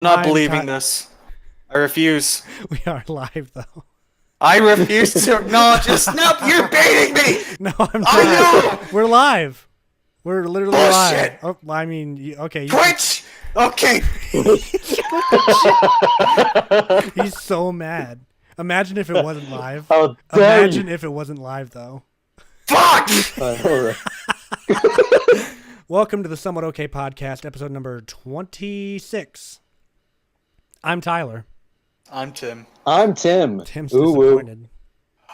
Not believing this. I refuse. We are live though. I refuse to acknowledge this. Nope, you're baiting me. No, I'm not. I know. We're live. We're literally Bullshit. live. Oh, I mean, okay. Twitch. Okay. He's so mad. Imagine if it wasn't live. How dare Imagine you. if it wasn't live though. Fuck. All right. Welcome to the Somewhat Okay podcast, episode number 26. I'm Tyler. I'm Tim. I'm Tim. Tim's Ooh, disappointed.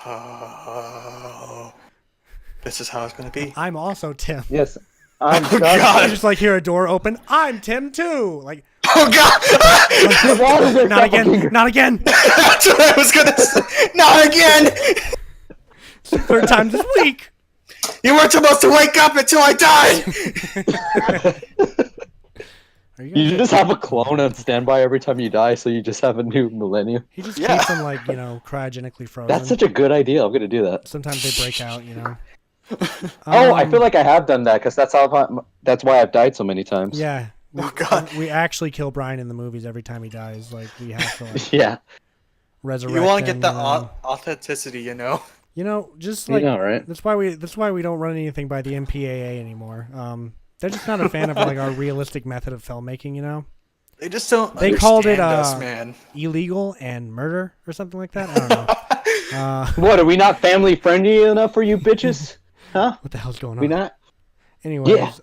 Oh, this is how it's gonna be. I'm also Tim. Yes. I'm Oh, I God. just like hear a door open. I'm Tim too. Like, Oh God. not again. Not again. That's what I was gonna say. Not again. Third time this week. You weren't supposed to wake up until I died. Are you You guys? just have a clone on standby every time you die, so you just have a new millennium. He just Yeah. keeps them like, cryogenically frozen. That's such a good idea. I'm gonna do that. Sometimes they break out. Oh, I feel like I have done that because that's why I've died so many times. Yeah. Oh God. We actually kill Brian in the movies every time he dies. Like, we have to like, Yeah. resurrect You want to him, get the authenticity, you know? You like know, right? that's why we don't run anything by the MPAA anymore. They're just not a fan of like our realistic method of filmmaking. They just don't. They called it us, man. illegal and murder or something like that. I don't know. What, are we not family friendly enough for you bitches? Huh? What the hell's going on? We not? Anyways,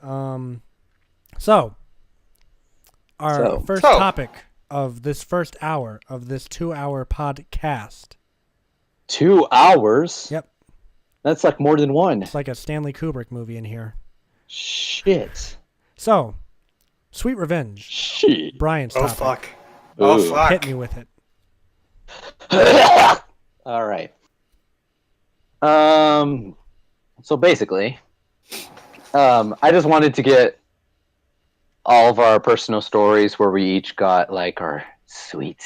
so our first So. topic of this first hour of this 2-hour podcast. 2 hours? Yep. That's like more than one. It's like a Stanley Kubrick movie in here. Shit. So, Sweet Revenge. Shit. Brian's Oh topic. fuck. Oh Ooh. fuck. Hit me with it. All right. So basically, I just wanted to get all of our personal stories where we each got like our sweet,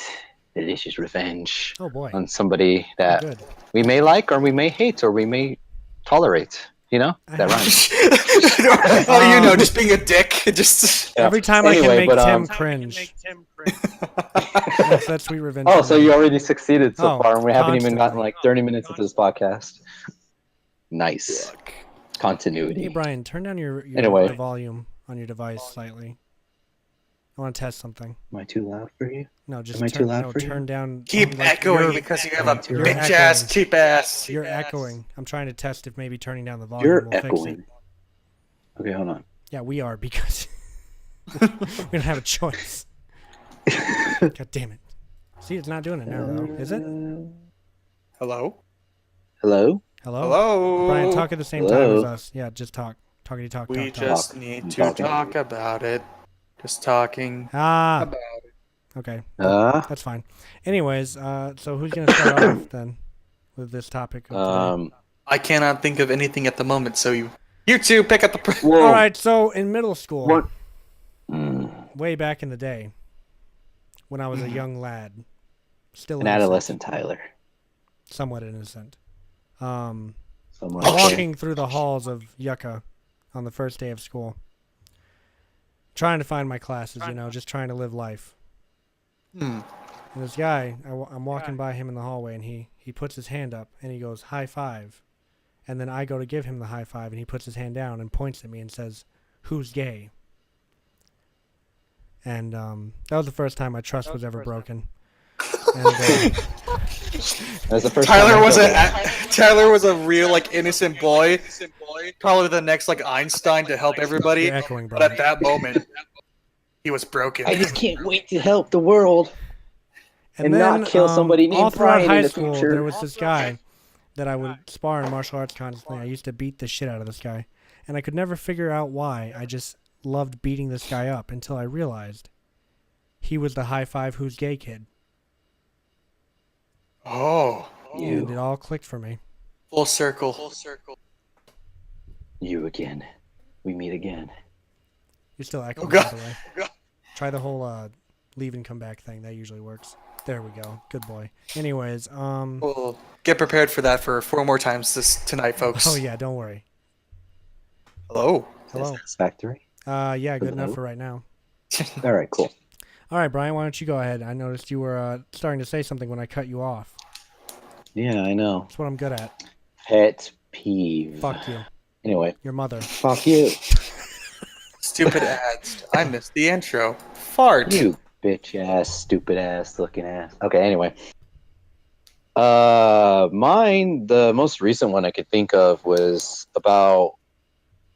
delicious revenge Oh boy. on somebody that Good. we may like or we may hate or we may tolerate. You know? That rhymes. How do you know? Just being a dick. Just. Yeah. Every time I Anyway, can make but, Tim cringe. That's Sweet Revenge. Oh, for so me. you already succeeded so Oh, far, and we haven't even constantly. gotten like 30 minutes into this podcast. Nice. Continuity. Hey Brian, turn down Anyway. the volume on your device slightly. I want to test something. Am I too loud for you? No, just Am I too loud for you? turn down. Keep like, echoing you're- because you have a you're bitch ass, echoing. cheap ass. You're echoing. I'm trying to test if maybe turning down the volume You're will fix it. echoing. Okay, hold on. Yeah, we are because we don't have a choice. God damn it. See, it's not doing it now, though. Is it? Hello. Hello? Hello? Hello. Brian, talk at the same time Hello? as us. Yeah, just talk. Talkity talk, We talk, talk. just need to Talking. talk about it. Just talking Ah, about it. okay. Uh, That's fine. Anyways, so who's going to start off then with this topic? Of today? I cannot think of anything at the moment, so you two pick up the. Whoa. All right, so in middle school, What? Mm, way back in the day, when I was a young lad, still an innocent, adolescent, Tyler. somewhat innocent, Someone. walking through the halls of Yucca on the first day of school, trying to find my classes, just trying to live life. Hmm. And this guy, I'm walking by him in the hallway, and he puts his hand up, and he goes, high five. And then I go to give him the high five, and he puts his hand down and points at me and says, who's gay? And that was the first time my trust was ever broken. And, That's the first Tyler time I was felt a that. Tyler was a real innocent boy. Probably the next Einstein to help everybody. you're echoing, bro. But at that moment, he was broken. I just can't wait to help the world. and then, not kill somebody named all throughout Brian high in the school, future. there was this guy that I would spar in martial arts constantly. I used to beat the shit out of this guy, and I could never figure out why. I just loved beating this guy up until I realized he was the high five who's gay kid, Oh, and it all clicked for me. full circle. You again. We meet again. You're still echoing, Oh, by God. the way. Try the whole leave and come back thing. That usually works. There we go. Good boy. Anyways, We'll get prepared for that for 4 more times tonight, folks. oh yeah, don't worry. Hello. Hello. Satisfactory. Yeah, good enough Hello? for right now. All right, cool. All right, Brian, why don't you go ahead? I noticed you were starting to say something when I cut you off. Yeah, I know. That's what I'm good at. Pet peeve. Fuck you. Anyway, Your mother. fuck you. Stupid ads. I missed the intro. Fart. You bitch ass, stupid ass, looking ass. Okay, anyway. Mine, the most recent one I could think of was about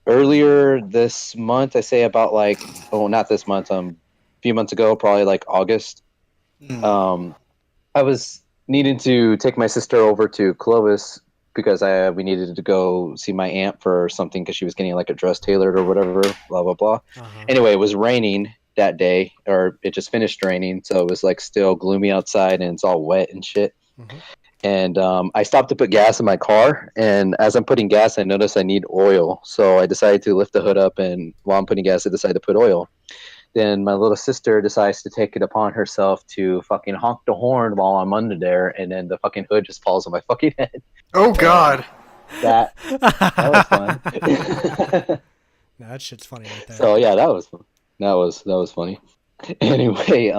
earlier this month. I say about like, oh, not this month. A few months ago, probably like August. Hmm. I was needing to take my sister over to Clovis because we needed to go see my aunt for something because she was getting like a dress tailored or whatever. Blah blah blah. Uh-huh. Anyway, it was raining that day, or it just finished raining, so it was like still gloomy outside and it's all wet and shit. Mm-hmm. And I stopped to put gas in my car, and as I'm putting gas, I noticed I need oil. So I decided to lift the hood up, and while I'm putting gas, I decided to put oil. Then my little sister decides to take it upon herself to fucking honk the horn while I'm under there, and then the fucking hood just falls on my fucking head. Oh God. That was fun. No, that shit's funny right there. So yeah, that was fun. That was funny. Anyway,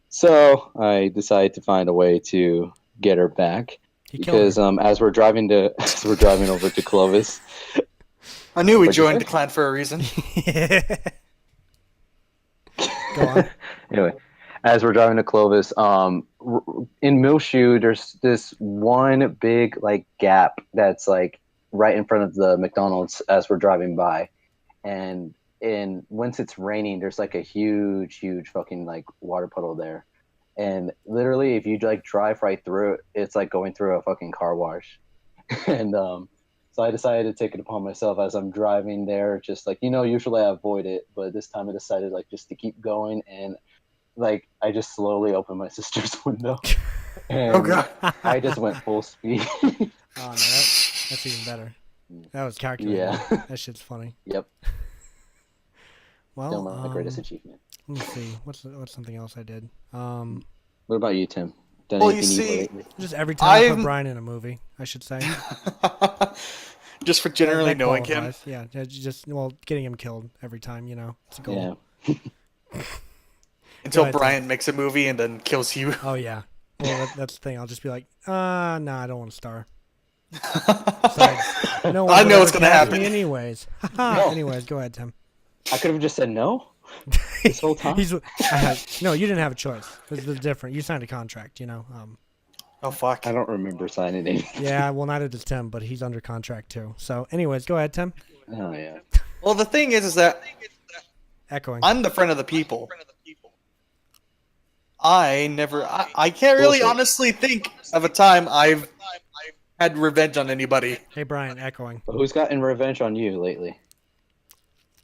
so I decided to find a way to get her back He killed because her. as we're driving over to Clovis. I knew we What'd you joined say? the clan for a reason. Go on. Anyway, as we're driving to Clovis, in Milshu, there's this one big like gap that's like right in front of the McDonald's as we're driving by, and once it's raining, there's like a huge fucking like water puddle there, and literally if you like drive right through it, it's like going through a fucking car wash, and so I decided to take it upon myself as I'm driving there, just like, usually I avoid it, but this time I decided like just to keep going, and like I just slowly opened my sister's window, and Oh God. I just went full speed. Oh, no, that's even better. That was calculated. Yeah. That shit's funny. Yep. Well, Still my greatest achievement. let me see. What's something else I did? What about you, Tim? Done Well, anything you evil see- lately? Just every time I put I'm- Brian in a movie, I should say. Just for generally That knowing him. qualifies. Yeah, just getting him killed every time. It's a goal. Yeah. Until Go ahead, Brian makes a movie and then kills you. Oh yeah. Well, that's the thing. I'll just be like, nah, I don't want to star. Besides, no one I would know ever what's gonna cast happen. me anyways. No. Anyways, go ahead, Tim. I could have just said no this whole time. No, you didn't have a choice. It's different. You signed a contract. Oh fuck. I don't remember signing anything. Yeah, well, neither does Tim, but he's under contract too. So, anyways, go ahead, Tim. Oh yeah. Well, the thing is that Echoing. I'm the friend of the people. I can't really Bullshit. honestly think of a time I've had revenge on anybody. Hey, Brian, echoing. But who's gotten revenge on you lately?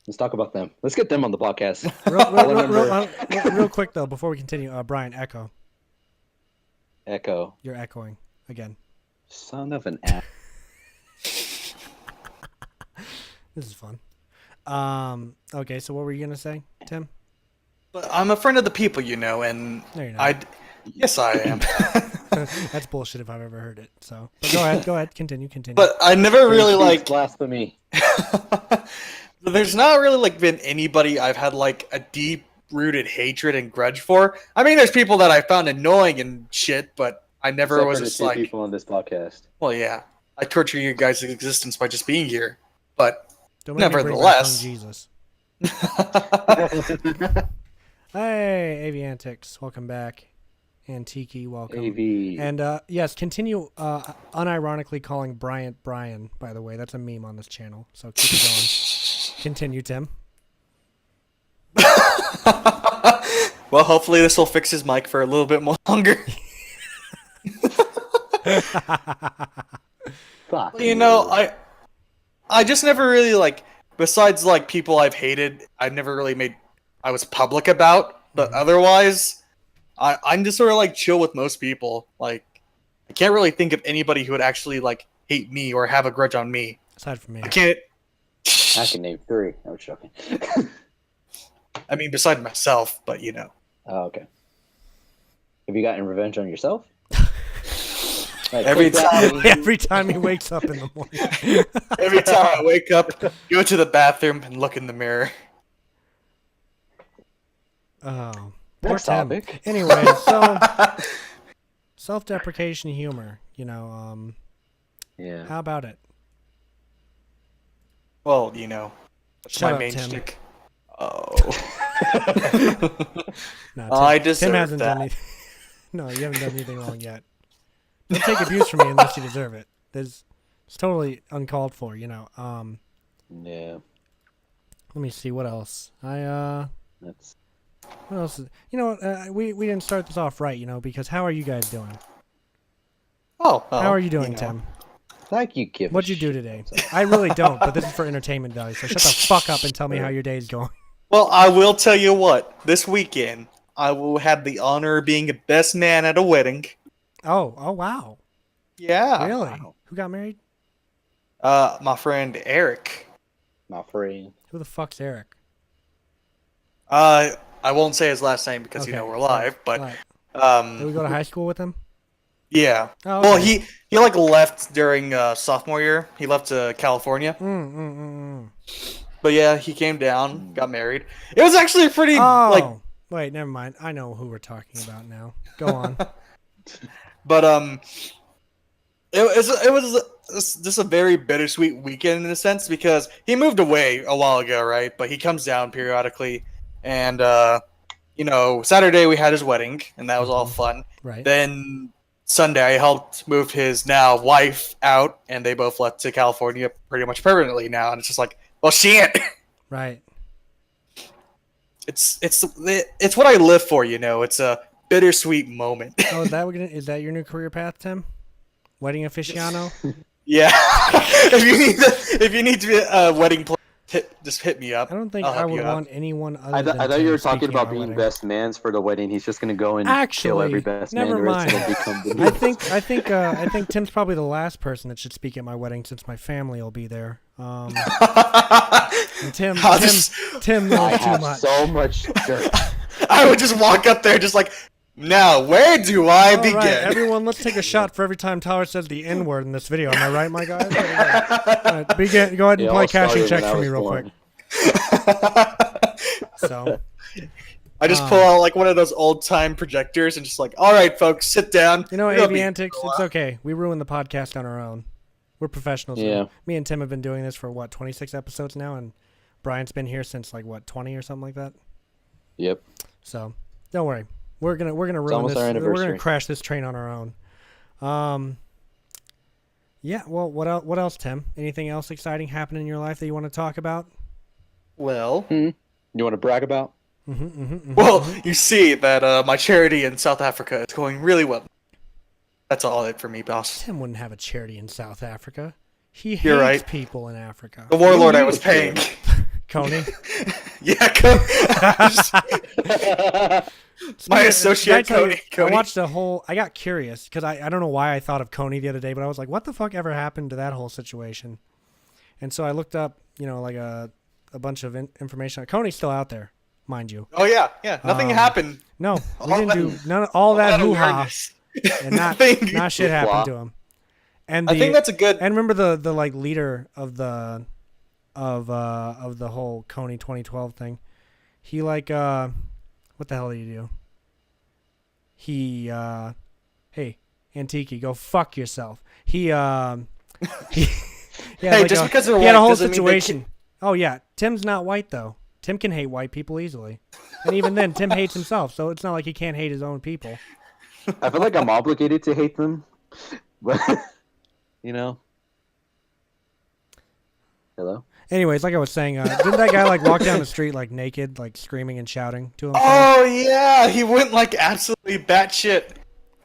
Let's talk about them. Let's get them on the podcast. Real quick though, before we continue, Brian, echo. Echo. You're echoing again. Son of an ass. This is fun. Okay, so what were you gonna say, Tim? But I'm a friend of the people, and No, you're not. yes, I am. That's bullshit if I've ever heard it. So, but go ahead, continue. But I never really Speaks blasphemy. There's not really been anybody I've had a deep rooted hatred and grudge for. I mean, there's people that I found annoying and shit, but I never Except was for the just two people on this podcast. well, yeah, I torture you guys' existence by just being here. But Don't make me bring back nevertheless, young Jesus. Hey, AV Antics, welcome back. Antiki, welcome. AV. And yes, continue unironically calling Bryant Brian, by the way. That's a meme on this channel, so keep it going. Continue, Tim. well, hopefully this will fix his mic for a little bit more longer. Fuck. I just never really besides people I've hated, I've never really I was public about, but otherwise I'm just sort of chill with most people. I can't really think of anybody who would actually hate me or have a grudge on me. Aside from me. I can't I can name 3. I was joking. I mean besides myself, but Oh, okay. Have you gotten revenge on yourself? Every time Every time he wakes up in the morning. every time I wake up, go to the bathroom and look in the mirror. Oh, Poor Next Tim. topic. Anyway, so self-deprecation humor. Yeah. How about it? Well, that's Shut my up, main Tim. shtick. Oh. No, I Tim deserve hasn't that. done anything. No, you haven't done anything wrong yet. Don't take abuse from me unless you deserve it. It's totally uncalled for. Yeah. Let me see what else. That's. What else? We didn't start this off right. Because how are you guys doing? Oh, well, How are you doing, Tim? Like you give. What'd you do today? I really don't, but this is for entertainment value. So shut the fuck up and tell me how your day's going. Well, I will tell you what. This weekend, I will have the honor of being a best man at a wedding. Oh wow. Yeah. Really? Wow. Who got married? My friend Eric. My friend. Who the fuck's Eric? I won't say his last name because Okay. we're live, but Right. Did we um, go to high school with him? yeah. Oh, Well, okay. he like left during sophomore year. He left to California, but yeah, he came down, got married. It was actually a pretty Oh, wait, never mind. I know who we're talking about now. Go on. but it was just a very bittersweet weekend in a sense because he moved away a while ago, right? But he comes down periodically, and Saturday we had his wedding, and that was all fun. Right. Then Sunday I helped move his now wife out, and they both left to California pretty much permanently now, and it's just like, well, shit. Right. It's what I live for, It's a bittersweet moment. Oh, is that your new career path, Tim? Wedding aficionado? Yeah. if you need to be a wedding plan, just hit me up. I don't think I'll I help would you out. want anyone other I than thought Tim you were talking speaking about at our being wedding. best mans for the wedding. He's just gonna go and kill every Actually, best never man. mind. And become the I think Tim's probably the last person that should speak at my wedding since my family will be there. And Tim knows I too have much. so much dirt. I would just walk up there, just like, now where do I All begin? right, everyone, let's take a shot for every time Tyler says the N word in this video. Am I right, my guys? All right, begin. Go ahead and It play all cashing started checks when I for me was real born. quick. So, I just pull out like one of those old time projectors and just like, all right, folks, sit down. you know, We're gonna AV be- Antics, it's okay. We ruined the podcast on our own. We're professionals. Yeah. Now. Me and Tim have been doing this for 26 episodes now, and Brian's been here since 20 or something like that. Yep. So, don't worry. We're gonna ruin almost this. our We're gonna anniversary. crash this train on our own. Yeah. Well, what else, Tim? Anything else exciting happening in your life that you want to talk about? Well, You want to brag about? well, you see that my charity in South Africa is going really well. That's all it for me, boss. Tim wouldn't have a charity in South Africa. He hates You're right. people in Africa. The warlord I You was need paying. to. Coney. Yeah, come. My associate, Did I tell you, Cody. I watched a whole. I got curious because I don't know why I thought of Coney the other day, but I was like, what the fuck ever happened to that whole situation? And so I looked up, like a bunch of information. Coney's still out there, mind you. Oh yeah. Nothing happened. No, we All didn't that- do none of all that hoo ha, awareness. and not Nothing. shit happened Wow. to him. And I think that's a good. and remember the like leader of the whole Coney 2012 thing. He what the hell did he do? He hey, Antiki, go fuck yourself. He Hey, like just because they're he had a white whole doesn't mean they situation. Oh yeah, Tim's not white though. Tim can hate white people easily, and even then, Tim hates himself. So it's not like he can't hate his own people. I feel like I'm obligated to hate them, but Hello. Anyways, like I was saying, didn't that guy walk down the street naked, screaming and shouting to himself? Oh yeah, he went absolutely batshit.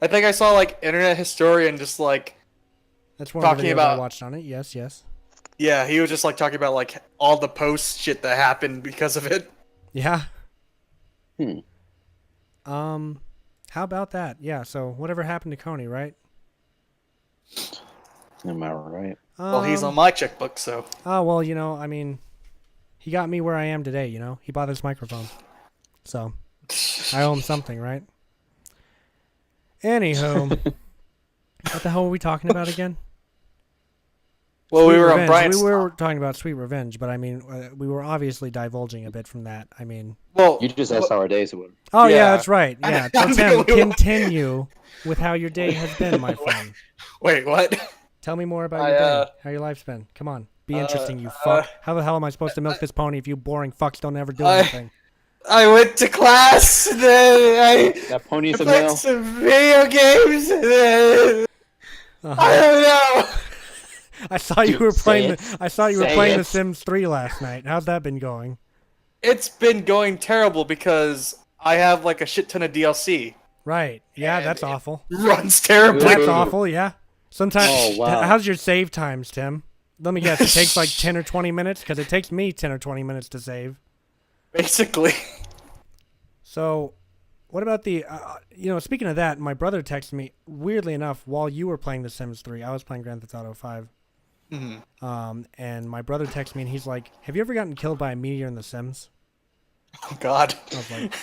I think I saw internet historian just That's one of the talking videos I about- watched on it. Yes. yeah, he was just talking about all the post shit that happened because of it. Yeah. Hmm. How about that? Yeah. So whatever happened to Coney, right? Am I right? Well, he's on my checkbook, so. Oh well, I mean, he got me where I am today. He bought this microphone, so I owe him something, right? Anywho, what the hell were we talking about again? Well, we Sweet were on Revenge. Brian's. We were talking about Sweet Revenge, but I mean, we were obviously divulging a bit from that. I mean, Well, You just asked how our days were. oh yeah, Yeah. that's right. Yeah, so I'm Tim, the only one. continue with how your day has been, my friend. wait, what? Tell me more about I, your day. How your life's been. Come on, be interesting, you fuck. How the hell am I supposed to milk this pony if you boring fucks don't ever do anything? I went to class, and then That I pony's a played male. some video games, and then I Uh-huh. don't know. I saw you Dude, were say playing. it. I saw you were Say playing The it. Sims 3 last night. How's that been going? It's been going terrible because I have like a shit ton of DLC. Right. Yeah, And that's it- awful. Runs terribly. That's Ooh. awful. Yeah. Sometimes. Oh, wow. How's your save times, Tim? Let me guess. It takes like 10 or 20 minutes because it takes me 10 or 20 minutes to save. Basically. So, what about the? Speaking of that, my brother texted me. Weirdly enough, while you were playing The Sims 3, I was playing Grand Theft Auto 5. And my brother texted me and he's like, "Have you ever gotten killed by a meteor in The Sims?" Oh God. I was like,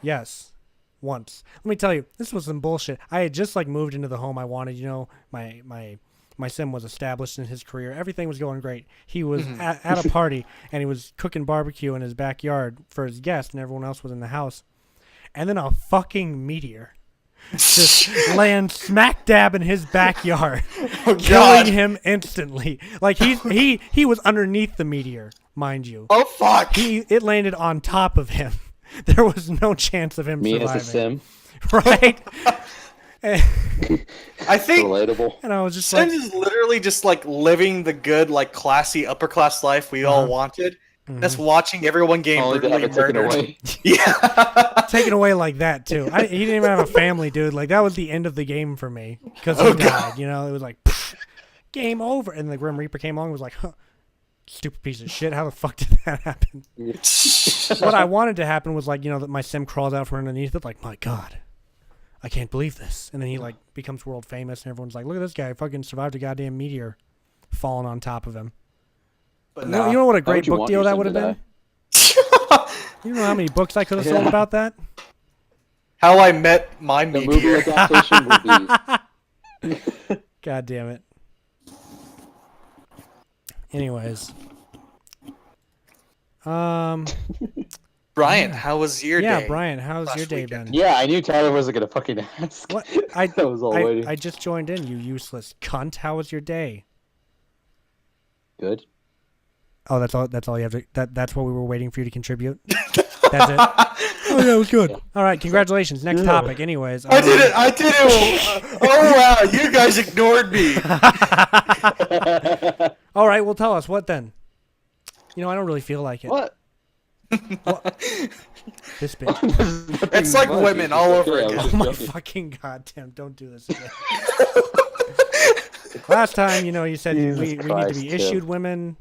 "Yes, once." Let me tell you, this was some bullshit. I had just like moved into the home I wanted. My sim was established in his career. Everything was going great. He was at a party and he was cooking barbecue in his backyard for his guests, and everyone else was in the house. And then a fucking meteor just lands smack dab in his backyard, Oh, killing God. him instantly. Like he was underneath the meteor, mind you. Oh fuck. It landed on top of him. There was no chance of him Me surviving. as a sim. Right? and, I think Relatable. and I was just Sims like, is literally just like living the good, like classy upper class life we all wanted. That's watching everyone getting Only to have brutally it taken murdered. away. Yeah. taken away like that too. He didn't even have a family, dude. Like that was the end of the game for me because he Oh, died. God. You know, it was like pfft, game over. And the Grim Reaper came along and was like, huh, stupid piece of shit. How the fuck did that happen? What I wanted to happen was like, that my sim crawls out from underneath it, like, my God, I can't believe this. And then he like becomes world famous, and everyone's like, look at this guy, fucking survived a goddamn meteor falling on top of him. But You no. know what a How great would you book want deal your that sim would have to been? die? You know how many books I could have sold Yeah. about that? How I Met My The movie Meteor. adaptation would be. God damn it. Anyways. Brian, how was your Yeah, day? Brian, how's last your day weekend? been? Yeah, I knew Tyler wasn't gonna fucking ask. What? I was all waiting. I just joined in, you useless cunt. How was your day? Good. Oh, that's all you have to that's what we were waiting for you to contribute. That's it. Oh yeah, it was good. Yeah. All right, congratulations. Next topic. Anyways, I did it. Oh wow, you guys ignored me. All right, well, tell us what then. I don't really feel like it. What? This bitch. It's like women all over again. Oh my fucking god, Tim! Don't do this again. Last time, you said Jesus we need to Christ, be Tim. issued women.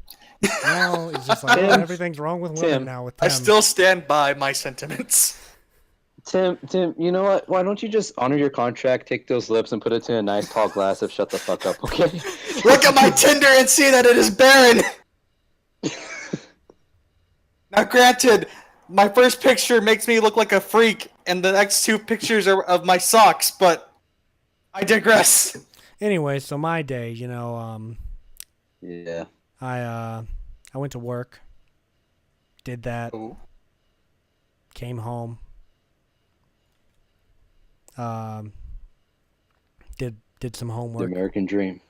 Now it's just like Tim. everything's wrong with women Tim. now with I Tim. still stand by my sentiments. Tim, you know what? Why don't you just honor your contract, take those lips, and put it in a nice tall glass of shut the fuck up, okay? Look at my Tinder and see that it is barren. Now, granted, my first picture makes me look like a freak, and the next two pictures are of my socks, but I digress. Anyway, so my day, Yeah. I went to work, did that, came home, did some The homework, American dream.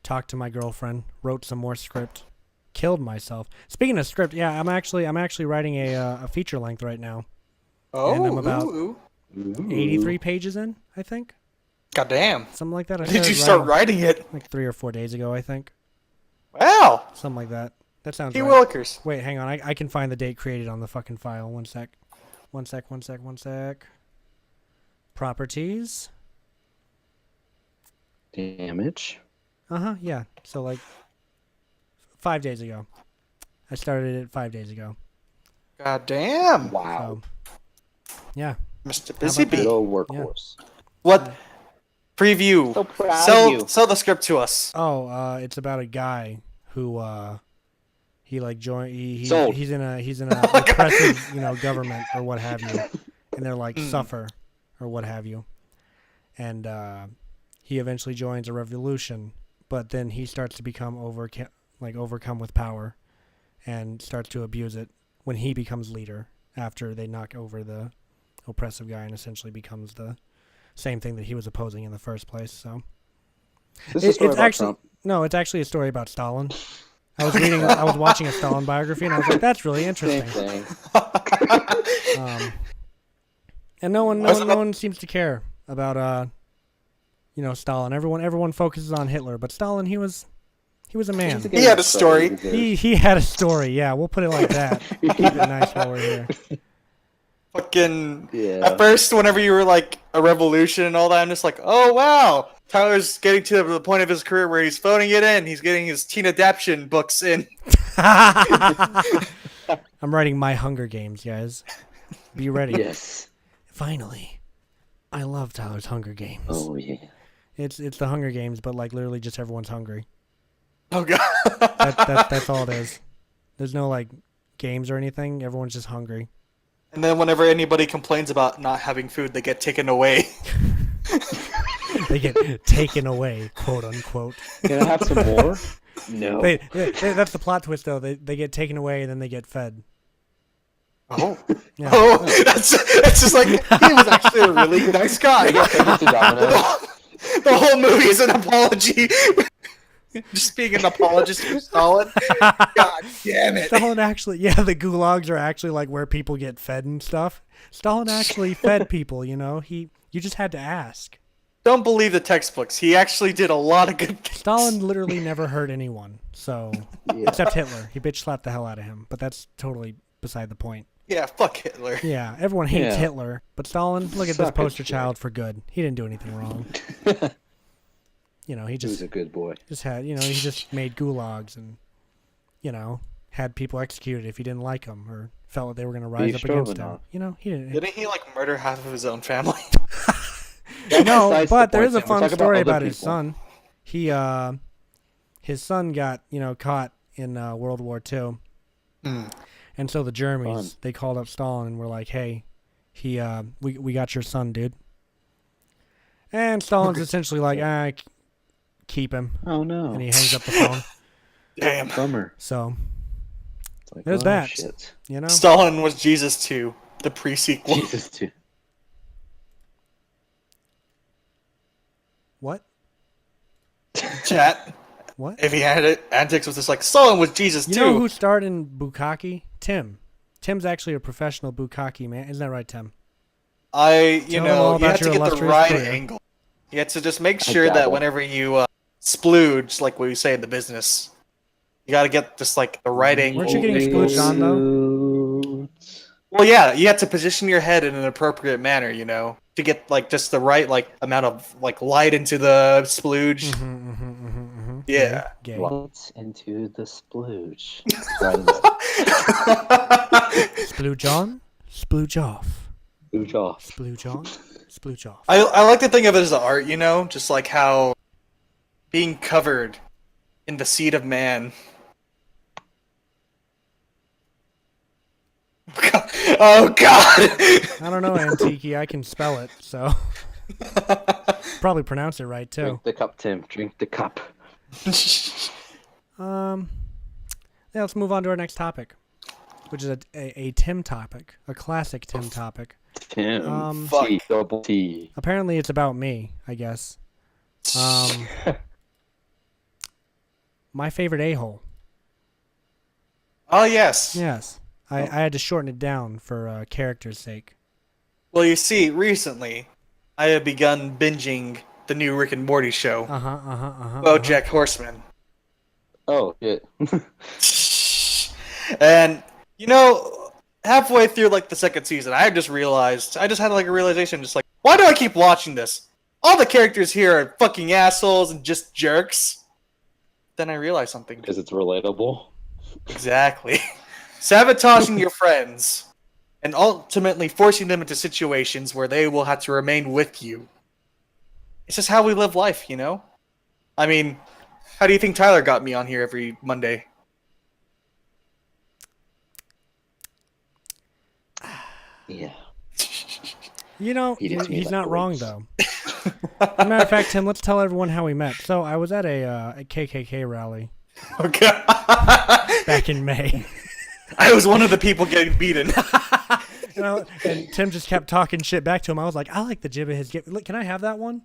talked to my girlfriend, wrote some more script, killed myself. Speaking of script, yeah, I'm actually writing a feature length right now. And I'm about 83 pages in, I think. God damn. Something like that. I When did you started start writing it? like 3 or 4 days ago, I think. Wow. Something like that. That sounds He right. Willikers. Wait, hang on. I can find the date created on the fucking file. One sec. Properties. Damage. Yeah. So like 5 days ago. I started it 5 days ago. God damn. Wow. So, yeah. Mr. Busy about that? Good Bee. old workhorse. What? Preview. So proud of you. Sell the script to us. Oh, it's about a guy who he like joined. Sold. He's in a oppressive government or what have you, and they're like suffer or what have you, and he eventually joins a revolution, but then he starts to become overcome with power, and starts to abuse it when he becomes leader after they knock over the oppressive guy and essentially becomes the same thing that he was opposing in the first place. So This is a story it's about actually Trump. no, it's actually a story about Stalin. I was watching a Stalin biography, and I was like, that's really Same interesting. thing. And no one seems to care about Stalin. Everyone focuses on Hitler, but Stalin, he was a man. He had a story. He had a story. Yeah, we'll put it like that. Keep it nice while we're here. Fucking. Yeah. At first, whenever you were like a revolution and all that, I'm just like, oh wow, Tyler's getting to the point of his career where he's phoning it in. He's getting his teen adaptation books in. I'm writing my Hunger Games, guys. Be ready. Yes. Finally, I love Tyler's Hunger Games. Oh yeah. It's the Hunger Games, but like literally just everyone's hungry. Oh god. That's all it is. There's no like games or anything. Everyone's just hungry. And then whenever anybody complains about not having food, they get taken away. They get taken away, quote unquote. Can I have some more? No. That's the plot twist, though. They get taken away and then they get fed. Oh. Yeah. Oh, that's just like he was actually a really nice guy. The whole movie is an apology. Just being an apologist for Stalin. God damn it. Stalin actually, the gulags are actually like where people get fed and stuff. Stalin actually fed people, you just had to ask. Don't believe the textbooks. He actually did a lot of good things. Stalin literally never hurt anyone, so except Hitler. He bitch slapped the hell out of him, but that's totally beside the point. Yeah, fuck Hitler. Yeah, everyone hates Yeah. Hitler, but Stalin, look at this Suck a poster dick. child for good. He didn't do anything wrong. He He was just a good boy. had, he just made gulags and, had people executed if he didn't like them or felt like they were going to rise Beef up against him. stroganoff. He didn't. Didn't he like murder half of his own family? No, Besides but the there point, is a Sam. We're fun talking story other about his people. son. His son got, caught in World War II. Mm. And so the Germans, Fun. they called up Stalin and were like, hey, we got your son, dude. And Stalin's essentially like, keep him. Oh no. And he hangs up the phone. Damn. Bummer. So, It's like, There's oh, that. Shit. Stalin was Jesus too, the pre-sequel. Jesus too. what? Chat. What? If he had it, antics was just like Stalin was Jesus You too. know who starred in Bukkake? Tim. Tim's actually a professional Bukkake man. Isn't that right, Tim? Tell them all you about had to your get the illustrious right career. angle. You had to just make sure that dabble. whenever you splooge, like what we say in the business, you got to get just like the right angle. Weren't you getting splooged on, though? Well, yeah, you have to position your head in an appropriate manner, to get like just the right like amount of like light into the splooge. Mm-hmm. Yeah. Gay. Lights into the splooge. Right in Splooge on, splooge off. the splooge off. Splooge on, splooge off. I like to think of it as art, just like how being covered in the seed of man. Oh God! I don't know, Antiki. I can spell it, so probably pronounce it right too. Drink the cup, Tim. Drink the cup. Yeah, let's move on to our next topic, which is a Tim topic, a classic Tim topic. Tim. Fuck. T, double T. Apparently, it's about me, I guess. My favorite a-hole. Oh yes. Yes, I had to shorten it down for character's sake. Well, you see, recently I have begun binging the new Rick and Morty show, BoJack Horseman. Oh shit. And halfway through like the second season, I just had like a realization, just like, why do I keep watching this? All the characters here are fucking assholes and just jerks. Then I realized something. Because it's relatable. Exactly. Sabotaging your friends and ultimately forcing them into situations where they will have to remain with you. It's just how we live life, I mean, how do you think Tyler got me on here every Monday? Yeah. He's not wrong though. As a matter of fact, Tim, let's tell everyone how we met. So I was at a KKK rally Okay. back in May. I was one of the people getting beaten. And Tim just kept talking shit back to him. I was like, I like the jib of his gift. Can I have that one?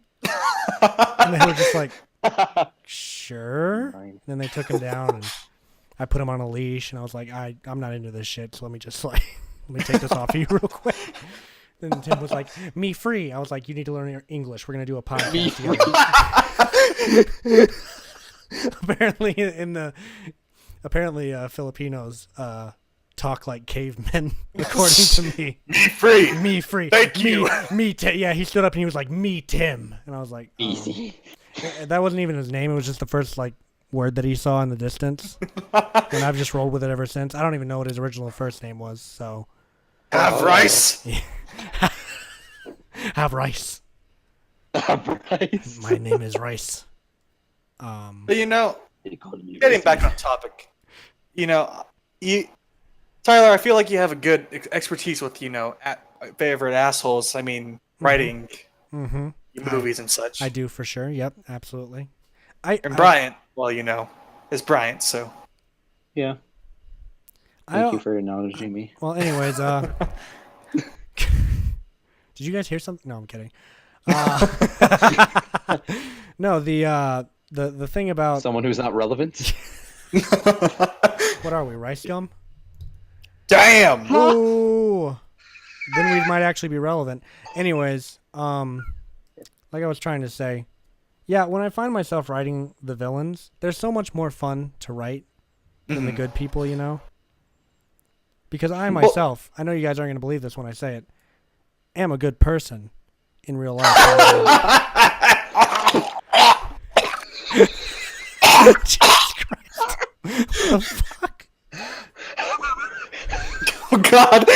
And they were just like, sure. And then they took him down, and I put him on a leash, and I was like, I'm not into this shit, so let me just like, let me take this off of you real quick. Then Tim was like, me free. I was like, you need to learn your English. We're going to do a podcast together. Apparently Filipinos talk like cavemen, according to me. Me free. Me free. Thank you. Yeah, he stood up and he was like, me Tim. And I was like, Easy. That wasn't even his name. It was just the first like word that he saw in the distance. And I've just rolled with it ever since. I don't even know what his original first name was, so. Have rice. Have rice. Have rice. My name is Rice. But getting back on topic, Tyler, I feel like you have a good expertise with, favorite assholes. I mean, writing movies and such. I do for sure. Yep, absolutely. And Bryant, is Bryant, so. Yeah. Thank you for acknowledging me. Well, anyways, did you guys hear something? No, I'm kidding. No, the thing about someone who's not relevant. What are we, rice gum? Damn. Ooh. Then we might actually be relevant. Anyways, like I was trying to say, yeah, when I find myself writing the villains, there's so much more fun to write than the good people, Because I myself, I know you guys aren't going to believe this when I say it, am a good person in real life. Jesus Christ. What the fuck? Oh, God.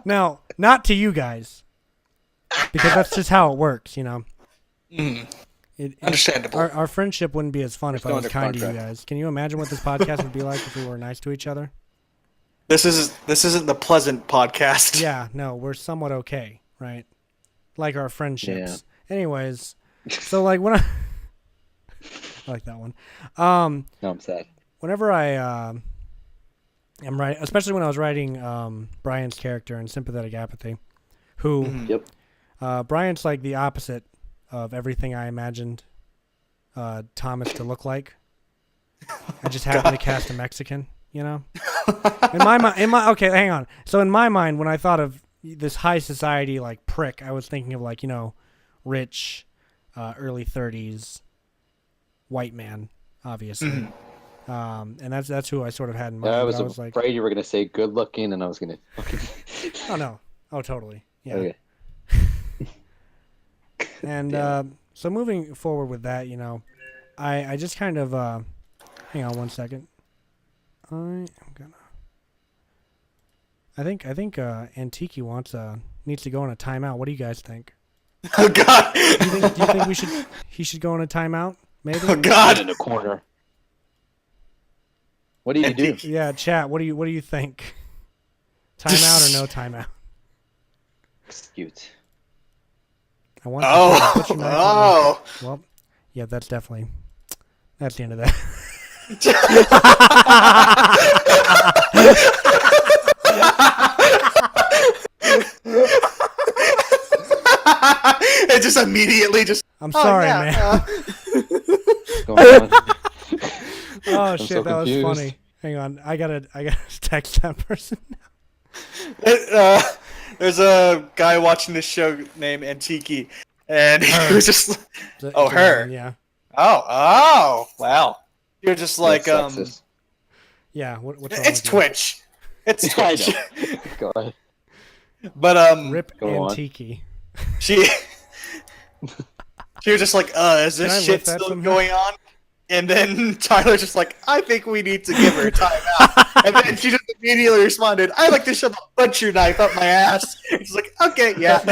Now, not to you guys, because that's just how it works, Understandable. Our friendship wouldn't be as fun if I was under kind to you contract. guys. Can you imagine what this podcast would be like if we were nice to each other? This isn't the pleasant podcast. Yeah, no, we're somewhat okay, right? Like our friendships. Anyways, so like when I like that one. No, I'm sad. Whenever I am right, especially when I was writing Brian's character in Sympathetic Apathy, who Yep. Brian's like the opposite of everything I imagined Thomas to look like. I just happened to cast a Mexican, In my mind, okay, hang on. So in my mind, when I thought of this high society like prick, I was thinking of like rich, early 30s, white man, obviously. And that's who I sort of had in mind. I was like, afraid you were gonna say good looking, and I was gonna fucking. oh no, oh totally, yeah. Okay. And so moving forward with that, I just kind of hang on one second. I think Antiki needs to go on a timeout. What do you guys think? Oh, God. Do you think he should go on a timeout? Maybe. Oh, God. In a corner. What do you do? Yeah, chat. What do you think? Timeout or no timeout? Cute. I want. Put your knife on Oh. Well, yeah, that's the end of that. It just immediately just. I'm sorry, yeah, man. What's going on? Oh shit, so that was confused. funny. Hang on, I gotta text that person. There's a guy watching this show named Antiki, and he was just. Oh, her. Yeah. Oh, wow. You're just like That's sexist. Yeah. What's wrong It's with you? Twitch. It's I Twitch. know. Go ahead. But Rip Go on. Antiki. she was just like, is Can I this lift shit that still somehow? going on? And then Tyler's just like, I think we need to give her a timeout. And then she just immediately responded, I like to shove a butcher knife up my ass. She's like, okay, yeah.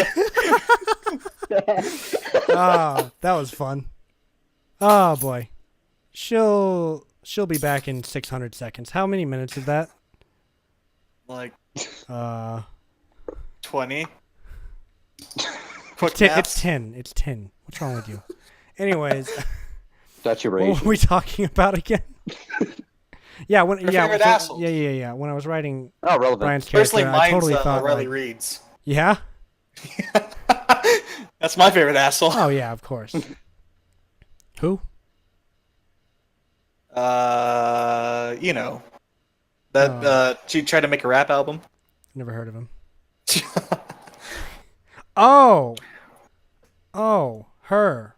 Ah, that was fun. Oh boy, she'll be back in 600 seconds. How many minutes is that? Like 20. 20. Quick It's maths. 10. It's 10. What's wrong with you? Anyways, That's your what age. were we talking about again? Yeah, when Your yeah, favorite so- assholes. yeah. When I was writing Oh, relevant. Brian's character, Personally, I mine's totally thought Riley like, Reed's. yeah. That's my favorite asshole. Oh yeah, of course. Who? You know that she tried to make a rap album. Never heard of him. Oh, her.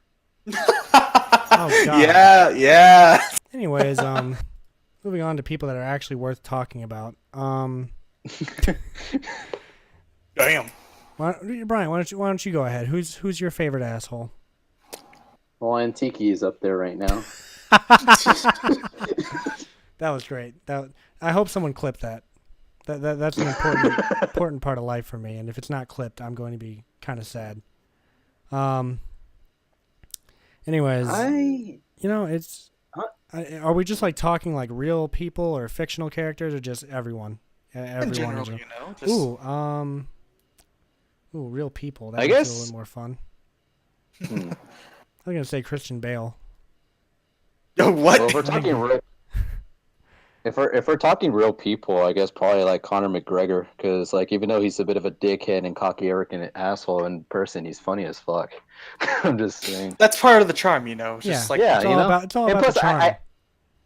Oh god. Yeah. Anyways, moving on to people that are actually worth talking about. Damn. Brian, why don't you go ahead? Who's your favorite asshole? Well, Antiki is up there right now. That was great. I hope someone clipped that. That's an important part of life for me. And if it's not clipped, I'm going to be kind of sad. Anyways, it's. Are we just like talking like real people or fictional characters or just everyone? Everyone In general, just... Ooh, real people. That I makes it guess- a little bit more fun. I'm gonna say Christian Bale. What? Well, if we're talking real, if we're talking real people, I guess probably like Conor McGregor, because like even though he's a bit of a dickhead and cocky, arrogant asshole in person, he's funny as fuck. I'm just saying. That's part of the charm, It's Yeah. just like Yeah, It's you all know? about it's all And about plus, the charm.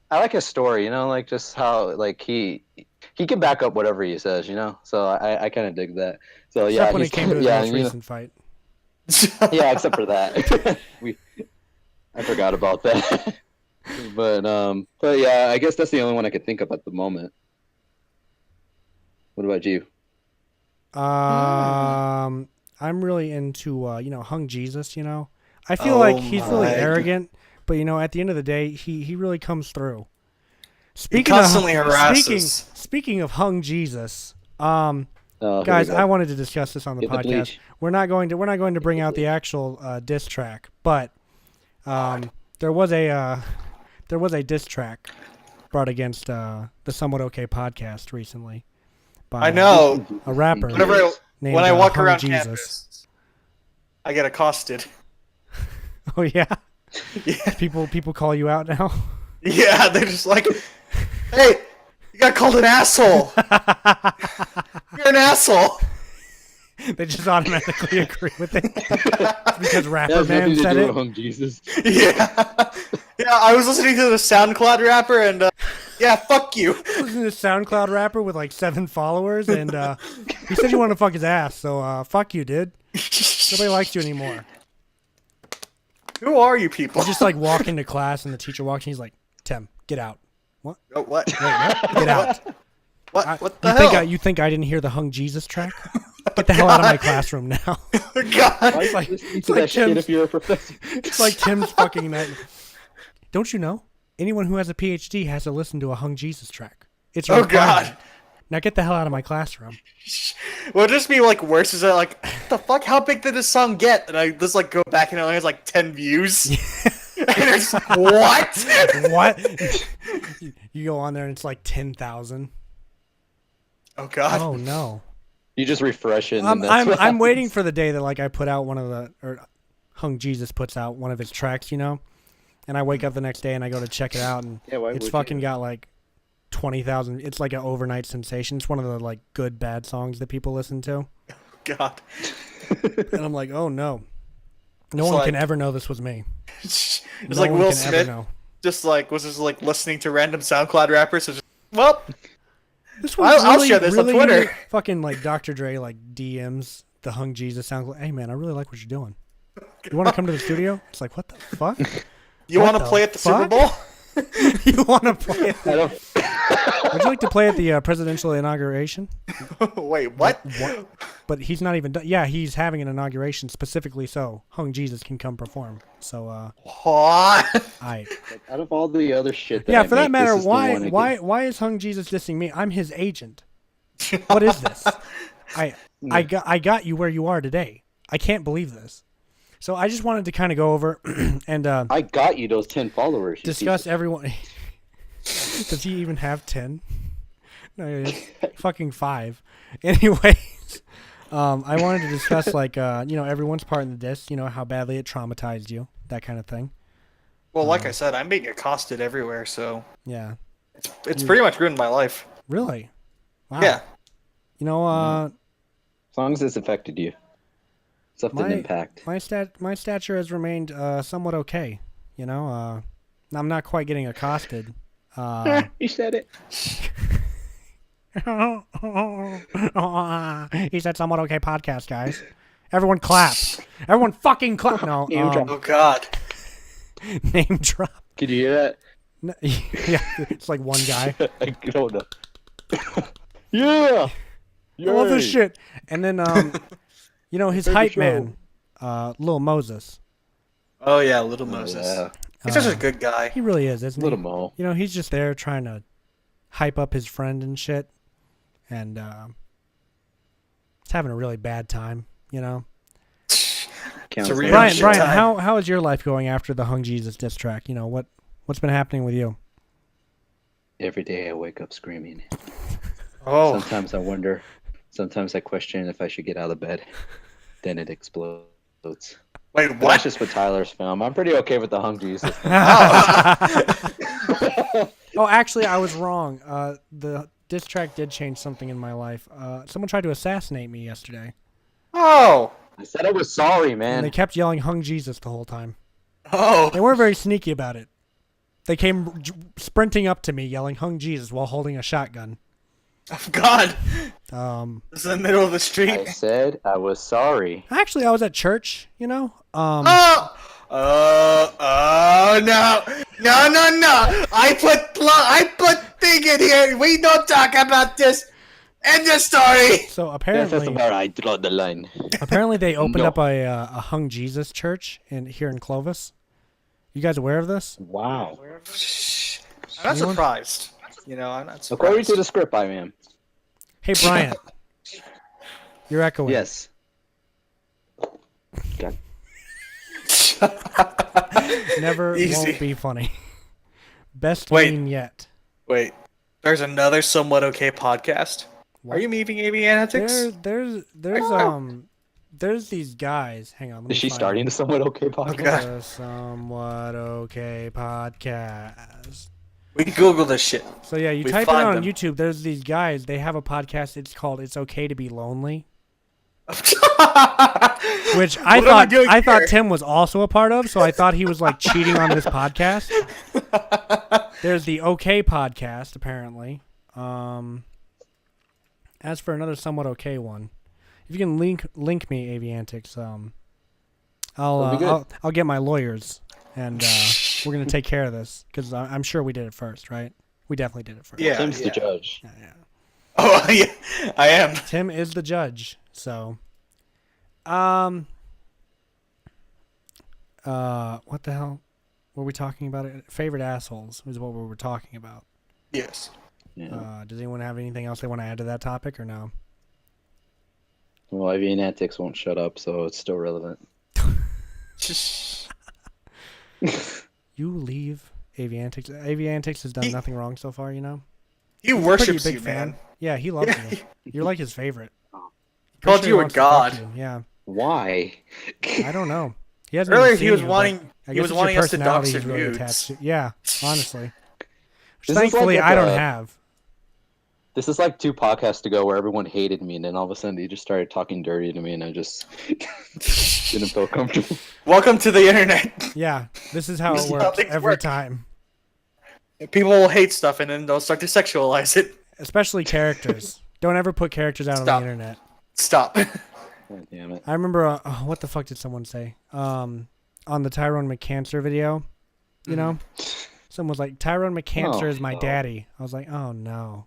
I like his story, like just how like he can back up whatever he says, So I kind of dig that. So yeah, Except when it came to his most you know- recent fight. yeah, except for that. I forgot about that. but yeah, I guess that's the only one I could think of at the moment. What about you? I'm really into Hung Jesus, I feel like he's really my. arrogant, but at the end of the day, he really comes through. constantly harasses. Speaking of Hung Jesus, Here guys, we go. I wanted to discuss this on the Get the podcast. bleach. We're not going to bring out the actual diss track, but there was a diss track brought against the Somewhat Okay podcast recently by I know. a rapper Whenever named when I walk Hung around Jesus. campus, I get accosted. Oh yeah, Yeah, people call you out now. yeah. They're just like, "Hey, you got called an asshole. You're an asshole." They just automatically agree with it because That rapper has man nothing to said do with it. Hung Jesus. Yeah, yeah. I was listening to the SoundCloud rapper, and yeah, fuck you. Listen to this SoundCloud rapper with like 7 followers, and he said you want to fuck his ass. So fuck you, dude. Nobody likes you anymore. Who are you people? You just like walk into class, and the teacher walks in. He's like, "Tim, get out. What? Oh, what? Wait, what? Get out. What the You hell? think I didn't hear the Hung Jesus track? Get the hell out of my classroom now." God. It's like, Listen it's to like that shit Tim's, if you're a professor. it's like Tim's fucking night. Don't you know? Anyone who has a PhD has to listen to a Hung Jesus track. It's a Oh requirement. God. Now get the hell out of my classroom. What just be like worse is that like, what the fuck? How big did this song get? And I just like go back and it only has like 10 views. And it's like, what? What? You go on there and it's like 10,000. Oh God. Oh no. You just refresh it. And then that's I'm what I'm waiting happens. for the day that like I put out or Hung Jesus puts out one of his tracks, and I wake up the next day and I go to check it out and Yeah, why it's would fucking you? got like 20,000. It's like an overnight sensation. It's one of the like good bad songs that people listen to. God. And I'm like, oh no. No It's one can like- ever know this was me. It's No like one Will can ever Smith know. just like was just like listening to random SoundCloud rappers. So just, well, This was I'll really, share this on really, Twitter. really fucking like Dr. Dre like DMs the Hung Jesus sound. Hey man, I really like what you're doing. You want to come to the studio? It's like, what the fuck? you What want to the play at the Super fuck? Bowl? You want to play? I don't. Would you like to play at the presidential inauguration? Wait, what? What? But he's not even done. Yeah, he's having an inauguration specifically so Hung Jesus can come perform. So, What? I. Out of all the other shit. That Yeah, I for that make, this matter, is the one why is Hung Jesus dissing me? I'm his agent. What is this? I got you where you are today. I can't believe this. So I just wanted to kind of go over and I got you those 10 followers. you discuss piece everyone. Does he even have 10? No, he has fucking 5. Anyways, I wanted to discuss like everyone's part in the disc. You know how badly it traumatized you, that kind of thing. Well, like I said, I'm being accosted everywhere, so Yeah. it's pretty much ruined my life. Really? Wow. Yeah. You know, As long as it's affected you, it's left an impact. my stature has remained somewhat okay. You know, I'm not quite getting accosted. You said it. He said somewhat okay podcast, guys. Everyone clap. Everyone fucking clap. No, Oh God. name drop. Could you hear that? Yeah, it's like one guy. I don't know. Yeah. I love this Yay. shit. And then, his Favorite hype show. man, Lil Moses. Oh yeah, little Moses. Yeah. He's such a good guy. He really is, isn't Little he? Mo. You know, he's just there trying to hype up his friend and shit. And he's having a really bad time, you know. Counts a real down. shit Brian, time. how is your life going after the Hung Jesus diss track? You know, what's been happening with you? Every day I wake up screaming. Oh, Sometimes I wonder. Sometimes I question if I should get out of bed. Then it explodes. wait, But that's what? just with Tyler's film. I'm pretty okay with the Hung Jesus. Oh, actually, I was wrong. The diss track did change something in my life. Someone tried to assassinate me yesterday, Oh, I said I was sorry, and they man. kept yelling "Hung Jesus" the whole time. oh. They weren't very sneaky about it. They came sprinting up to me, yelling "Hung Jesus" while holding a shotgun. Oh God. Um, This is in the middle of the I street. said I was sorry. actually, I was at church. You know. Oh. No. I put thing in here. We don't talk about this. End of story. So That's apparently, where I draw the line. apparently they opened No. up a Hung Jesus church here in Clovis. You guys aware of this? Wow. I'm not Anyone? surprised. You know, I'm not surprised. According to the script, I am. Hey, Bryant. You're echoing. Yes. God. Never Easy. won't be funny. Best Wait. meme yet. Wait, there's another somewhat okay podcast. What? Are you meeting AV Antics? There's these guys. Hang on. Let me Is she find starting it. the somewhat okay podcast? God. The Somewhat Okay podcast. We can Google this shit. So yeah, you We type it find on them. YouTube. There's these guys. They have a podcast. It's called "It's Okay to Be Lonely," which I What are we doing thought here? Tim was also a part of. So I thought he was like cheating on this podcast. There's the Okay podcast apparently. As for another somewhat okay one, if you can link me Aviantics, That'd be good. I'll get my lawyers and we're gonna take care of this because I'm sure we did it first, right? We definitely did it first. Yeah. Tim's the judge. Yeah. Oh, yeah, I am. Tim is the judge, so what the hell were we talking about? Favorite assholes is what we were talking about. Yes. Yeah. Does anyone have anything else they want to add to that topic or no? Well, Avian Antics won't shut up, so it's still relevant. You leave Aviantics. Aviantics has done He- nothing wrong so far, you know? He Pretty worships big you, fan. man. Yeah, he loves you. You're like his favorite. Called Pretty sure you he a wants to fuck god. you. Yeah, Why? I don't know. He hasn't Earlier even he seen was you, but wanting I he guess was it's your wanting us to personality dox he's your really nudes. attached to. Yeah, honestly. Which This is like thankfully, what I don't the- have. This is like 2 podcasts ago where everyone hated me, and then all of a sudden they just started talking dirty to me, and I just didn't feel comfortable. Welcome to the internet. Yeah, this is how This it is how works things every work. time. People will hate stuff and then they'll start to sexualize it. Especially characters. Don't ever put characters out Stop. on the internet. Stop. God damn it. I remember, what the fuck did someone say? On the Tyrone McCancer video, you know? Someone was like, Tyrone McCancer Oh, is my no. daddy. I was like, oh no.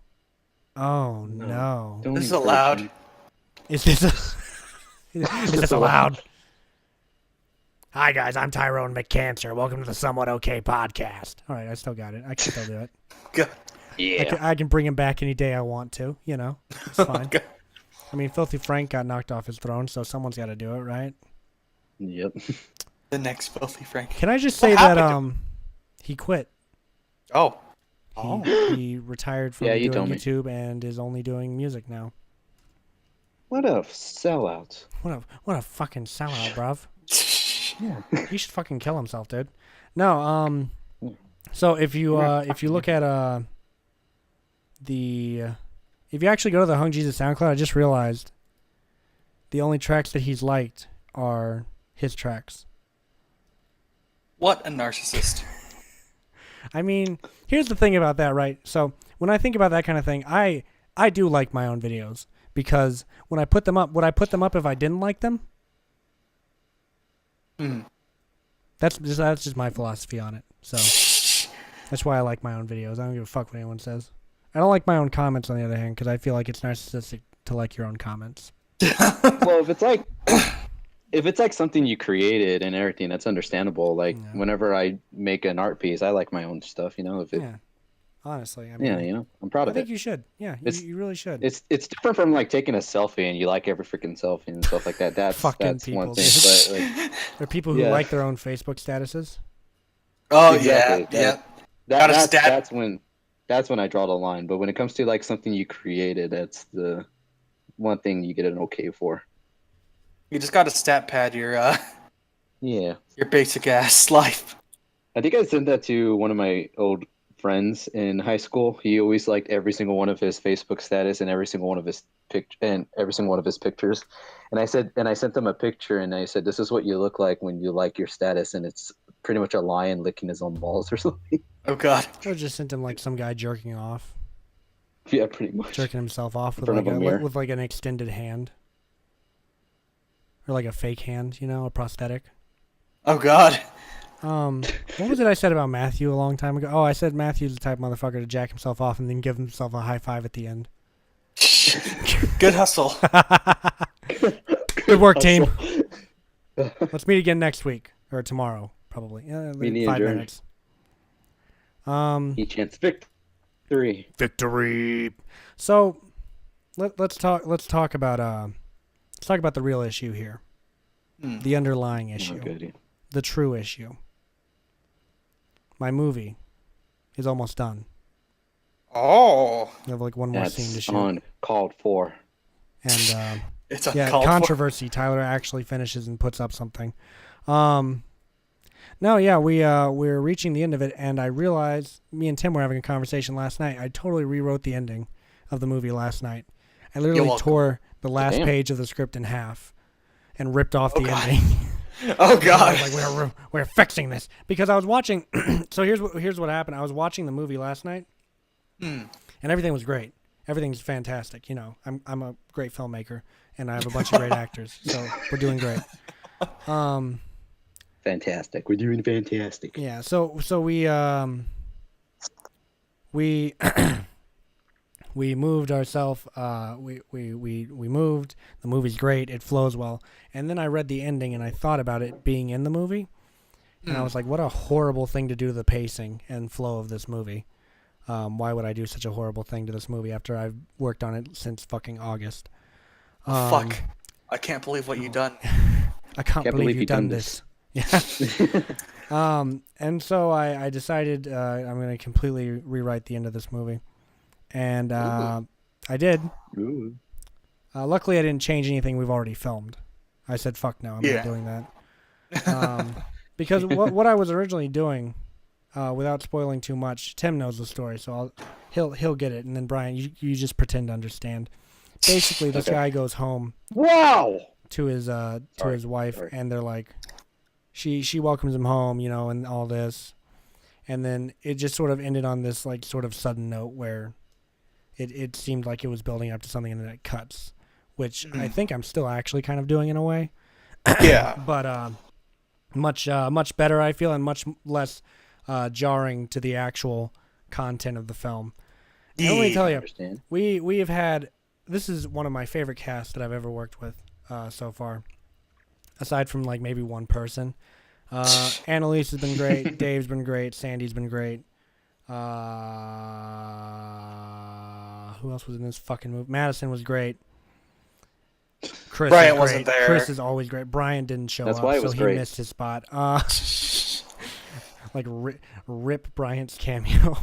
Oh no. Don't This is encourage allowed. me. Is this is this allowed? Hi guys, I'm Tyrone McCancer. Welcome to the Somewhat Okay podcast. All right, I still got it. I can still do it. God. Yeah. I can bring him back any day I want to. You know, it's fine. God. I mean, Filthy Frank got knocked off his throne, so someone's got to do it, right? Yep. The next filthy Frank. Can I just What say that happened to he quit. Oh. He retired from Yeah, you doing told me. YouTube and is only doing music now. What a sellout. What a fucking sellout, bruv. Yeah. He should fucking kill himself, dude. No, so if you look at if you actually go to the Hung Jesus SoundCloud, I just realized the only tracks that he's liked are his tracks. What a narcissist. I mean, here's the thing about that, right? So when I think about that kind of thing, I do like my own videos because when I put them up, would I put them up if I didn't like them? That's just my philosophy on it. So that's why I like my own videos. I don't give a fuck what anyone says. I don't like my own comments on the other hand because I feel like it's narcissistic to like your own comments. Well, if it's like something you created and everything, that's understandable. Like whenever I make an art piece, I like my own stuff. If it, Honestly, I mean, I'm proud I of it. think you should. Yeah, you really should. It's different from like taking a selfie and you like every freaking selfie and stuff like that. That's Fucking that's one people, thing. dude. But like, There are people who like their own Facebook statuses. Oh exactly. yeah. Gotta that's when I draw the line. But when it comes to like something you created, that's the one thing you get an okay for. You just gotta stat pad your basic ass life. I think I sent that to one of my old friends in high school. He always liked every single one of his Facebook status and every single one of his pictures. And I sent them a picture and I said, "This is what you look like when you like your status," and it's pretty much a lion licking his own balls or something. Oh god. I just sent him like some guy jerking off, Yeah, pretty much. jerking himself off with front of a mirror. with like an extended hand, or like a fake hand, a prosthetic. Oh god. What was it I said about Matthew a long time ago? Oh, I said Matthew's the type of motherfucker to jack himself off and then give himself a high five at the end. Good hustle. Good work, team. Let's meet again next week or tomorrow, probably. Meeting 5 adjourned. minutes. Each chance victory. Victory. So, let's talk about the real issue here, the underlying issue, the true issue. My movie is almost done. Oh. I have like one more scene to shoot. That's uncalled for. And It's uncalled controversy. Tyler actually finishes and puts up something. No, yeah, we're reaching the end of it, and I realized me and Tim were having a conversation last night. I totally rewrote the ending of the movie last night. I literally tore the last page of the script in half and ripped off the ending. Oh god. Like we're fixing this because I was watching. So here's what happened. I was watching the movie last night, and everything was great. Everything's fantastic. I'm a great filmmaker, and I have a bunch of great actors, so we're doing great. Fantastic. We're doing fantastic. Yeah. So we we moved ourselves. We moved. The movie's great. It flows well. And then I read the ending and I thought about it being in the movie, and I was like, what a horrible thing to do to the pacing and flow of this movie. Why would I do such a horrible thing to this movie after I've worked on it since fucking August? Fuck. I can't believe what you've done. I can't believe you've done this. Yeah. And so I decided I'm going to completely rewrite the end of this movie. And I did. Luckily, I didn't change anything we've already filmed. I said, fuck no, I'm not doing that. Because what I was originally doing, without spoiling too much, Tim knows the story, so he'll get it. And then Brian, you just pretend to understand. Basically, this guy goes home. Wow. To his wife, and they're like, she welcomes him home, and all this, and then it just sort of ended on this like sort of sudden note where it seemed like it was building up to something, and then it cuts, which I think I'm still actually kind of doing in a way. Yeah. But much better, I feel, and much less jarring to the actual content of the film. And let me tell you, we have had, this is one of my favorite casts that I've ever worked with so far, aside from like maybe one person. Annalise has been great. Dave's been great. Sandy's been great. Who else was in this fucking movie? Madison was great. Chris Brian wasn't there. Chris is always great. Brian didn't show up, so he missed his spot. Like rip Bryant's cameo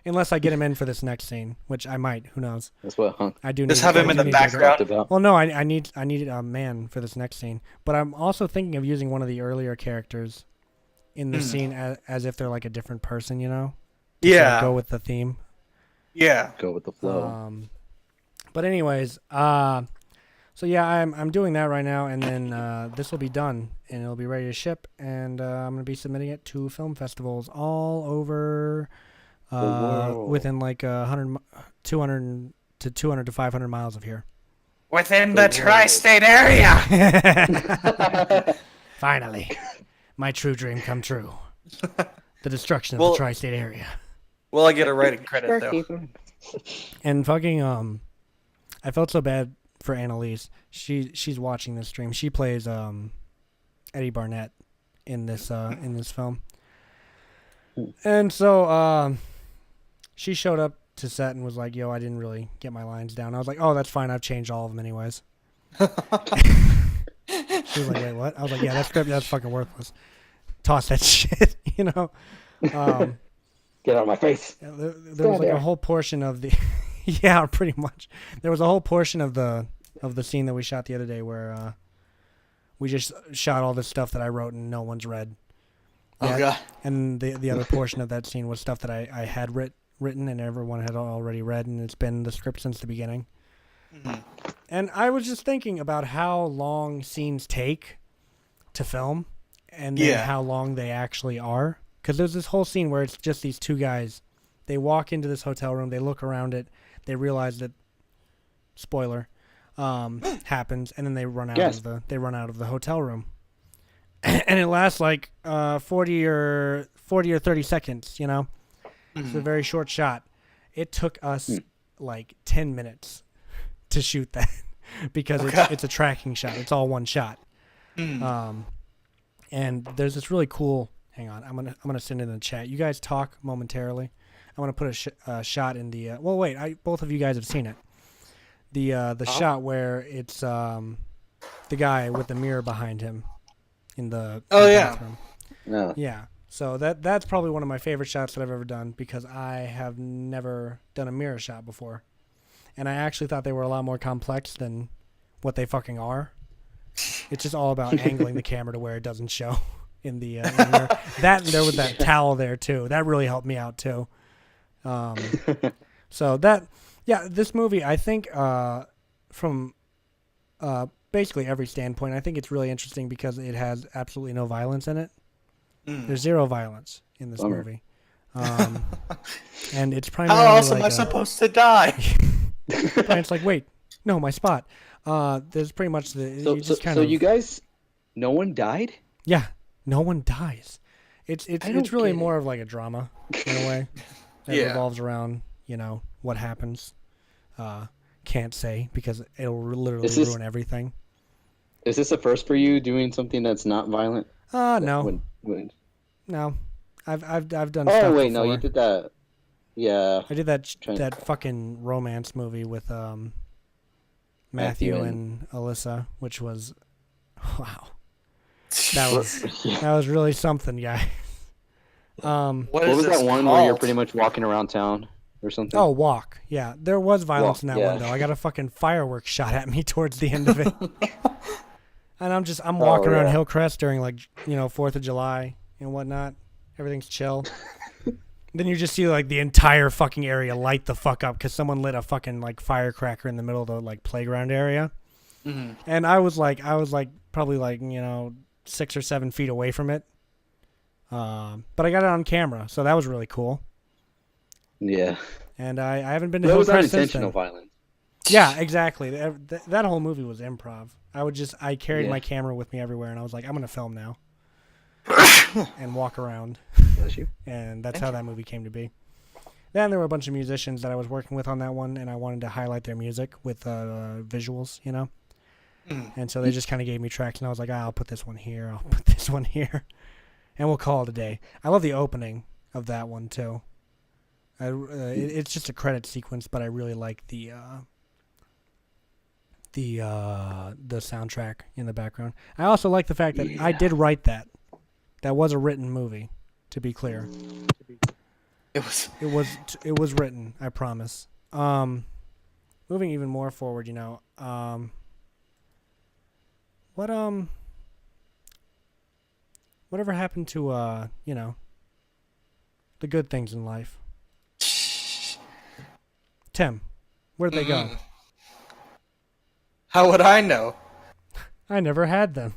Unless I get him in for this next scene, which I might. Who knows? That's what I do. Just need, have him I in do the need Daredevil. background. talked about. Well, no, I need a man for this next scene. But I'm also thinking of using one of the earlier characters in the scene as if they're like a different person, you know? To sort of Yeah. go with the theme. Yeah. Go with the flow. But anyways, so yeah, I'm doing that right now, and then this will be done, and it'll be ready to ship, and I'm gonna be submitting it to film festivals all over, world. within like 200 to 200 to 500 miles of here. Within The the tri-state area. Finally, my true dream come true. The destruction of Well- the tri-state area. Well, I get a writing credit though. And fucking I felt so bad for Annalise. She's watching this stream. She plays Eddie Barnett in this film. And so she showed up to set and was like, "Yo, I didn't really get my lines down." I was like, "Oh, that's fine. I've changed all of them anyways." She was like, "Wait, what?" I was like, "Yeah, that script, that's fucking worthless. Toss that shit," you know. Get out of my face. There was like a whole portion of the yeah, pretty much. There was a whole portion of the scene that we shot the other day where we just shot all this stuff that I wrote and no one's read. Oh god. And the other portion of that scene was stuff that I had written and everyone had already read, and it's been the script since the beginning. Mm-hmm. And I was just thinking about how long scenes take to film and then how long they actually are. Because there's this whole scene where it's just these two guys. They walk into this hotel room, they look around it, they realize that, spoiler, happens, and then they run out of the hotel room. And it lasts like 40 or 30 seconds, you know? It's a very short shot. It took us like 10 minutes to shoot that because it's a tracking shot. It's all one shot. And there's this really cool. Hang on, I'm gonna send it in the chat. You guys talk momentarily. I'm gonna put a shot in the. Well, wait. Both of you guys have seen it. The shot where it's the guy with the mirror behind him in the bathroom. No. Yeah. So that's probably one of my favorite shots that I've ever done because I have never done a mirror shot before, and I actually thought they were a lot more complex than what they fucking are. It's just all about angling the camera to where it doesn't show in the mirror. That and there was that towel there too. That really helped me out too. So this movie, I think, from basically every standpoint, I think it's really interesting because it has absolutely no violence in it. There's zero violence in this movie. And it's primarily How else am like I supposed to die? and it's like, wait, no, my spot. There's pretty much You guys, no one died? Yeah, no one dies. It's really get more of like a drama in a way that revolves around, you know, what happens. Can't say because it'll literally ruin everything. Is this a first for you doing something that's not violent? No. No. I've done stuff Oh wait, before. no, you did that. Yeah. I did that fucking romance movie with Matthew and Alyssa, which was wow. That was really something, guys. What was that one where you're pretty much walking around town or something? Oh, Walk. Yeah, there was violence in that yeah. one though. I got a fucking fireworks shot at me towards the end of it. And I'm walking around Hillcrest during 4th of July and whatnot. Everything's chill. Then you just see like the entire fucking area light the fuck up because someone lit a fucking like firecracker in the middle of the like playground area. Mm-hmm. And I was probably 6 or 7 feet away from it. But I got it on camera, so that was really cool. Yeah. And I haven't been to Hillcrest Hillcrest since since then. violence. Yeah, exactly. That whole movie was improv. I carried my camera with me everywhere, and I was like, I'm gonna film now, and walk around. Bless you. And that's how that movie came to be. Then there were a bunch of musicians that I was working with on that one, and I wanted to highlight their music with visuals, you know. And so they just kind of gave me tracks, and I was like, I'll put this one here, I'll put this one here, and we'll call it a day. I love the opening of that one too. It's just a credit sequence, but I really like the soundtrack in the background. I also like the fact that I did write that. That was a written movie, to be clear. It was. It was written. I promise. Moving even more forward, what whatever happened to the good things in life? Tim, where'd they go? How would I know? I never had them.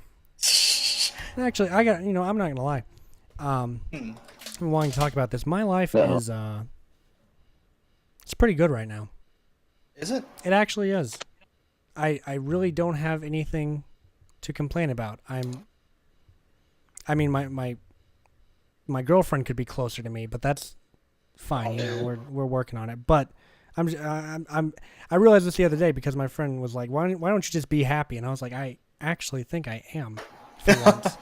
Actually, I got, I'm not gonna lie. I'm wanting to talk about this. My life is it's pretty good right now. Is it? It actually is. I really don't have anything to complain about. I mean, my girlfriend could be closer to me, but that's fine. We're working on it. But I realized this the other day because my friend was like, why don't you just be happy? And I was like, I actually think I am. For once.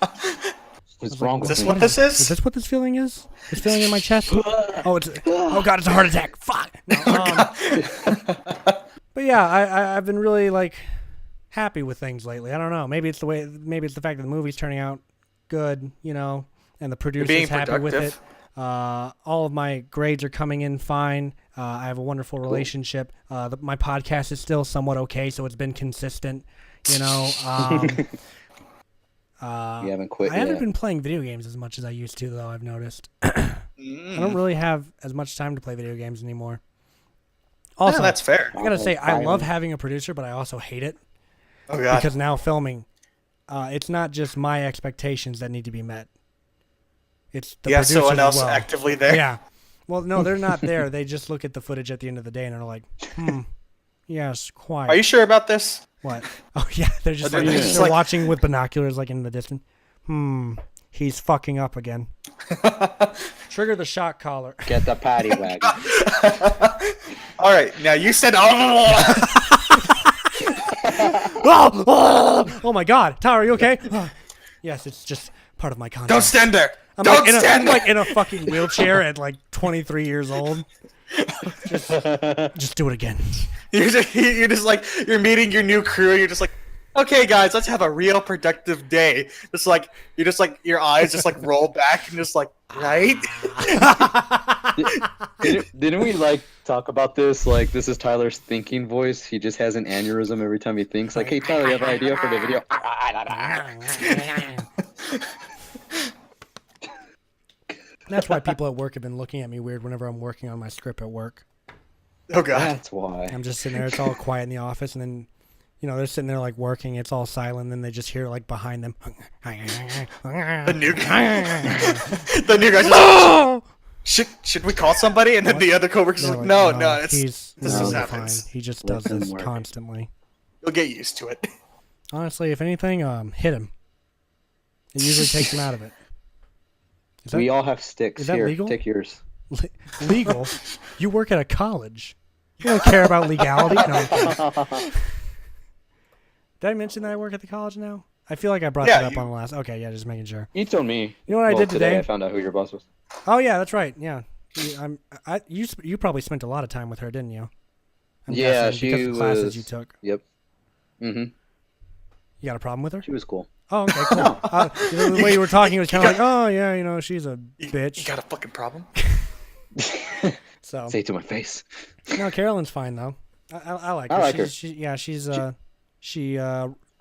What's wrong with Is this me? what this is? Is this what this feeling is? This feeling in my chest? Oh God, it's a heart attack. Fuck. No, but yeah, I've been really like happy with things lately. I don't know. Maybe it's the fact that the movie's turning out good, and the producer's happy with it. All of my grades are coming in fine. I have a wonderful relationship. My podcast is still somewhat okay, so it's been consistent. You haven't quit I haven't yet. been playing video games as much as I used to, though. I've noticed. I don't really have as much time to play video games anymore. Also, Yeah, that's fair. I gotta say, I love having a producer, but I also hate it Oh god. because now filming, it's not just my expectations that need to be met. It's the You have producers someone else as well. actively there. Yeah. Well, no, they're not there. They just look at the footage at the end of the day and they're like, yes, quite. Are you sure about this? What? Oh yeah, they're just They're like, just they're like- watching with binoculars, like in the distance. He's fucking up again. Trigger the shock collar. Get the paddy wagon. All right, now you said. Oh my God, Tyler, are you okay? Yes, it's just part of my content. Don't stand there. I'm Don't like stand there. in a fucking wheelchair at like 23 years old. Just do it again. You're just like you're meeting your new crew. And you're just like, okay, guys, let's have a real productive day. Just like you're just like your eyes just like roll back and just like right. Didn't we like talk about this? Like, this is Tyler's thinking voice. He just has an aneurysm every time he thinks. Like, hey, Tyler, you have an idea for the video? That's why people at work have been looking at me weird whenever I'm working on my script at work. Oh god. That's why. I'm just sitting there. It's all quiet in the office, and then, they're sitting there like working. It's all silent. And then they just hear like behind them. The new guy. The new guy's just like, should we call somebody? And then the other coworker's They're like, no, this this is just fine. happens. He just Let does them this work. constantly. You'll get used to it. Honestly, if anything, hit him. It usually takes him out of it. Is that We all have sticks. is that Here, legal? take yours. legal? You work at a college. You don't care about legality? No, I'm kidding. Did I mention that I work at the college now? I feel like I brought Yeah, that up you- on the last. Okay, yeah, just making sure. You told me. You know what I did today? I found out who your boss was. Oh yeah, that's right. Yeah, you probably spent a lot of time with her, didn't you? I'm Yeah, guessing, she because of the classes was- you took. Yep. Mm-hmm. You got a problem with her? She was cool. Oh, okay, cool. The way you were talking was kind of like, oh yeah, she's a You bitch. got a fucking problem? So Say it to my face. no, Carolyn's fine though. I like her. I like her. She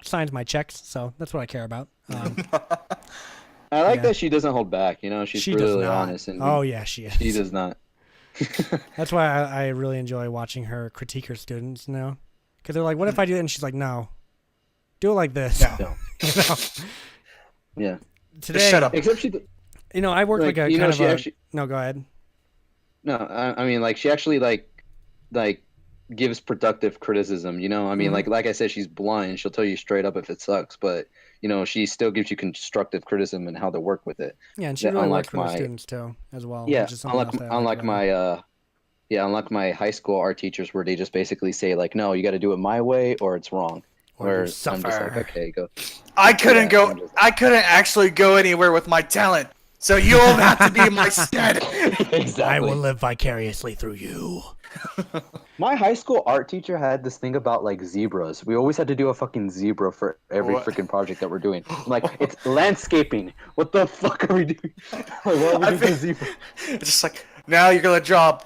signs my checks, so that's what I care about. I like Yeah. that she doesn't hold back. She's she does really not. honest. And Oh yeah, she is. she does not. That's why I really enjoy watching her critique her students now, because they're like, "What if I do it?" And she's like, "No, do it like this." No. You know? Yeah. Today, shut up. Except she. I work like a you know, kind of she a. actually. No, go ahead. No, I mean, like, she actually like gives productive criticism. I mean, Mhm. like I said, she's blind. She'll tell you straight up if it sucks, but she still gives you constructive criticism and how to work with it. Yeah, and she Yeah, really works unlike with her my- students too, as well. Yeah, which is something else that I like about her. unlike my high school art teachers, where they just basically say like, no, you got to do it my way or it's wrong. Or Where you I'm just like, suffer. okay, go. I couldn't Yeah, go. I'm just- I couldn't actually go anywhere with my talent. So you'll have to be in my stead. Exactly. I will live vicariously through you. My high school art teacher had this thing about like zebras. We always had to do a fucking zebra for every What? freaking project that we're doing. I'm like, it's landscaping. What the fuck are we doing? Like, why are we I doing feel- a zebra? It's just like now you're gonna draw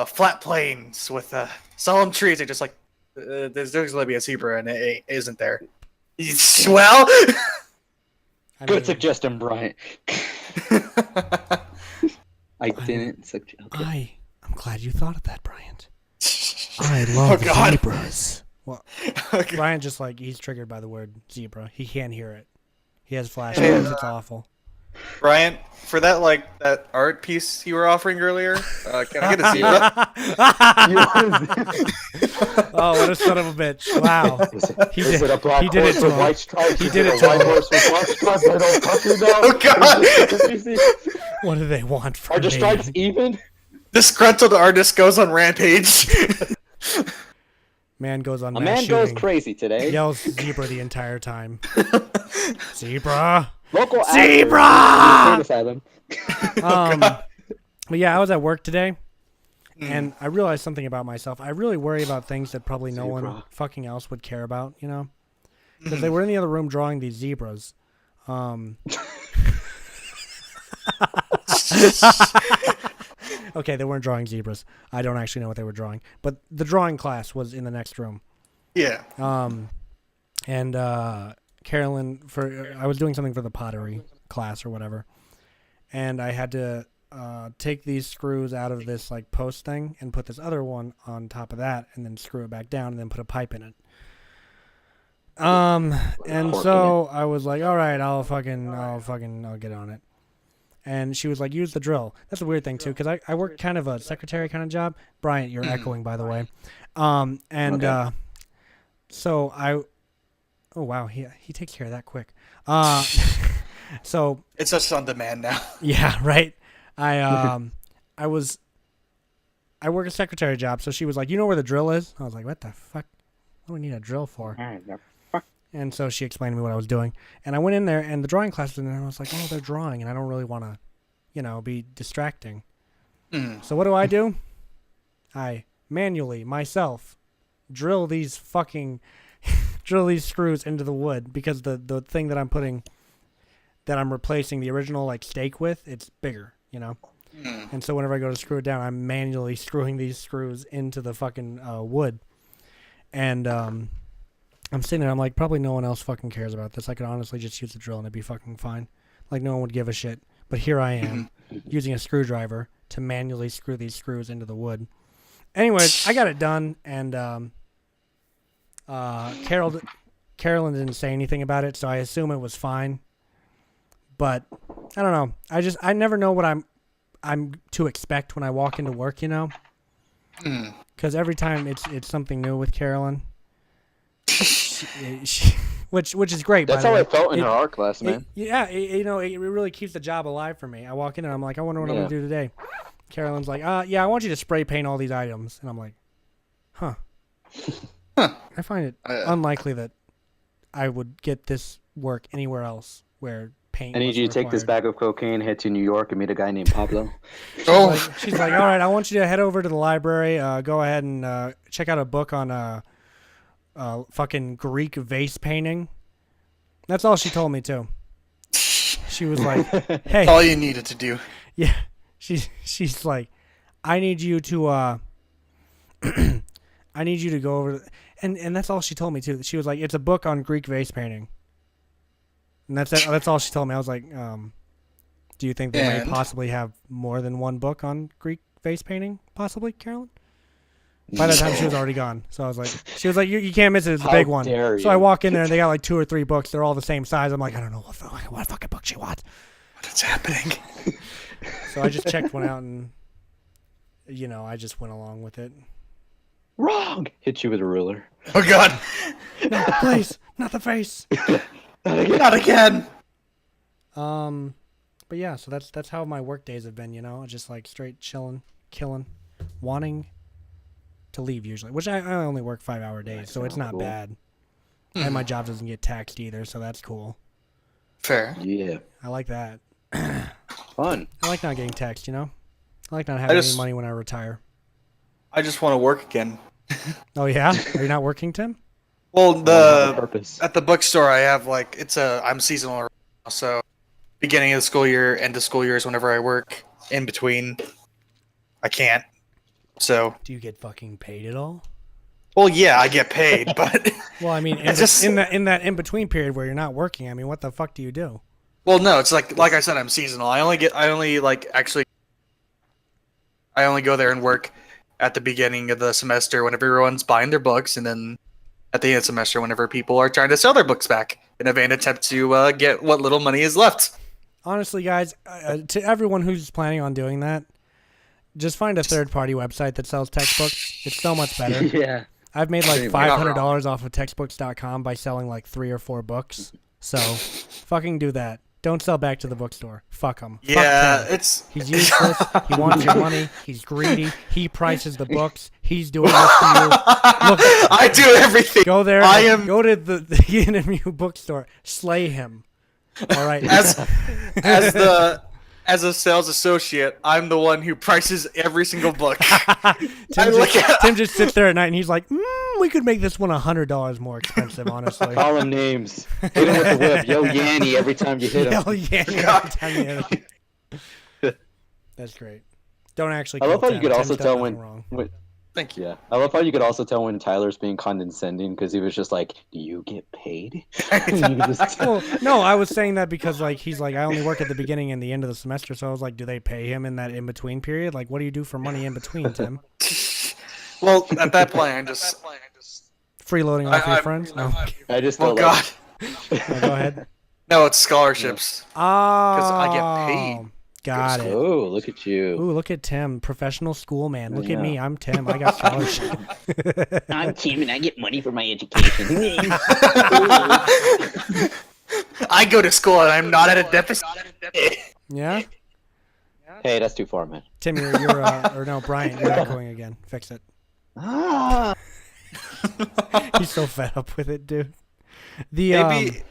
flat plains with solemn trees. They're just like, there's gonna be a zebra, and it isn't there. Well, I Good mean, suggestion, Bryant. I didn't suggest. Okay. I'm glad you thought of that, Bryant. I love God. zebras. Well, Okay. Bryant just like he's triggered by the word zebra. He can't hear it. He has flashbacks. It's awful. Brian, for that art piece you were offering earlier, can I get a zebra? Oh, what a son of a bitch! Wow. He Is did- it a black he did horse it to with him. white stripes? He Is did it it a to white him. horse with black stripes? I don't fucking know. Oh, God. What do they want from Are the me? stripes even? Disgruntled artist goes on rampage. Man goes on A mass man goes shooting, crazy today. yells zebra the entire time. Zebra. Local Zebra! Asylum. But yeah, I was at work today, and I realized something about myself. I really worry about things that probably no one Zebra. fucking else would care about, you know? Because they were in the other room drawing these zebras. Okay, they weren't drawing zebras. I don't actually know what they were drawing. But the drawing class was in the next room. Yeah. And Carolyn, I was doing something for the pottery class or whatever, and I had to take these screws out of this like post thing and put this other one on top of that, and then screw it back down, and then put a pipe in it. And so I was like, all right, I'll get on it. And she was like, use the drill. That's a weird thing too, because I work kind of a secretary kind of job. Bryant, you're echoing, by the way. So oh wow, he takes care of that quick. So It's just on demand now. yeah, right. I work a secretary job, so she was like, you know where the drill is? I was like, what the fuck? What do we need a drill for? And so she explained to me what I was doing, and I went in there, and the drawing class was in there, and I was like, oh, they're drawing, and I don't really want to, be distracting. So what do? I manually myself drill these screws into the wood, because the thing that I'm replacing the original like stake with, it's bigger, and so whenever I go to screw it down, I'm manually screwing these screws into the fucking wood, and I'm sitting there, I'm like, probably no one else fucking cares about this. I could honestly just use the drill and it'd be fucking fine. Like, no one would give a shit. But here I am, using a screwdriver to manually screw these screws into the wood. Anyways, I got it done, and Carolyn didn't say anything about it, so I assume it was fine. But I don't know. I never know what I'm to expect when I walk into work, because every time it's something new with Carolyn. Which is great. That's by the how way. I felt in her art class, man. It really keeps the job alive for me. I walk in and I'm like, I wonder what I'm gonna do today. Carolyn's like, yeah, I want you to spray paint all these items, and I'm like, huh. I find it unlikely that I would get this work anywhere else where paint. I need you to take this bag of cocaine, head to New York, and meet a guy named Pablo. She's like, all right, I want you to head over to the library. Go ahead and check out a book on fucking Greek vase painting. That's all she told me too. She was like, "Hey, That's all you needed to do." Yeah, she's like, I need you to I need you to go over, and that's all she told me too. She was like, it's a book on Greek vase painting, and that's it. That's all she told me. I was like, do you think they may possibly have more than one book on Greek vase painting? Possibly, Carolyn. By that time, she was already gone. So I was like, she was like, you can't miss it. It's a big one. So I walk in there, and they got like 2 or 3 books. They're all the same size. I'm like, I don't know what fucking book she wants. What is happening? So I just checked one out, and I just went along with it. Wrong. Hit you with a ruler. Oh God! No, please, not the face. Not again. But yeah, so that's how my work days have been. Just like straight chilling, killing, wanting to leave usually, which I only work 5-hour days, so it's not bad. And my job doesn't get taxed either, so that's cool. Fair. Yeah. I like that. Fun. I like not getting taxed, I like not having any money when I retire. I just want to work again. Oh yeah? Are you not working, Tim? Well, Purpose. at the bookstore I have I'm seasonal, so beginning of the school year, end of school year is whenever I work. In between, I can't. So, Do you get fucking paid at all? well, yeah, I get paid, but Well, I mean, It's just- in that in between period where you're not working, I mean, what the fuck do you do? well, no, it's like I said, I'm seasonal. I only go there and work at the beginning of the semester whenever everyone's buying their books, and then at the end of the semester whenever people are trying to sell their books back in a vain attempt to get what little money is left. Honestly, guys, to everyone who's planning on doing that, just find a third-party website that sells textbooks. It's so much better. Yeah. I've made like You're not wrong. $500 off of textbooks.com by selling like 3 or 4 books. So, fucking do that. Don't sell back to the bookstore. Fuck him. Yeah, it's He's useless. He wants your money. He's greedy. He prices the books. He's doing this to you. Look, I do everything. go there. I am- Go to the enemy bookstore. Slay him. All right. As a sales associate, I'm the one who prices every single book. Tim just sits there at night and he's like, we could make this one $100 more expensive, honestly. Call him names. Hit him with the whip. Yo, Yanny, every time you hit him. Hell yeah. Every time you hit him. That's great. Don't actually I kill love how Tim. you could Tim's also done tell nothing when, wrong. Thank you. yeah. I love how you could also tell when Tyler's being condescending because he was just like, "Do you get paid?" You could just tell. Well, no, I was saying that because like he's like I only work at the beginning and the end of the semester, so I was like, do they pay him in that in between period? Like, what do you do for money in between, Tim? Well, at that point, I just Freeloading off your I- friends? No. I just well, felt like God, No, go ahead. no, it's scholarships. Oh, I get paid. Got it. oh, look at you. Ooh, look at Tim, professional school man. Look Yeah. at me, I'm Tim. I got scholarship. I'm Tim and I get money for my education. I go to school and I'm not at a deficit. Yeah, Hey, that's too far, man. Tim, you're or no, Brian, you're echoing again. Fix it. Ah. He's so fed up with it, dude. The Maybe,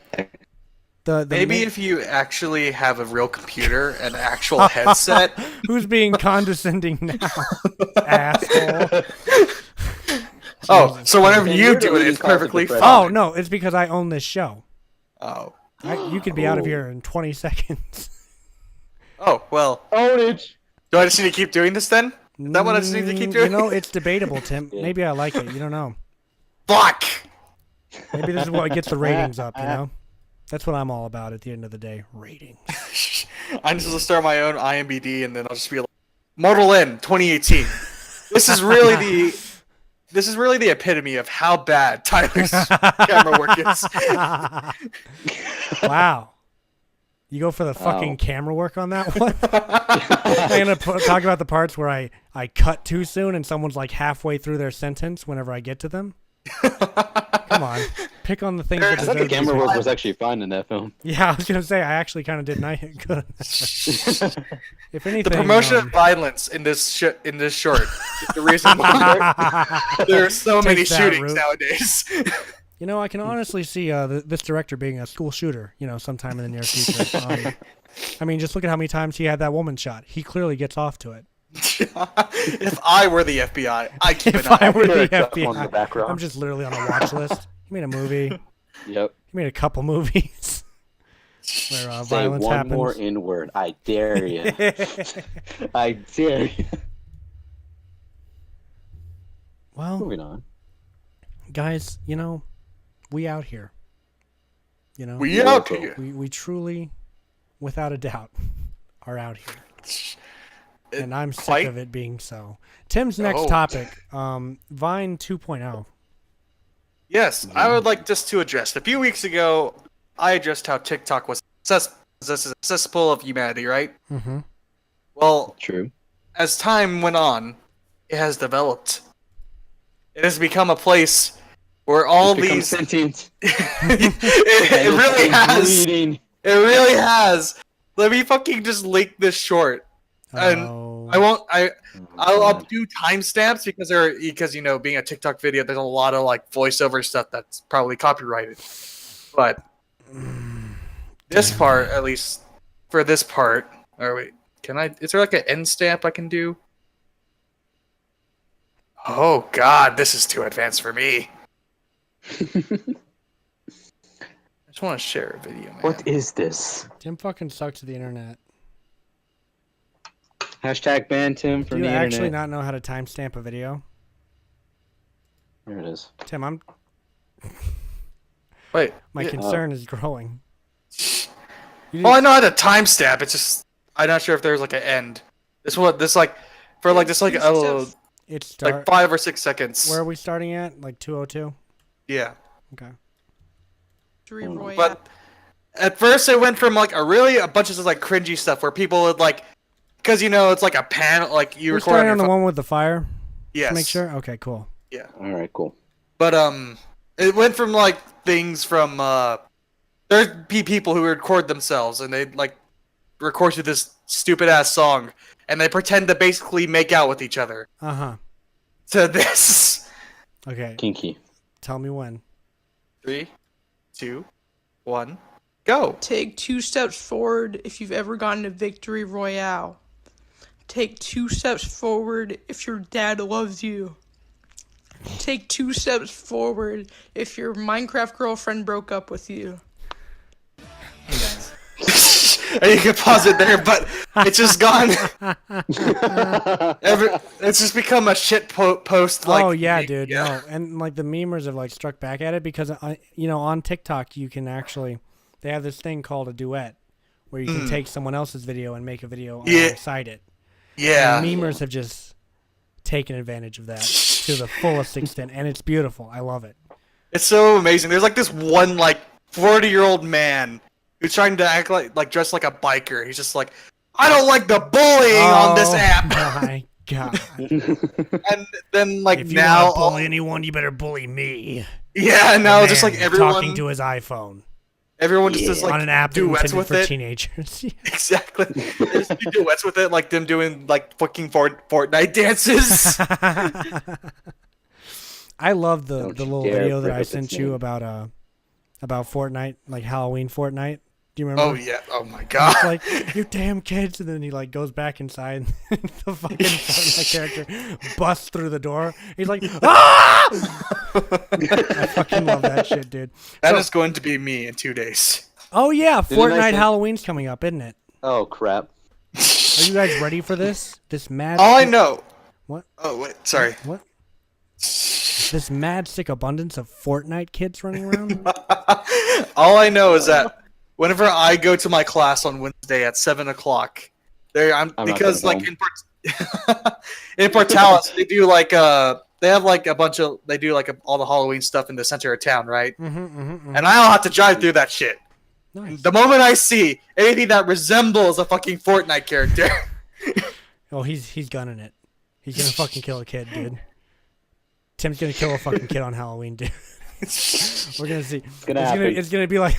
the maybe ma- if you actually have a real computer and an actual headset. who's being condescending now, asshole. Oh, so whenever And you you're the do it, leading it's cause of perfectly depression. Oh fine. no, it's because I own this show. Oh. You could be out of Oh. here in 20 seconds. Oh, well. Ownage. Do I just need to keep doing this then? Is that what I just need to keep doing? You know, it's debatable, Tim. Yeah. Maybe I like it. You don't know. Fuck! Maybe this is what gets the ratings up, you know? That's what I'm all about at the end of the day. Ratings. I'm just gonna start my own IMBD and then I'll just be like, Mortal End 2018. This is really the epitome of how bad Tyler's camera work is. Wow. You go for the fucking camera work on that one? I'm going to talk about the parts where I cut too soon and someone's like halfway through their sentence whenever I get to them. Come on. Pick on the things that I thought the deserve to be camera picked. work was actually fine in that film. Yeah, I was going to say, I actually kind of did nice. Good. If anything, The promotion of violence in this short is the reason why there are so many Take that shootings route. nowadays. you know, I can honestly see this director being a school shooter, you know, sometime in the near future. I mean, just look at how many times he had that woman shot. He clearly gets off to it. If I were the FBI, I'd keep an If eye I on were it. the Put a cell phone in the FBI, background. I'm just literally on a watch list. He made a movie. Yep. He made a couple movies where Say violence one happens. more N word. I dare you. I dare you. Well, Moving on. guys, you know, we out here. You know, We out here. we truly, without a doubt, are out here. And I'm sick Quite- of it being so. Tim's next Oh. topic, Vine 2.0. Yes, I would like just to address. A few weeks ago, I addressed how TikTok was a cesspool of humanity, right? Mm-hmm. Well, True. as time went on, it has developed. It has become a place where all Become these. sentient. it really has. Bleeding. It really has. Let me fucking just link this short. And I won't. I'll do timestamps because you know, being a TikTok video, there's a lot of like voiceover stuff that's probably copyrighted. But this part, at least for this part, or wait, can I? Is there like an end stamp I can do? Oh God, this is too advanced for me. I just want to share a video, man. What is this? Tim fucking sucks at the internet. Hashtag ban Tim Do from you the actually internet. not know how to timestamp a video? There it is. Tim, I'm Wait. my yeah. concern is growing. You Well, I know how to timestamp. It's just I'm not sure if there's like an end. This It's like 5 or 6 seconds. Where are we starting at? Like 202? Yeah. Okay. Victory Royale. But at first it went from like a bunch of just like cringy stuff where people would like, because it's like a panel, like you We're record starting on on the your phone. one with the fire. Yes. To make sure. Okay, cool. Yeah. All right, cool. But it went from like things from there'd be people who record themselves and they'd like record to this stupid ass song and they pretend to basically make out with each other. Uh huh. To this. Okay. Kinky. Tell me when. 3, 2, 1, go. Take 2 steps forward if you've ever gotten a victory royale. Take 2 steps forward if your dad loves you. Take 2 steps forward if your Minecraft girlfriend broke up with you. And you can pause it there, but it's just gone. It's just become a shit post. Like, oh yeah, dude. No, and like the memers have like struck back at it because on TikTok you can actually they have this thing called a duet where you can take someone else's video and make a video alongside it. Yeah. And memers have just taken advantage of that to the fullest extent, and it's beautiful. I love it. It's so amazing. There's like this one like 40-year-old man who's trying to act like dressed like a biker. He's just like, I don't like the bullying on this app. My God. And then like If you now, want to bully anyone, you better bully me. yeah, now just like Man everyone talking to his iPhone everyone just does like on an app duets intended with for it. teenagers. Exactly. They just do duets with it, like them doing like fucking Fortnite dances. I love the Don't you little dare video that bring I up sent its you name. about Fortnite, like Halloween Fortnite. Do you remember? Oh yeah. Oh my god. It's like, you damn kids, and then he like goes back inside and the fucking Fortnite character busts through the door. He's like, ah! I fucking love that shit, dude. That is going to be me in 2 days. Oh yeah, Didn't I Fortnite say- Halloween's coming up, isn't it? Oh crap. Are you guys ready for this? This mad All I know. What? Oh wait, sorry. What? This mad sick abundance of Fortnite kids running around? All I know is that whenever I go to my class on Wednesday at 7:00, I'm not because going like in Portales they do like they have like a bunch of all the Halloween stuff in the center of town, right? Mm-hmm. And I don't have to drive through that shit. Nice. The moment I see anything that resembles a fucking Fortnite character, Oh, he's gunning it. He's gonna fucking kill a kid, dude. Tim's gonna kill a fucking kid on Halloween, dude. We're gonna see. gonna happen. It's gonna be like.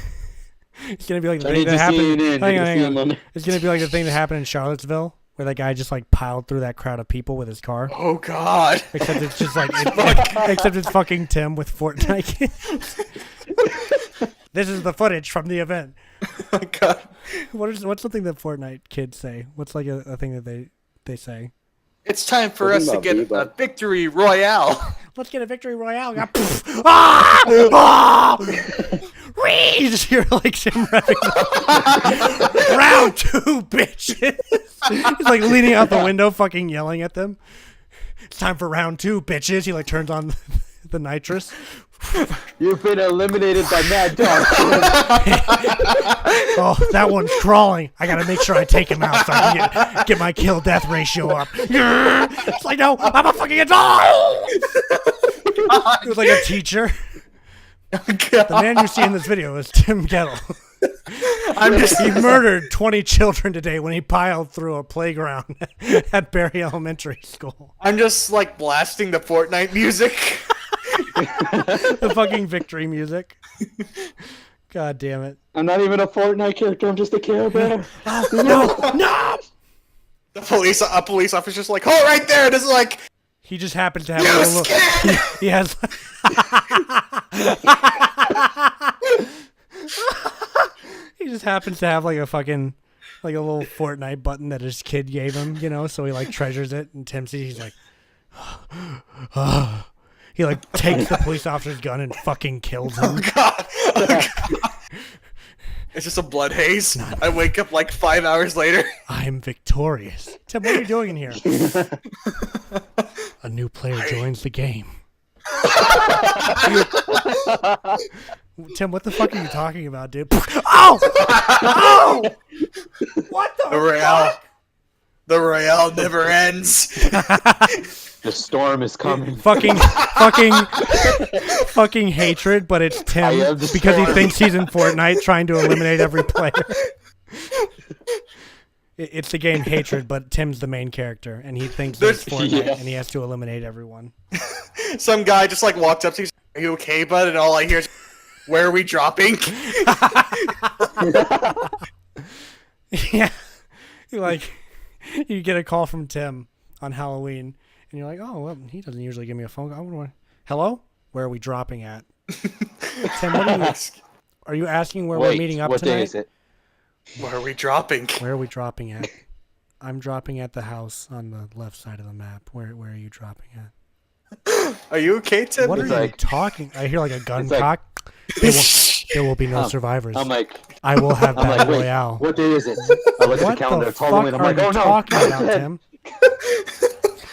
It's gonna be like the I thing need that to happened. see it in. Hang on. It's gonna be like the thing that happened in Charlottesville, where that guy just like piled through that crowd of people with his car. oh god. Except it's just like, except it's fucking Tim with Fortnite kids. This is the footage from the event. Oh god. What's something that Fortnite kids say? What's like a thing that they say? It's time for Talking us to about get a Bebop. victory royale. Let's get a victory royale. Ah! Ah! You just hear like Tim revving. Round 2, bitches. He's like leaning out the window, fucking yelling at them. It's time for round 2, bitches. He like turns on the nitrous. You've been eliminated by Mad Dog. Oh, that one's crawling. I gotta make sure I take him out so I can get my kill death ratio up. It's like, no, I'm a fucking adult. It was like a teacher. The man you see in this video is Tim Kettle. He murdered 20 children today when he piled through a playground at Berry Elementary School. I'm just like blasting the Fortnite music. The fucking victory music. God damn it. I'm not even a Fortnite character. I'm just a Care Bear. No! A police officer's like, hold right there. This is like, He just happens to have you like, a little. scared. He has. He just happens to have like a fucking, like a little Fortnite button that his kid gave him, so he like treasures it. And Tim sees, he's like, he like takes the police officer's gun and fucking kills him. God. It's just a blood haze. I wake up like 5 hours later. I'm victorious. Tim, what are you doing in here? A new player joins the game. Tim, what the fuck are you talking about, dude? Oh! Oh! What the fuck? The Royale never ends. The storm is coming. Fucking hatred, but it's Tim am the because he storm. thinks he's in Fortnite trying to eliminate every player. It's the game Hatred, but Tim's the main character, and he thinks it's Fortnite, Yeah. and he has to eliminate everyone. Some guy just like walks up to you, "Are you okay, bud?" And all I hear is, "Where are we dropping?" Yeah, you get a call from Tim on Halloween, and you're like, "Oh, well, he doesn't usually give me a phone call. Hello, where are we dropping at?" Tim, are you asking where we're meeting up what tonight? day is it? Where are we dropping? Where are we dropping at? I'm dropping at the house on the left side of the map. Where are you dropping at? Are you okay, Tim? What are It's you like- talking? I hear like a gun it's like- cock. There will be no survivors. I'm like, I will have I'm like, Battle wait, Royale. what day is it? I look at What the calendar. the It's fuck Halloween. I'm are like, you oh no. talking about, Tim?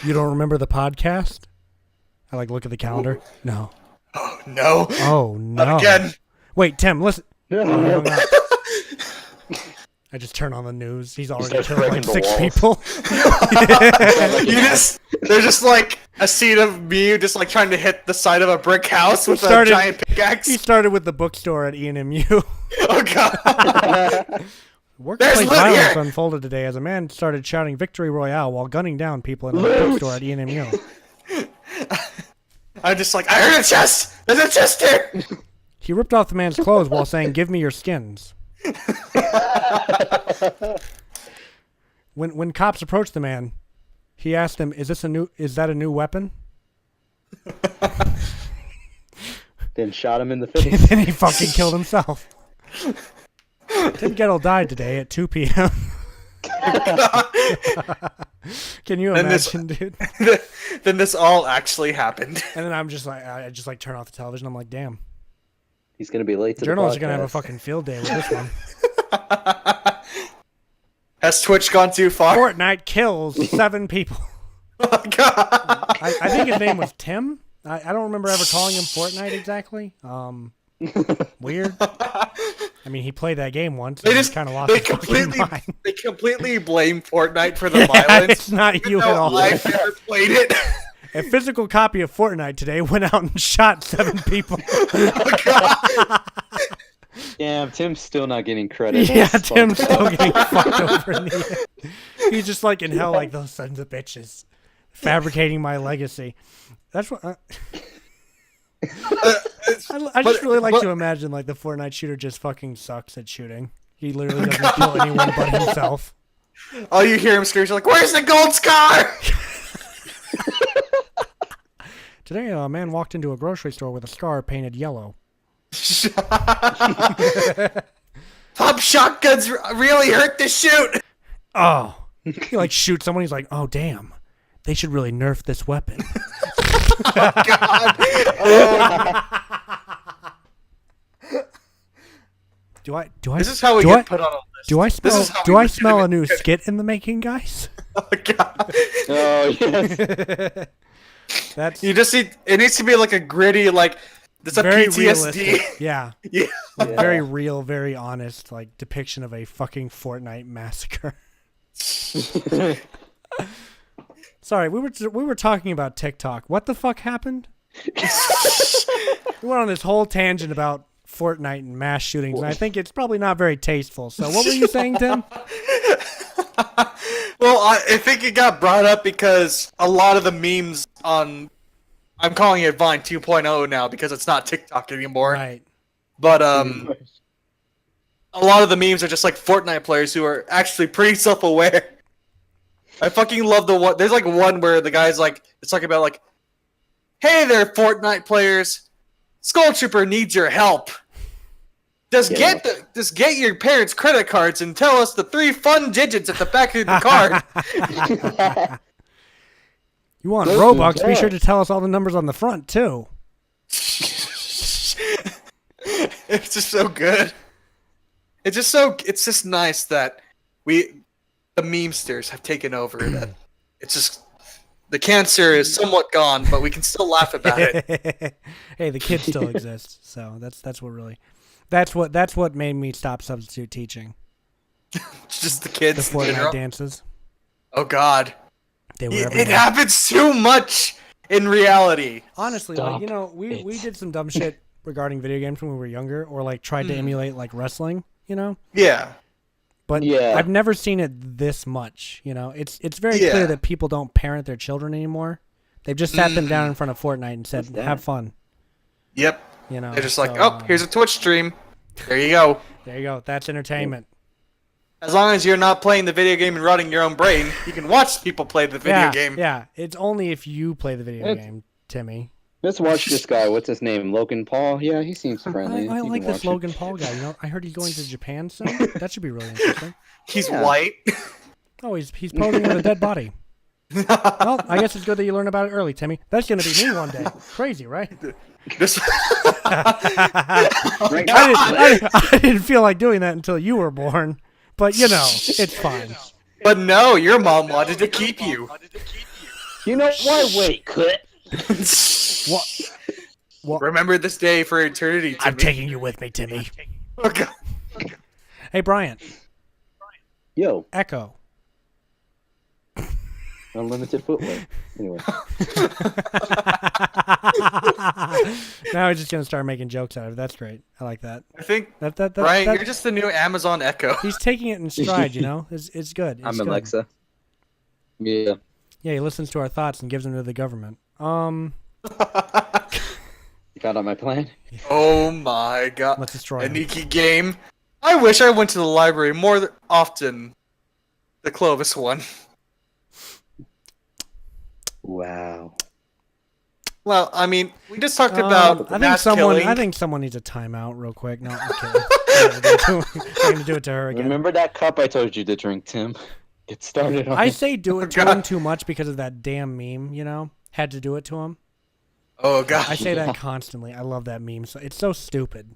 You don't remember the podcast? I look at the calendar. No. Oh no! Oh no. Again. Wait, Tim, listen. No. Oh, hang on. I just turn on the news. He's already starts killed like breaking the 6 walls. people. There's just like a scene of me just like trying to hit the side of a brick house with a started- giant pickaxe. He started with the bookstore at ENMU. Oh god! Workplace There's loot violence here! unfolded today as a man started shouting Victory Royale while gunning down people in a bookstore at ENMU. I'm just like, I heard a chest! There's a chest here! He ripped off the man's clothes while saying, "Give me your skins." When cops approached the man, he asked him, "Is that a new weapon?" Then shot him in the face. And he fucking killed himself. Tim Gettle died today at 2 p.m. Can you And this- imagine, dude? Then this all actually happened. And then I'm just like, I just turn off the television. I'm like, damn, He's gonna be late to journalists the are gonna have a podcast. fucking field day with this one. Has Twitch gone too far? Fortnite kills 7 people. Oh god! I think his name was Tim. I don't remember ever calling him Fortnite exactly. Weird. I mean, he played that game once. They And just kind of lost they his fucking completely mind. they completely blame Fortnite for the Yeah, violence. it's not you even at though all. I've never played it. A physical copy of Fortnite today went out and shot 7 people. Oh god! Damn, Tim's still not getting credit. Yeah, That's Tim's fucked up. still getting fucked over in the end. He's just like in hell, like those sons of bitches, fabricating my legacy. That's what. I just really like to imagine like the Fortnite shooter just fucking sucks at shooting. He literally doesn't kill anyone but himself. All you hear him scream, like, "Where's the gold scar?" Today, a man walked into a grocery store with a scar painted yellow. Pop shotguns really hurt to shoot. Oh, he like shoots someone. He's like, oh damn, they should really nerf this weapon. Do I? This is how we do get I, put on a list. Do I This smell? is how Do we I smell a new legitimately- skit in the making, guys? Oh god! Oh yes. That's You just need. It needs to be like a gritty, like it's a very PTSD. realistic. Yeah, Yeah. like very real, very honest, like depiction of a fucking Fortnite massacre. Sorry, we were talking about TikTok. What the fuck happened? We went on this whole tangent about Fortnite and mass shootings, and I think it's probably not very tasteful. So, what were you saying, Tim? Well, I think it got brought up because a lot of the memes on, I'm calling it Vine 2.0 now because it's not TikTok anymore. Right. But a lot of the memes are just like Fortnite players who are actually pretty self-aware. I fucking love the one. There's like one where the guy's like, it's talking about like, "Hey there, Fortnite players, Skull Trooper needs your help. Just get your parents' credit cards and tell us the 3 fun digits at the back of the card." You want Listen, Robux? Be yeah. sure to tell us all the numbers on the front too. It's just so good. it's just nice that the memesters have taken over. That it's just the cancer is somewhat gone, but we can still laugh about it. Hey, the kid still exists, so that's what made me stop substitute teaching. It's just the The kids in Fortnite general. dances. Oh God, They were it everywhere. happens too much in reality. Honestly, Stop we did some dumb shit regarding video games when we were younger, or like tried to emulate like wrestling, Yeah, But Yeah. I've never seen it this much. It's very Yeah. clear that people don't parent their children anymore. They've just sat them down in front of Fortnite and said, What's that? "Have fun." yep. They're They're just like, oh, here's a Twitch stream. There you go. there you go. That's entertainment. As long as you're not playing the video game and running your own brain, you can watch people play the video game. Yeah, it's only if you play the video It's- game, Timmy. Let's watch this guy. What's his name? Logan Paul. Yeah, he seems friendly. I You like can this watch it. Logan Paul guy. I heard he's going to Japan soon. That should be really interesting. He's Yeah. white. Oh, he's posing with a dead body. Well, I guess it's good that you learn about it early, Timmy. That's gonna be me one day. Crazy, right? This, Right. I didn't feel like doing that until you were born, but it's fine. but no, your mom wanted to keep you. You know what? Wait, Cut. What? Remember this day for eternity. I'm Timmy. taking you with me, Timmy. Oh, God. Hey, Bryant. yo, Echo. unlimited footwear. Anyway, Now he's just gonna start making jokes out of it. That's great. I like that. I think, That Brian, you're just the new Amazon Echo. he's taking it in stride. It's good. It's I'm good. Alexa. Yeah. Yeah, he listens to our thoughts and gives them to the government. You got on my plan? Oh my God. Let's destroy A him. Niki game. I wish I went to the library more often. The Clovis one. Um, Wow. Well, I mean, we just talked about mass killing. I think someone needs a timeout real quick. No, I'm kidding. I'm gonna do it to her again. Remember that cup I told you to drink, Tim? Get started on I it. say do it to God. him too much because of that damn meme. Had to do it to him. Oh God. I say that constantly. I love that meme. So it's so stupid.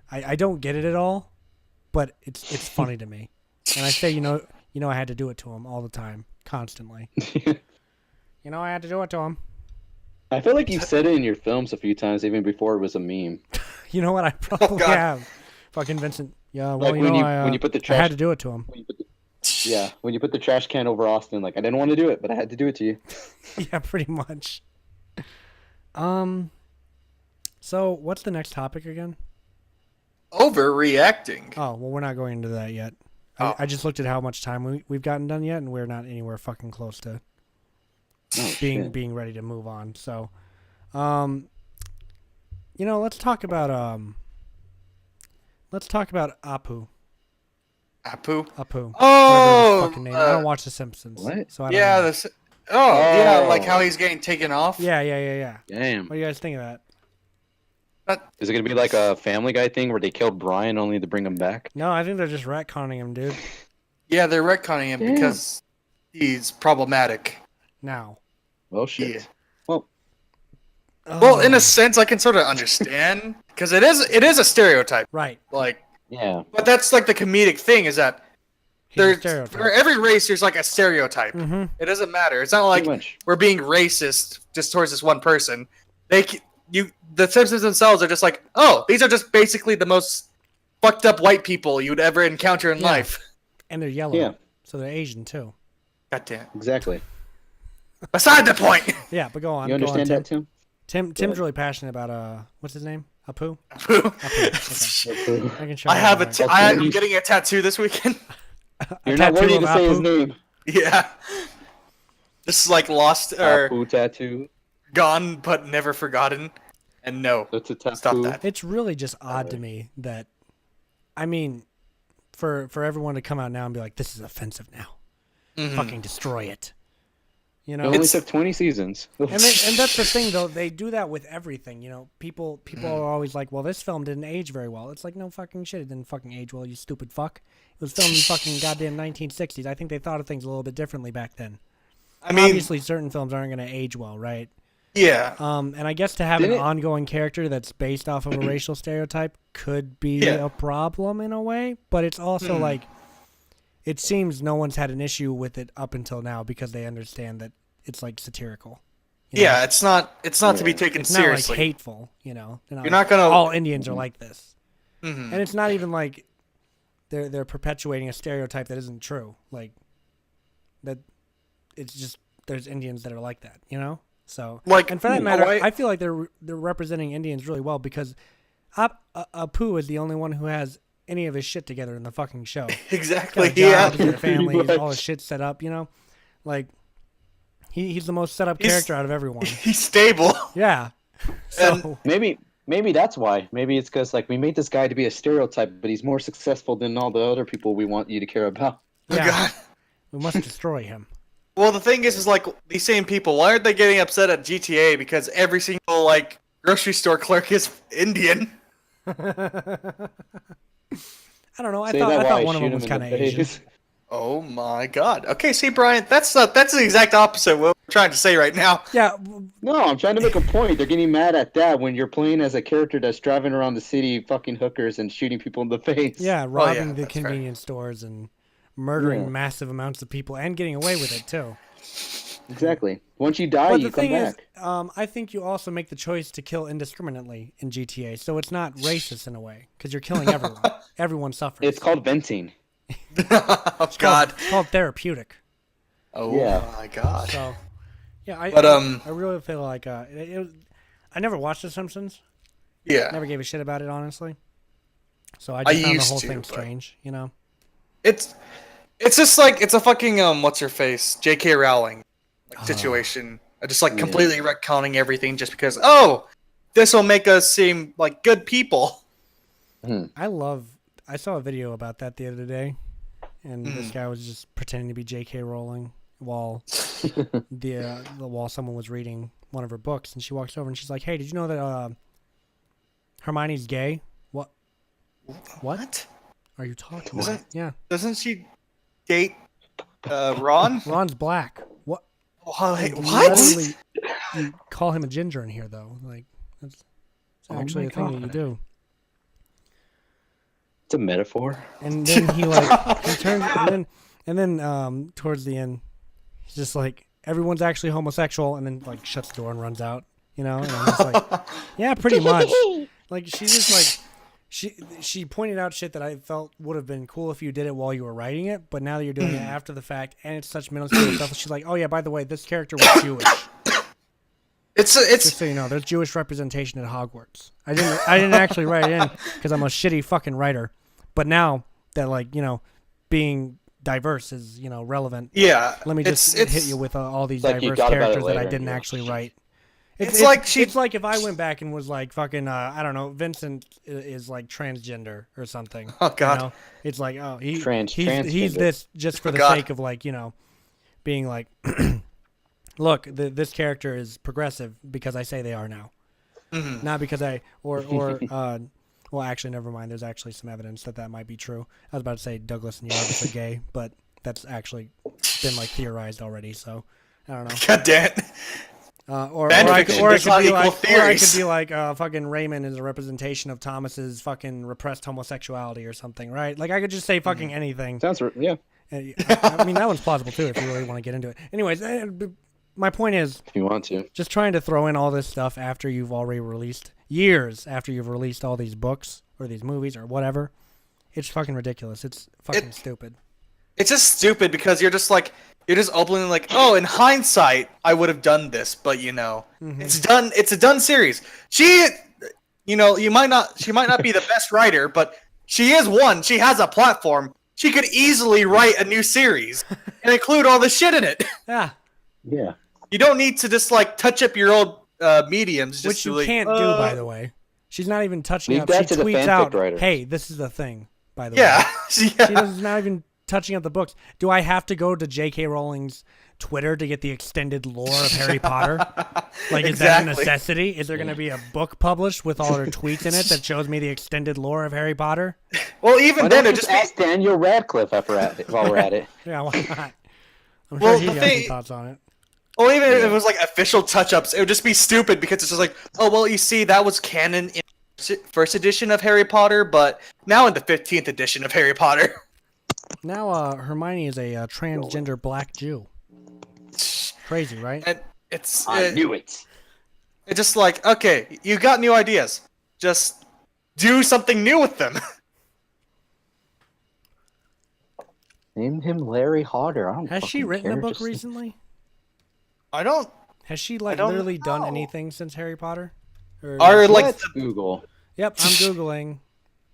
I don't get it at all, but it's funny to me. And I say I had to do it to him all the time, constantly. I had to do it to him. I feel like you've said it in your films a few times, even before it was a meme. You know what? I probably God. have. Fucking Vincent. Yeah, well, Like when I, when you put the I trash, had to do it to him. when you put the trash can over Austin, like I didn't want to do it, but I had to do it to you. Yeah, pretty much. So what's the next topic again? Overreacting. Oh, well, we're not going into that yet. Oh. I just looked at how much time we've gotten done yet, and we're not anywhere fucking close to Oh, being shit. being ready to move on. So, let's talk about Apu. Apu. Apu. Oh, Whatever his fucking name. I don't watch The Simpsons. what? So I don't Yeah. know. Yeah. Oh. Like how he's getting taken off. Yeah. Damn. What do you guys think of that? Is it gonna be like a Family Guy thing where they killed Brian only to bring him back? No, I think they're just retconning him, dude. Yeah, they're retconning him Damn. because he's problematic. Well, Now. Oh, shit. Yeah. Well, Well, in Oh, a sense, I can sort of understand because it is a stereotype. right. Like, yeah. but that's like the comedic thing is that He's a there's stereotype. for every race there's like a stereotype. Mm-hmm. It doesn't matter. It's not like Pretty much. we're being racist just towards this one person. The Simpsons themselves are just like, oh, these are just basically the most fucked up white people you'd ever encounter in Yeah. life. And they're yellow. Yeah. So they're Asian, too. God damn. Exactly. Beside the point. Yeah, but go on. You go on, understand Tim. that, Tim? Tim's ahead. really passionate about what's his name? Apu. Apu. I can show I you have that. I'm getting a tattoo this weekend. You're not tattoo worthy of to say his Apu? name. Yeah. This is like lost or Apu tattoo. gone but never forgotten. And no, That's a tattoo. stop that. It's really just odd to me that, I mean, for everyone to come out now and be like, "This is offensive now, Mhm. fucking destroy it," It only It's- took 20 seasons. and that's the thing though. They do that with everything. People are always like, "Well, this film didn't age very well." It's like, no fucking shit. It didn't fucking age well. You stupid fuck. It was filmed in fucking goddamn 1960s. I think they thought of things a little bit differently back then. I mean, Obviously, certain films aren't going to age well, right? Yeah. And I guess to have an Didn't- ongoing character that's based off of a racial stereotype could be Yeah. a problem in a way, but it's also like it seems no one's had an issue with it up until now because they understand that it's like satirical. You know? Yeah, it's not to be taken It's seriously. not like hateful, you know. They're You're not gonna- all Indians are like this, Mhm. and it's not even like they're perpetuating a stereotype that isn't true. Like that, it's just there's Indians that are like that, you know. So Like, and for that matter, I- I feel like they're representing Indians really well because Apu is the only one who has any of his shit together in the fucking show. Exactly. Got a job, Yeah. got a family, Pretty all much. his shit set up, you know. Like he's the most set up character out of everyone. He's stable. Yeah. So Maybe that's why. Maybe it's because like we made this guy to be a stereotype, but he's more successful than all the other people we want you to care about. Oh, yeah, God. we must destroy him. Well, the thing is like these same people. Why aren't they getting upset at GTA? Because every single like grocery store clerk is Indian. I don't know. I Say that while thought one of shoot them him was in kind of the Asian. face. Oh my God. Okay, see, Brian, that's the exact opposite of what we're trying to say right now. Yeah, No, I'm trying to make a point. They're getting mad at that when you're playing as a character that's driving around the city, fucking hookers and shooting people in the face. yeah, robbing the that's fair. convenience stores and murdering Yeah. massive amounts of people and getting away with it too. Exactly. Once you die, But you the come thing is, back. I think you also make the choice to kill indiscriminately in GTA, so it's not racist in a way because you're killing everyone. Everyone suffers. It's called venting. Oh God. It's called therapeutic. Oh Yeah. my God. So, yeah, I really feel like I never watched The Simpsons. Yeah. Never gave a shit about it, honestly. So I I just found the used whole to, thing but- strange, you know. It's just like it's a fucking what's her face J.K. Rowling situation. Just like completely retconning everything just because this will make us seem like good people. I saw a video about that the other day, and this guy was just pretending to be J.K. Rowling while while someone was reading one of her books, and she walks over and she's like, "Hey, did you know that Hermione's gay?" What? What? Are you talking Isn't- about? Yeah, Doesn't she date Ron? Ron's black. What? Oh, hey, You what? literally- You call him a ginger in here, though. Like, that's actually my a thing that you God. do. It's a metaphor. And then he turns and then towards the end, he's just like, everyone's actually homosexual, and then like shuts the door and runs out. You know, and I'm just like, yeah, pretty much. Like she's just like. She pointed out shit that I felt would have been cool if you did it while you were writing it, but now that you're doing it after the fact, and it's such minuscule stuff, she's like, "Oh yeah, by the way, this character was Jewish." It's Just so you know, there's Jewish representation at Hogwarts. I didn't actually write it in because I'm a shitty fucking writer, but now that like being diverse is relevant. yeah. Let me just hit you with all these like you diverse thought about it characters that I later, didn't yeah. actually write. It's like she- It's like if I went back and was like fucking I don't know, Vincent is like transgender or something. Oh, God. You know? It's like he's transgender. this just for the God. sake of like being like, look, this character is progressive because I say they are now, not because or well, actually, never mind. There's actually some evidence that might be true. I was about to say Douglas and Jarvis are gay, but that's actually been like theorized already. So I don't know. God damn it. Or Fan I fiction could does not equal theories. be like fucking Raymond is a representation of Thomas's fucking repressed homosexuality or something, right? Like I could just say fucking anything. Yeah. I mean that one's plausible too if you really want to get into it. Anyways, my point is If you want to. just trying to throw in all this stuff after you've already released years after you've released all these books or these movies or whatever. It's fucking ridiculous. It's fucking stupid. It's just stupid because you're just openly like, oh, in hindsight, I would have done this, but it's done. It's a done series. She might not be the best writer, but she is one. She has a platform. She could easily write a new series and include all the shit in it. Yeah. Yeah. You don't need to just like touch up your old mediums, just Which to, you like, can't do, by the way. She's not even touching Leave up. that She to the tweets fanfic out, writers. "Hey, this is the thing." By the way, yeah, she does not even touching up the books. Do I have to go to J.K. Rowling's Twitter to get the extended lore of Harry Potter? Like, is that a Exactly. necessity? Is there going to be a book published with all her tweets in it that shows me the extended lore of Harry Potter? Well, even Why then, don't it just just ask Daniel Radcliffe while we're at it. Yeah, why not? I'm Well, sure he the has thing- some thoughts on it. Or even if it was like official touch-ups, it would just be stupid because it's just like, oh well, you see, that was canon in first edition of Harry Potter, but now in the 15th edition of Harry Potter. Now, Hermione is a transgender black Jew. Crazy, right? And it's I knew it. it's just like, okay, you got new ideas, just do something new with them. Name him Larry Hodder. I don't. Has she fucking written a care, book just- recently? I don't. Has she like don't literally done know. anything since Harry Potter? Or, Are like Let's Google. Yep, I'm googling.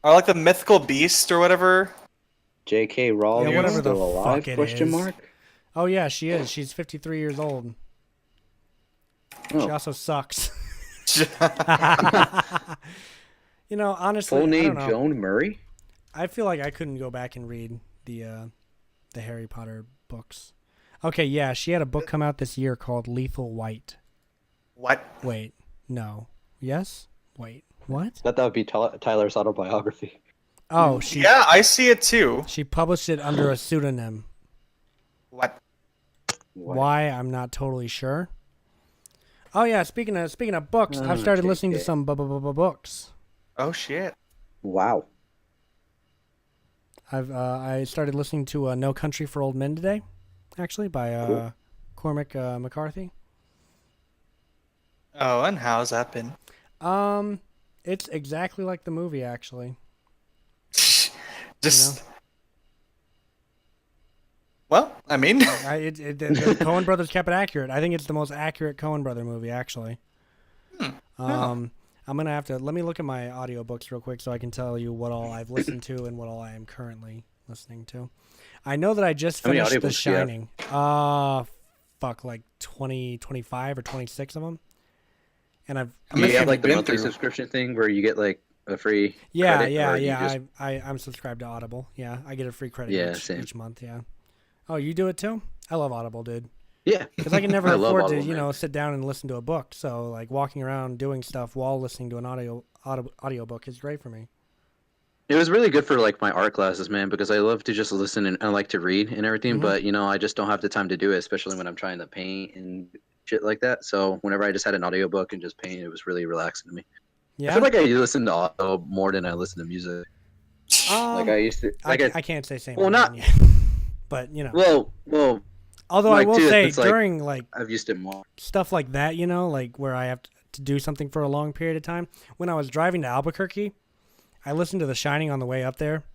are like the mythical beast or whatever. J.K. Rowling Yeah, whatever the still alive? fuck it Question is. mark. Oh yeah, she is. She's 53 years old. She Oh. also sucks. You know, honestly, Full I name don't know. Joan Murray. I feel like I couldn't go back and read the Harry Potter books. Okay, yeah, she had a book come out this year called Lethal White. What? Wait, no. Yes? Wait, what? Thought that would be Tyler's autobiography. Oh, she Yeah, I see it too. she published it under a pseudonym. What? What? Why? I'm not totally sure. Oh yeah, speaking of books, Oh, I've started listening to JK. some books. Oh shit. Wow. I started listening to No Country for Old Men today, actually by Cool. Cormac McCarthy. Oh, and how's that been? It's exactly like the movie, actually. Just. Well, I mean, The Coen Brothers kept it accurate. I think it's the most accurate Coen Brother movie, actually. I'm gonna have to let me look at my audiobooks real quick so I can tell you what all I've listened to and what all I am currently listening to. I know that I just How many finished The audiobooks do you have? Shining. Fuck, like 20, 25 or 26 of them. And Do many you have have like you the been monthly through? subscription thing where you get like a free yeah, credit, or you yeah. just- I'm subscribed to Audible. Yeah, I get a free credit Yeah, each, same. each month. Yeah. Oh, you do it too? I love Audible, dude. Yeah, Because I can never I love afford Audible, to, man. sit down and listen to a book. So, like, walking around doing stuff while listening to an audiobook is great for me. It was really good for like my art classes, man, because I love to just listen and I like to read and everything, Mhm. but I just don't have the time to do it, especially when I'm trying to paint and shit like that. So whenever I just had an audiobook and just paint, it was really relaxing to me. Yeah. I feel like I listen to audio more than I listen to music. Like I used to, like I can't say same. Well, on not- that yet. But, well, although like, I will dude, say it's like- during, like, I've used it more. stuff like that, like where I have to do something for a long period of time. When I was driving to Albuquerque, I listened to The Shining on the way up there.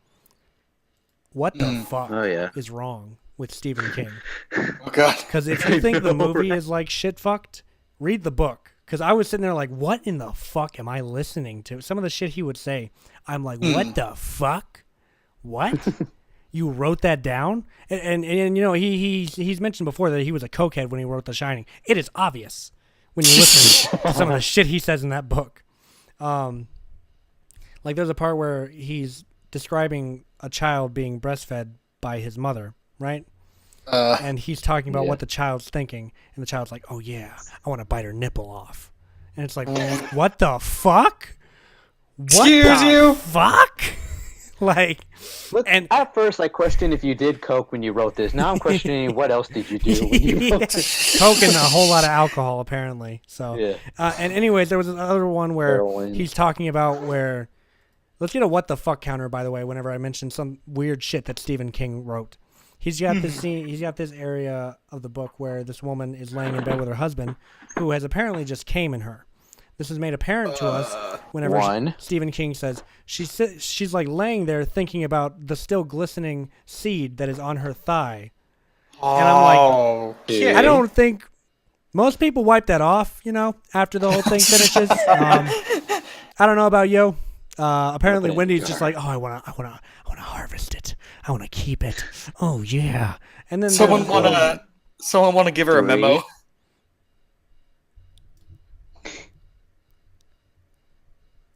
What the fuck Oh yeah. is wrong with Stephen King? oh god. Because if you I think the know, movie right? is like shit fucked, read the book. Because I was sitting there like, what in the fuck am I listening to? Some of the shit he would say, I'm like, what the fuck? What? You wrote that down? And he's mentioned before that he was a cokehead when he wrote The Shining. It is obvious when you listen to some of the shit he says in that book. Like there's a part where he's describing a child being breastfed by his mother, right? And he's talking about Yeah. what the child's thinking, and the child's like, "Oh yeah, I want to bite her nipple off," and it's like, "What the fuck? What Excuse the you? fuck?" Like, Look, And- at first I questioned if you did coke when you wrote this. Now I'm questioning what else did you do when you wrote this. Coke and a whole lot of alcohol, apparently. So, Yeah. And anyways, there was another one where Heroin. he's talking about where. Let's get a what the fuck counter, by the way. Whenever I mention some weird shit that Stephen King wrote, he's got this scene. He's got this area of the book where this woman is laying in bed with her husband, who has apparently just came in her. This is made apparent to us whenever One. Stephen King says she's like laying there thinking about the still glistening seed that is on her thigh. And I'm like, okay. I don't think most people wipe that off, after the whole thing finishes. I don't know about you. Apparently, Wendy's just like, oh, I wanna harvest it. I wanna keep it. Oh yeah. And then Someone wanna give her a memo.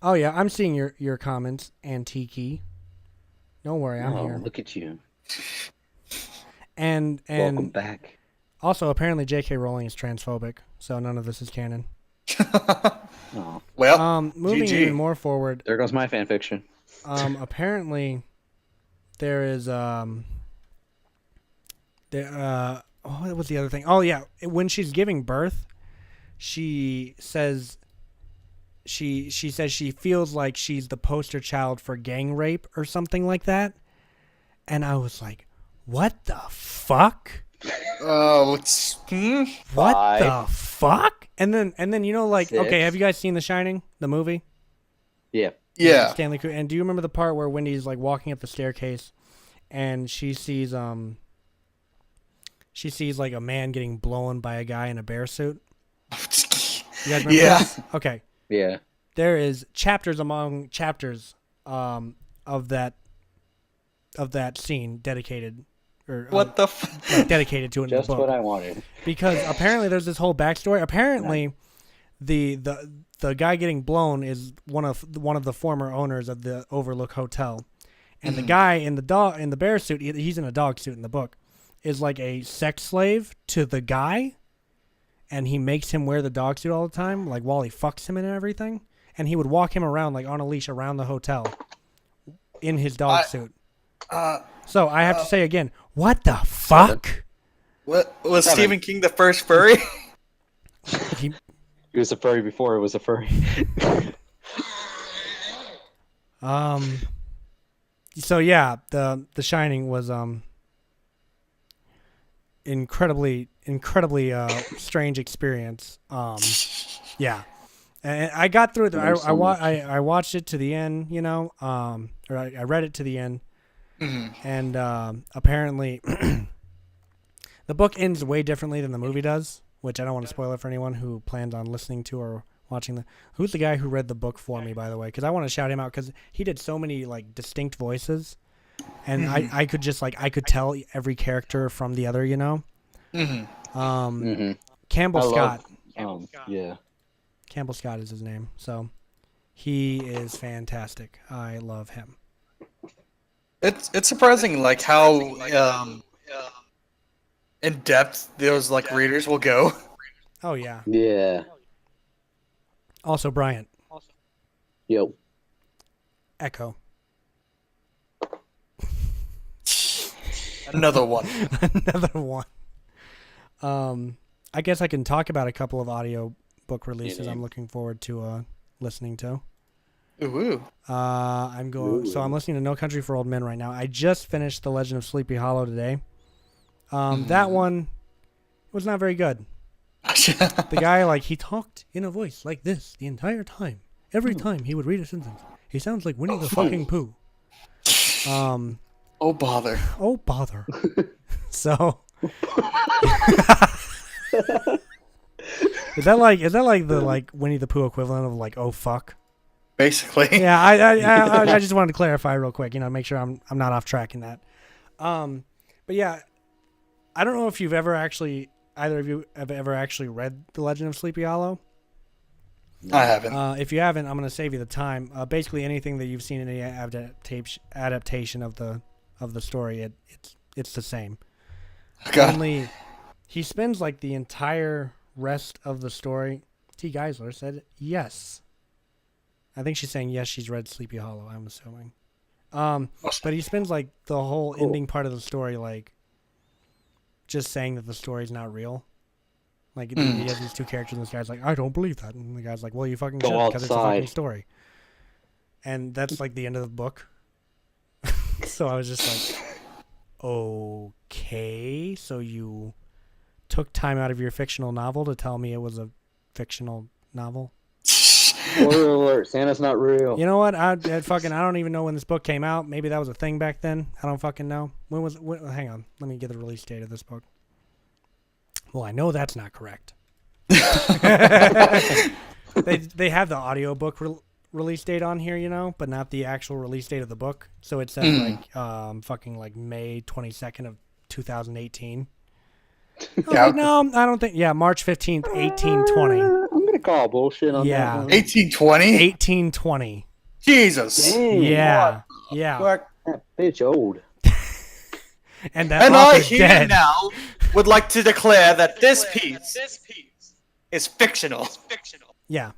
Oh yeah, I'm seeing your comments, Antiki. Don't worry, I'm Oh, here. look at you. And Welcome back. also apparently J.K. Rowling is transphobic, so none of this is canon. Oh, Well, Moving GG. even more forward, there goes my fan fiction. apparently there is what was the other thing? Oh yeah, when she's giving birth, she says she says she feels like she's the poster child for gang rape or something like that. And I was like, what the fuck? Oh, What Five. the fuck? And then you know, like, Six. okay, have you guys seen The Shining, the movie? Yeah. yeah. Stanley Kubrick. And do you remember the part where Wendy's like walking up the staircase and she sees like a man getting blown by a guy in a bear suit? You guys remember Yeah. this? Okay. Yeah. There is chapters among chapters of that scene dedicated or What the? like, dedicated to it in Just the book. what I wanted. Because apparently there's this whole backstory. Apparently, the guy getting blown is one of the former owners of the Overlook Hotel, and the guy in the bear suit, he's in a dog suit in the book, is like a sex slave to the guy, and he makes him wear the dog suit all the time, like while he fucks him and everything, and he would walk him around like on a leash around the hotel in his dog suit. So I have to say again, what the fuck? What was 7. Stephen King the first furry? He, He was a furry before it was a furry. So yeah, the Shining was incredibly strange experience. Yeah, and I got through it. I watched it to the end, you know, or I read it to the end, and apparently the book ends way differently than the movie does, which I don't want to spoil it for anyone who plans on listening to or watching the. Who's the guy who read the book for me, by the way? Because I want to shout him out because he did so many like distinct voices, and I could just like I could tell every character from the other, you know. Campbell Scott. Yeah. Campbell Scott is his name. So he is fantastic. I love him. It's surprising like how in depth those like readers will go. Oh yeah. Yeah. Also Bryant. Yo. Echo. Another one. Another one. I guess I can talk about a couple of audio book releases I'm looking forward to listening to. Ooh. I'm listening to No Country for Old Men right now. I just finished The Legend of Sleepy Hollow today. That one was not very good. The guy, like, he talked in a voice like this the entire time. Every time he would read a sentence, he sounds like Winnie the fucking Pooh. Oh bother. Oh bother. So is that like the like Winnie the Pooh equivalent of like oh fuck? Basically. Yeah, I just wanted to clarify real quick, you know, make sure I'm not off track in that. But yeah, I don't know if either of you have ever actually read The Legend of Sleepy Hollow. I haven't. If you haven't, I'm going to save you the time. Basically, anything that you've seen in any adaptation of the story, it's the same. God. Only he spends like the entire rest of the story. T. Geisler said yes. I think she's saying yes. She's read Sleepy Hollow. I'm assuming. But he spends like the whole ending part of the story like just saying that the story's not real. Like he has these two characters, and this guy's like, I don't believe that, and the guy's like, well, you fucking should because it's a fucking story. And that's like the end of the book. So I was just like, okay, so you took time out of your fictional novel to tell me it was a fictional novel. Spoiler alert, Santa's not real. You know what? I don't even know when this book came out. Maybe that was a thing back then. I don't fucking know. Hang on. Let me get the release date of this book. Well, I know that's not correct. They have the audiobook release date on here, you know, but not the actual release date of the book. So it says like fucking like May 22nd of 2018. Like, no, I don't think. Yeah, March 15th, 1820. I'm gonna call bullshit on that one. 1820? 1820. Jesus. Dang, Yeah. what? Yeah. That bitch old. And that And I author's here dead. now would like to declare that this piece is fictional. Yeah.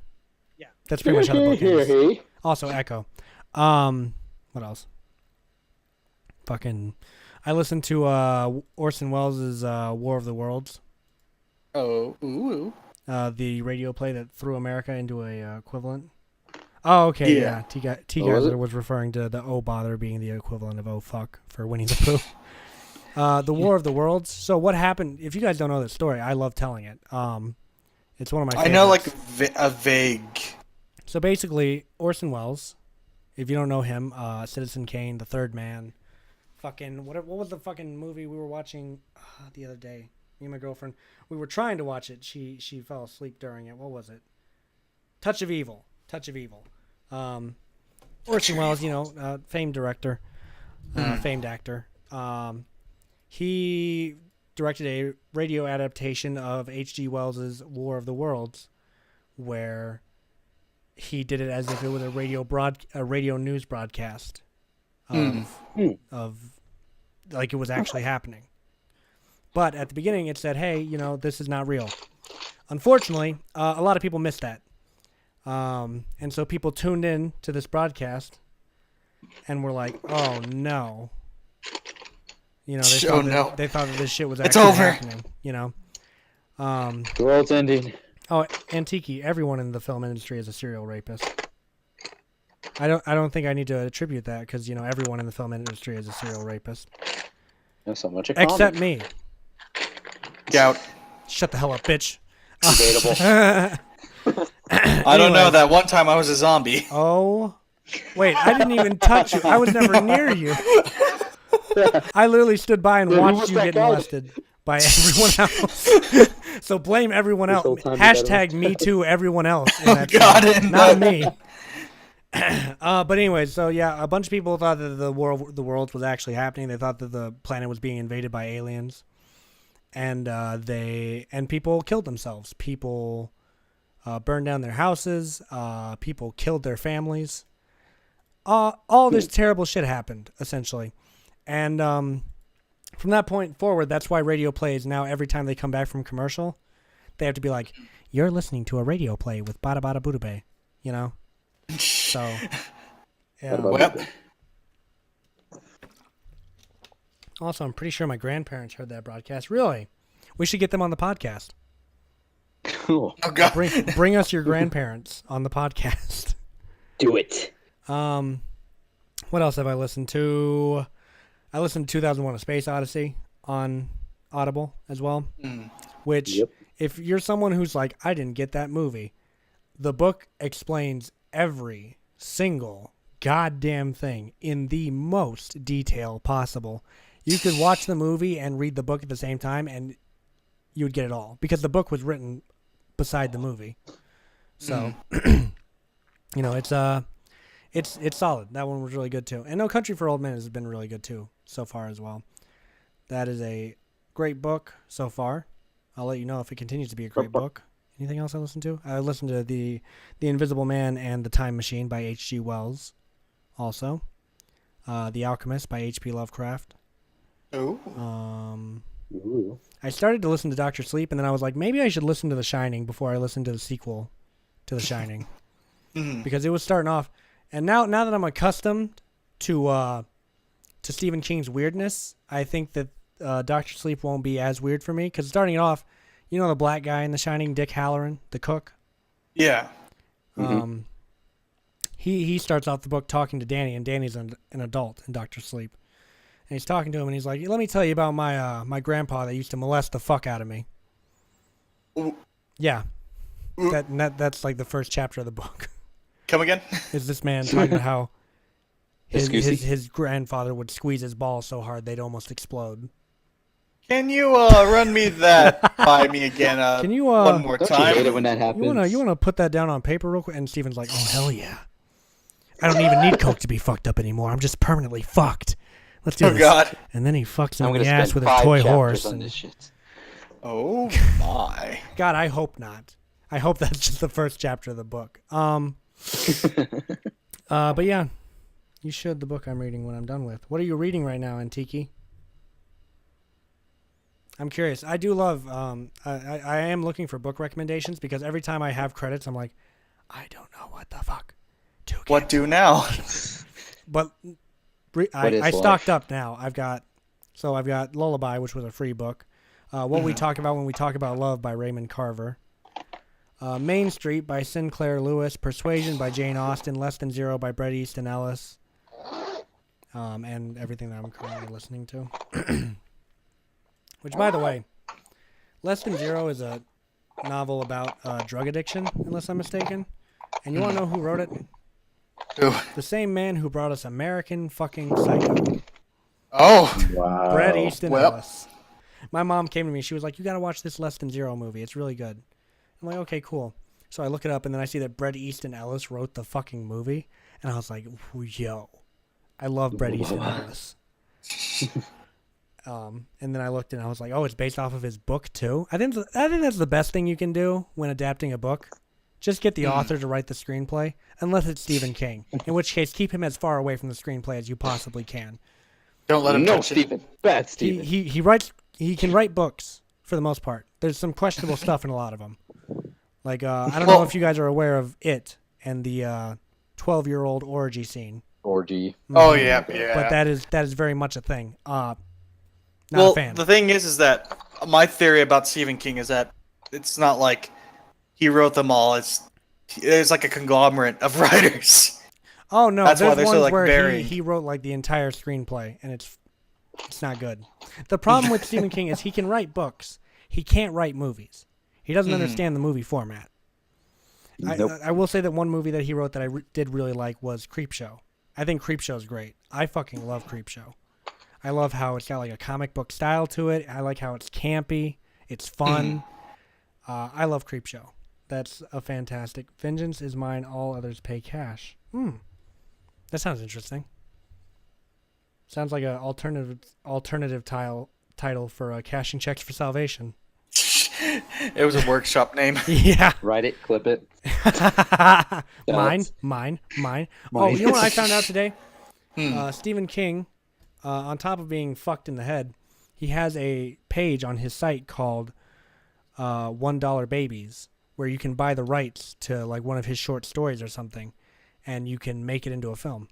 That's pretty much how the book ends. Also Echo. What else? Fucking I listened to Orson Welles' War of the Worlds, Oh, ooh. the radio play that threw America into a equivalent. Oh, okay, Yeah. yeah. T What was Geyser it? was referring to the oh bother being the equivalent of oh fuck for Winnie the Pooh. The War of the Worlds. So what happened? If you guys don't know this story, I love telling it. It's one of my I favorites. know like a vague. So basically, Orson Welles, if you don't know him, Citizen Kane, The Third Man, fucking what was the fucking movie we were watching the other day? Me and my girlfriend, we were trying to watch it. She fell asleep during it. What was it? Touch of Evil. Orson Welles, famed director, famed actor. He directed a radio adaptation of H.G. Wells's War of the Worlds, where he did it as if it was a radio news broadcast of like it was actually happening. But at the beginning, it said, "Hey, this is not real." Unfortunately, a lot of people missed that, and so people tuned in to this broadcast and were like, "Oh no." They thought that this shit was actually happening. The world's ending. Oh, Antiki, everyone in the film industry is a serial rapist. I don't think I need to attribute that because everyone in the film industry is a serial rapist, Not so much except me. Gout. Shut the hell up, bitch. Debatable. I don't know. That one time I was a zombie. Oh, wait! I didn't even touch you. I was never near you. I literally stood by and Then who watched was you that get guy? molested by everyone else. So blame everyone This else. whole time you got Hashtag me too. Everyone else. In that God, scene. and Not me. But anyway, so yeah, a bunch of people thought that the world was actually happening. They thought that the planet was being invaded by aliens, and people killed themselves. People burned down their houses. People killed their families. All this terrible shit happened essentially, and from that point forward, that's why radio plays now. Every time they come back from commercial, they have to be like, "You're listening to a radio play with Bada Bada Buddha Bay," So, yeah. Well, Also, I'm pretty sure my grandparents heard that broadcast. Really? We should get them on the podcast. Cool. oh God. Bring us your grandparents on the podcast. Do it. What else have I listened to? I listened to 2001: A Space Odyssey on Audible as well. Which, Yep. if you're someone who's like, I didn't get that movie, the book explains every single goddamn thing in the most detail possible. You could watch the movie and read the book at the same time, and you would get it all because the book was written beside the movie. So, it's solid. That one was really good too. And No Country for Old Men has been really good too so far as well. That is a great book so far. I'll let you know if it continues to be a great book. Anything else I listened to? I listened to the Invisible Man and the Time Machine by H.G. Wells. Also, The Alchemist by H.P. Lovecraft. Ooh. Ooh. I started to listen to Doctor Sleep, and then I was like, maybe I should listen to The Shining before I listen to the sequel to The Shining, because it was starting off. And now that I'm accustomed to Stephen King's weirdness, I think that Doctor Sleep won't be as weird for me. Because starting it off, the black guy in The Shining, Dick Halloran, the cook. Yeah. He starts off the book talking to Danny, and Danny's an adult in Doctor Sleep. And he's talking to him, and he's like, let me tell you about my grandpa that used to molest the fuck out of me. Ooh. Yeah. That's like the first chapter of the book. Come again? Is this man talking about how Excuse me? his grandfather would squeeze his balls so hard they'd almost explode. Can you run me that by me again? Can you one more Don't you hate it time? when that happens? you wanna put that down on paper real quick? And Steven's like, oh hell yeah. I don't even need coke to be fucked up anymore. I'm just permanently fucked. Let's do Oh this. God. And then he fucks him I'm in gonna the ass spend with his 5 toy chapters horse. on And, this shit. Oh my. God, I hope not. I hope that's just the first chapter of the book. But yeah, you should the book I'm reading when I'm done with. What are you reading right now, Antiki? I'm curious. I do love. I am looking for book recommendations because every time I have credits, I'm like, I don't know what the fuck to get. What do now? But What is I life? stocked up now. I've got So I've got Lullaby, which was a free book. What We Talk About When We Talk About Love by Raymond Carver. Main Street by Sinclair Lewis. Persuasion by Jane Austen. Less Than Zero by Bret Easton Ellis. And everything that I'm currently listening to. Which, by the way, Less Than Zero is a novel about drug addiction, unless I'm mistaken. And you want to know who wrote it? Ooh. The same man who brought us American fucking Psycho. Oh, Wow. Bret Easton well. Ellis. My mom came to me. She was like, you got to watch this Less Than Zero movie. It's really good. I'm like, okay, cool. So I look it up, and then I see that Bret Easton Ellis wrote the fucking movie. And I was like, yo, I love Bret Easton Ellis. And then I looked, and I was like, oh, it's based off of his book, too? I think that's the best thing you can do when adapting a book. Just get the author to write the screenplay, unless it's Stephen King. In which case, keep him as far away from the screenplay as you possibly can. don't let him No, touch it. Steven. Bad Steven. He can write books for the most part. There's some questionable stuff in a lot of them. Like I don't know if you guys are aware of It and the 12-year-old orgy scene. Orgy. Oh yeah, yeah. But that is very much a thing. Not well, a fan. the thing is that my theory about Stephen King is that it's not like he wrote them all. It's like a conglomerate of writers. Oh no, That's why there's they're so, ones like, where varying. he wrote like the entire screenplay, and it's not good. The problem with Stephen King is he can write books. He can't write movies. He doesn't understand the movie format. Nope. I will say that one movie that he wrote that I did really like was Creepshow. I think Creepshow's great. I fucking love Creepshow. I love how it's got like a comic book style to it. I like how it's campy. It's fun. I love Creepshow. That's a fantastic. Vengeance is mine. All others pay cash. That sounds interesting. Sounds like an alternative title for cashing checks for salvation. It was a workshop name. Yeah. Write it, clip it. Mine. Oh, you know what I found out today? Stephen King, on top of being fucked in the head, he has a page on his site called $1 Babies, where you can buy the rights to like one of his short stories or something, and you can make it into a film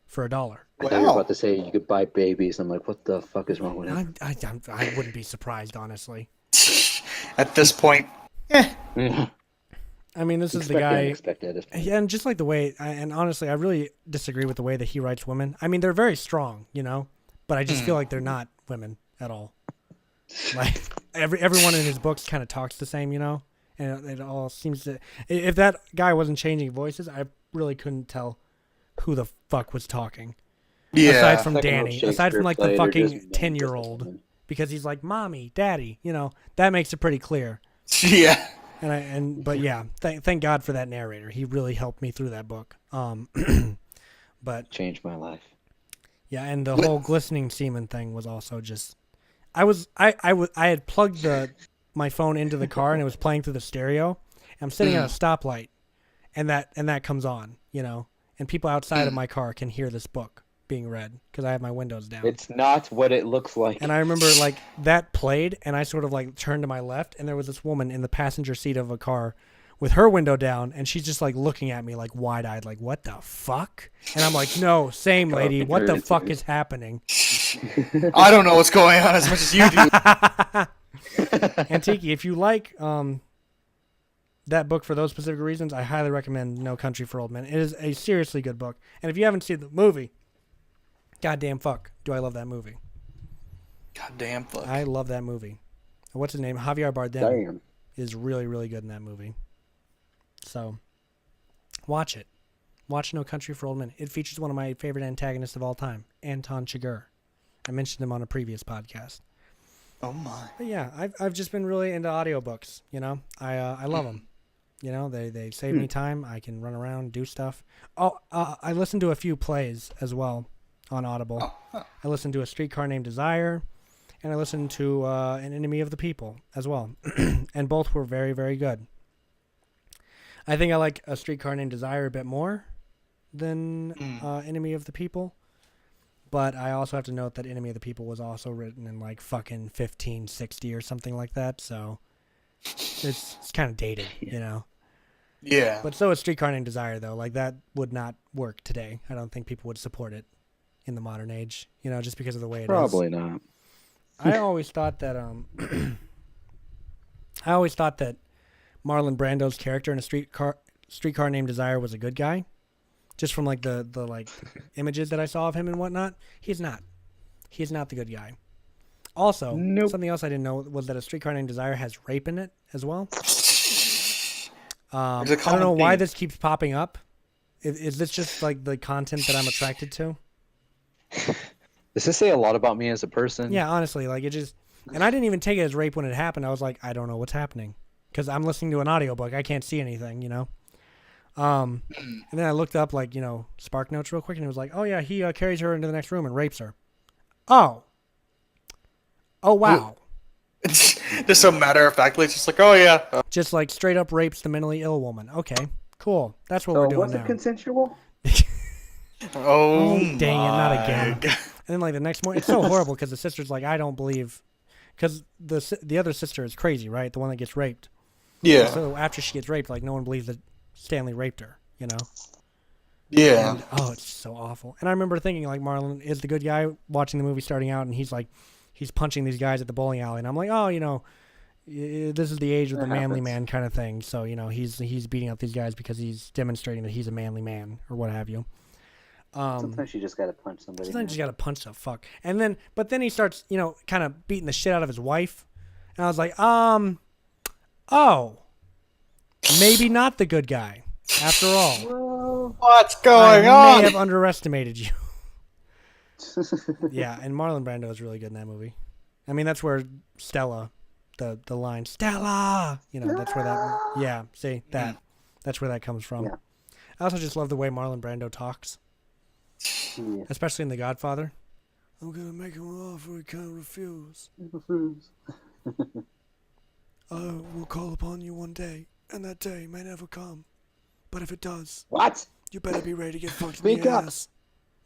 for $1. I thought you were about to say you could buy babies. I'm like, what the fuck is wrong with him? I wouldn't be surprised, honestly. At this point, I mean, this is the guy. Unexpected at this point. Yeah, and just like the way, and honestly, I really disagree with the way that he writes women. I mean, they're very strong, you know, but I just feel like they're not women at all. Like everyone in his books kind of talks the same, you know, and it all seems to. If that guy wasn't changing voices, I really couldn't tell who the fuck was talking. yeah. Aside from Second Danny, how aside from like the Shakespeare played, or fucking just 10-year-old, because he's like mommy, daddy, you know, that makes it pretty clear. yeah. But yeah, thank God for that narrator. He really helped me through that book. But Changed my life. yeah, and the whole glistening semen thing was also just. I had plugged my phone into the car and it was playing through the stereo. I'm sitting at a stoplight, and that comes on, you know, and people outside of my car can hear this book being read because I have my windows down. It's not what it looks like. And I remember like that played, and I sort of like turned to my left, and there was this woman in the passenger seat of a car with her window down, and she's just like looking at me like wide-eyed, like what the fuck? And I'm like, no, same lady, what the fuck is happening? I don't know what's going on as much as you do. Antiki, if you like that book for those specific reasons, I highly recommend No Country for Old Men. It is a seriously good book, and if you haven't seen the movie, goddamn fuck, do I love that movie? Goddamn fuck. I love that movie. What's his name? Javier Bardem Damn. is really, really good in that movie. So, watch it. Watch No Country for Old Men. It features one of my favorite antagonists of all time, Anton Chigurh. I mentioned him on a previous podcast. Oh my. But yeah, I've just been really into audiobooks, you know? I love them. You know, they save me time. I can run around, do stuff. Oh, I listen to a few plays as well on Audible. I listened to A Streetcar Named Desire, and I listened to An Enemy of the People as well. And both were very, very good. I think I like A Streetcar Named Desire a bit more than Enemy of the People. But I also have to note that Enemy of the People was also written in like fucking 1560 or something like that. So it's kind of dated, you know? Yeah. But so is Streetcar Named Desire, though. Like, that would not work today. I don't think people would support it in the modern age, you know, just because of the way it is. Probably not. I always thought that I always thought that Marlon Brando's character in a Streetcar Named Desire was a good guy, just from like the like images that I saw of him and whatnot. He's not. He's not the good guy. Also, Nope. something else I didn't know was that a Streetcar Named Desire has rape in it as well. I don't common know why theme. this keeps popping up. Is this just like the content that I'm attracted to? Does this say a lot about me as a person? Yeah, honestly, like it just. And I didn't even take it as rape when it happened. I was like, I don't know what's happening, because I'm listening to an audiobook. I can't see anything, you know. And then I looked up like Spark Notes real quick, and it was like, oh yeah, he carries her into the next room and rapes her. Oh wow. Just so matter of factly, it's just like, oh yeah. Just like straight up rapes the mentally ill woman. Okay, cool. That's what So we're doing was now. it consensual? Oh, dang it, not my again. God. And then like the next morning, it's so horrible because the sister's like, I don't believe, because the other sister is crazy, right? The one that gets raped. Yeah. So after she gets raped, like no one believes that Stanley raped her, you know? Yeah. And, oh, it's so awful. And I remember thinking like Marlon is the good guy watching the movie starting out, and he's punching these guys at the bowling alley, and I'm like, oh, this is the age of the manly man kind of thing. So he's beating up these guys because he's demonstrating that he's a manly man or what have you. Sometimes you just gotta punch somebody. Sometimes you gotta punch the fuck. But then he starts, kind of beating the shit out of his wife. And I was like, oh, maybe not the good guy after all. What's I going may on? have underestimated you. Yeah, and Marlon Brando is really good in that movie. I mean, that's where Stella, the line Stella, that's where that. Yeah, see that. That's where that comes from. Yeah. I also just love the way Marlon Brando talks. Yeah. Especially in The Godfather. I'm gonna make him an offer he can't refuse. I will call upon you one day, and that day may never come. But if it does, What? you better be ready to get fucked in Speak the up. ass.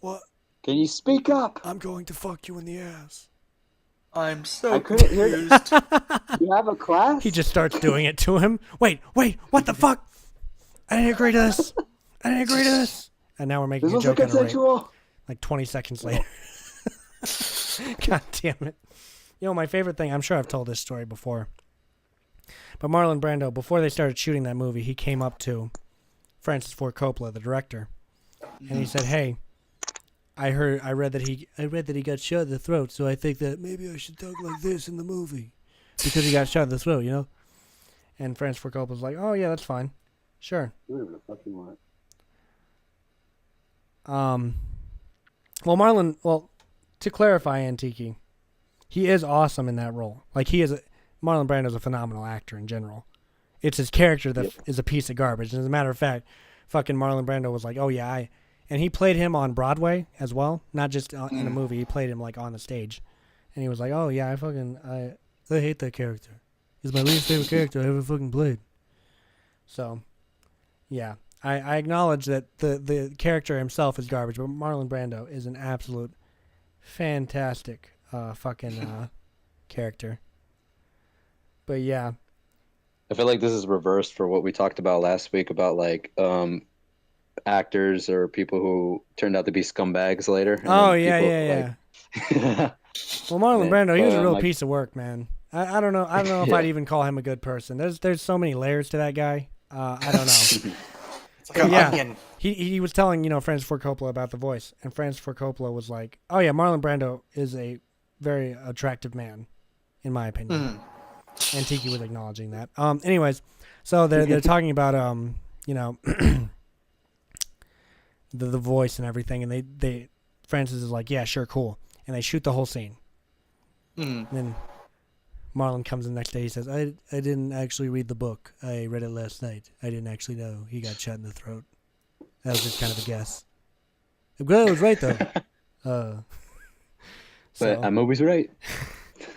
What? Can you speak up? I'm going to fuck you in the ass. I'm so I couldn't hear confused. You have a class? He just starts doing it to him. Wait, what the fuck? I didn't agree to this. And now we're making This a wasn't joke out of rape. consensual. Like 20 seconds later. God damn it. My favorite thing, I'm sure I've told this story before, but Marlon Brando, before they started shooting that movie, he came up to Francis Ford Coppola, the director, and he said, hey, I read that he got shot in the throat, so I think that maybe I should talk like this in the movie, because he got shot in the throat, And Francis Ford Coppola's like, oh yeah, that's fine. Sure. Whatever the fuck you want. Well, to clarify, Antiki, he is awesome in that role. Like, Marlon Brando's a phenomenal actor in general. It's his character that is a piece of garbage. And as a matter of fact, fucking Marlon Brando was like, oh yeah, and he played him on Broadway as well, not just in a movie. He played him like on the stage, and he was like, oh yeah, I hate that character. He's my least favorite character I ever fucking played. So, yeah. I acknowledge that the character himself is garbage, but Marlon Brando is an absolute fantastic fucking character. But yeah. I feel like this is reversed for what we talked about last week about like actors or people who turned out to be scumbags later. And Oh then yeah. people, like- Well, Marlon Brando, he was a real like- piece of work, man. I don't know if Yeah. I'd even call him a good person. There's so many layers to that guy. I don't know. It's like an Yeah. onion. He was telling Francis Ford Coppola about The Voice, and Francis Ford Coppola was like, "Oh yeah, Marlon Brando is a very attractive man, in my opinion." And Tiki was acknowledging that. Anyways, so they're talking about the Voice and everything, and they Francis is like, "Yeah, sure, cool," and they shoot the whole scene. And then Marlon comes in the next day. He says, I didn't actually read the book. I read it last night. I didn't actually know he got shot in the throat. That was just kind of a guess. I'm glad I was right, though. But I'm always right.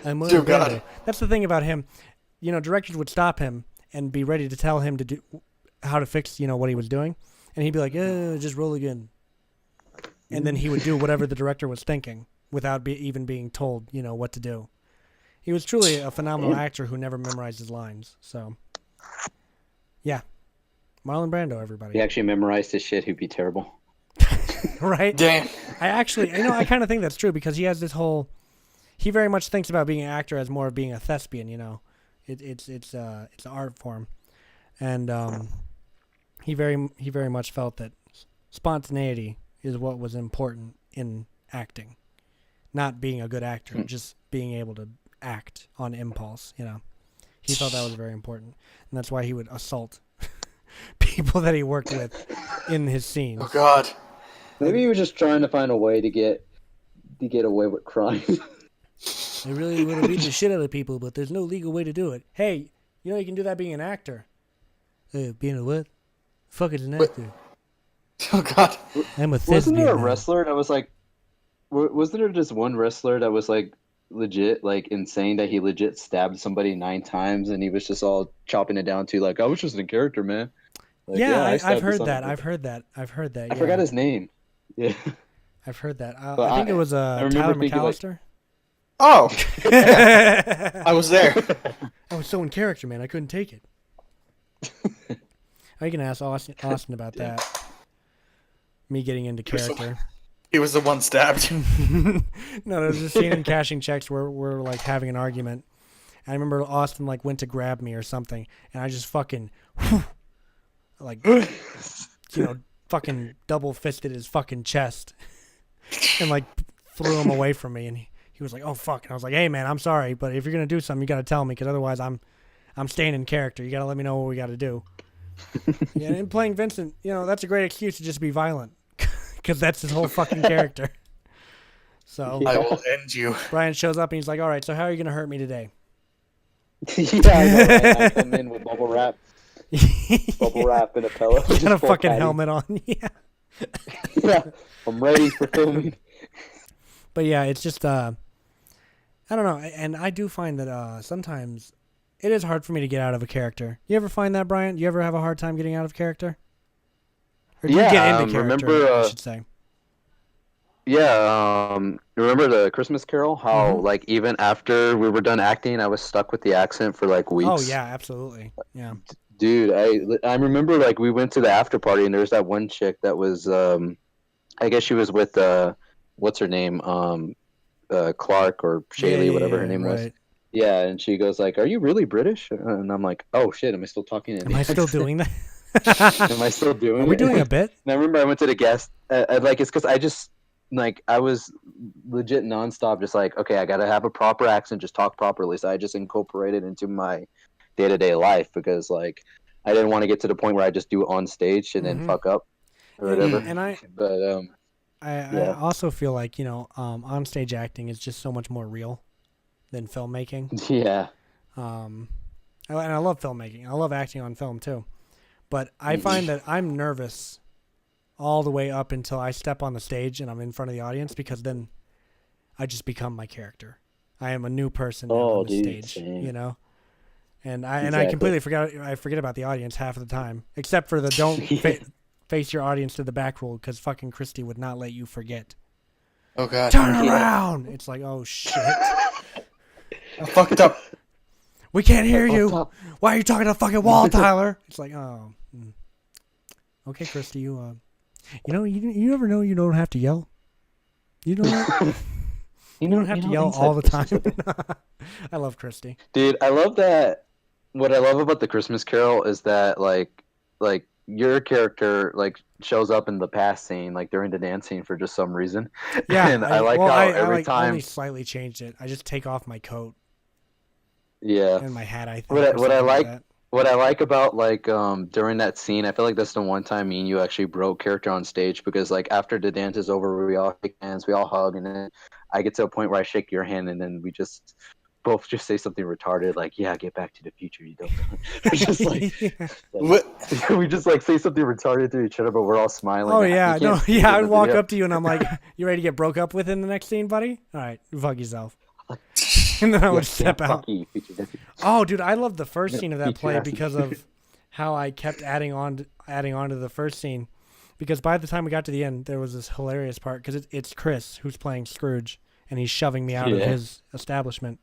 I'm Dear God. That's the thing about him. Directors would stop him and be ready to tell him to do how to fix, what he was doing. And he'd be like, just roll again. And then he would do whatever the director was thinking without even being told, what to do. He was truly a phenomenal actor who never memorized his lines. So, yeah. Marlon Brando, everybody. He actually memorized his shit. He'd be terrible. Right? Damn. I actually, I kind of think that's true because he has this whole, he very much thinks about being an actor as more of being a thespian. You know, it's an art form, and he very much felt that spontaneity is what was important in acting, not being a good actor, just being able to act on impulse. You know, he felt that was very important, and that's why he would assault people that he worked with in his scenes. Oh God. Maybe he was just trying to find a way to get away with crime. I really want to beat the shit out of people, but there's no legal way to do it. Hey, you know you can do that being an actor. Being a what? Fuck is an actor. Oh God. I'm a Wasn't thespian there a now. wrestler that was like, wasn't there just one wrestler that was like legit, like insane that he legit stabbed somebody 9 times and he was just all chopping it down to like, I was just in character, man. Like, Yeah, I I've stabbed heard this that. on- I've heard that. I Yeah. forgot his name. Yeah. I've heard that. But I think it was I remember Tyler thinking, like- McAllister. Oh, I was there. I was so in character, man. I couldn't take it. I can ask Austin about that. Me getting into character. He was the one stabbed. No, there was a scene in Cashing Checks where we're like having an argument. And I remember Austin like went to grab me or something, and I just fucking like fucking double fisted his fucking chest and like threw him away from me, and he was like, "Oh fuck!" And I was like, "Hey man, I'm sorry, but if you're gonna do something, you gotta tell me, because otherwise I'm staying in character. You gotta let me know what we gotta do." Yeah, and in playing Vincent, that's a great excuse to just be violent, because that's his whole fucking character. So I will end you. Brian shows up and he's like, "All right, so how are you gonna hurt me today?" Yeah, I know, right? I come in with bubble wrap and a pillow. Got a fucking helmet on. Yeah. Yeah, I'm ready for filming. But yeah, it's just I don't know, and I do find that sometimes it is hard for me to get out of a character. You ever find that, Brian? You ever have a hard time getting out of character? Or do you get into character, remember, I should say. Yeah, remember the Christmas Carol? How Mhm. like even after we were done acting, I was stuck with the accent for like weeks. Oh yeah, absolutely. Yeah. Dude, I remember like we went to the after party and there was that one chick that was I guess she was with what's her name? Clark or Shaylee, whatever her name was. right. Yeah, and she goes like, "Are you really British?" And I'm like, "Oh shit, am I still talking in Am the I still accent? doing that? Am I still doing Are we it?" doing a bit? And I remember I went to the guest, like it's because I just like I was legit nonstop, just like, okay, I gotta have a proper accent, just talk properly. So I just incorporated into my day-to-day life because like I didn't want to get to the point where I just do it on stage and then Mhm. fuck up or whatever. And I Yeah. also feel like on stage acting is just so much more real than filmmaking. Yeah, And I love filmmaking. I love acting on film too. But I find that I'm nervous all the way up until I step on the stage and I'm in front of the audience, because then I just become my character. I am a new person now on the stage, same. And I Exactly. completely forget about the audience half of the time, except for the don't face your audience to the back rule, because fucking Christy would not let you forget. Oh God. Turn around! It's like, oh shit. I fucked up. We can't hear Fucked you. up. Why are you talking to the fucking wall, Tyler? It's like, oh. Okay, Christy, you ever know you don't have to yell? You know what? You don't have to yell all the time. I love Christy. Dude, I love that. What I love about the Christmas Carol is that like your character like shows up in the past scene, like during the dance scene for just some reason. Yeah, and I like how every time. only slightly changed it. I just take off my coat Yeah. and my hat. I think. What or I something like- that. What I like about like during that scene, I feel like that's the one time me and you actually broke character on stage, because like after the dance is over, we all shake hands, we all hug, and then I get to a point where I shake your hand, and then we just both just say something retarded like, "Yeah, get back to the future, you don't." We're just like, Yeah. What? we just like say something retarded to each other, but we're all smiling. Oh You yeah, can't no, see it yeah. in I'd the walk video. up to you and I'm like, "You ready to get broke up with in the next scene, buddy? All right, fuck yourself." And then I would Yeah, step yeah, out. fuck you, future nephew. Oh, dude, I love the first scene of that Future play nephew. because of how I kept adding on to the first scene. Because by the time we got to the end, there was this hilarious part, because it's Chris who's playing Scrooge, and he's shoving me out of Yeah. his establishment.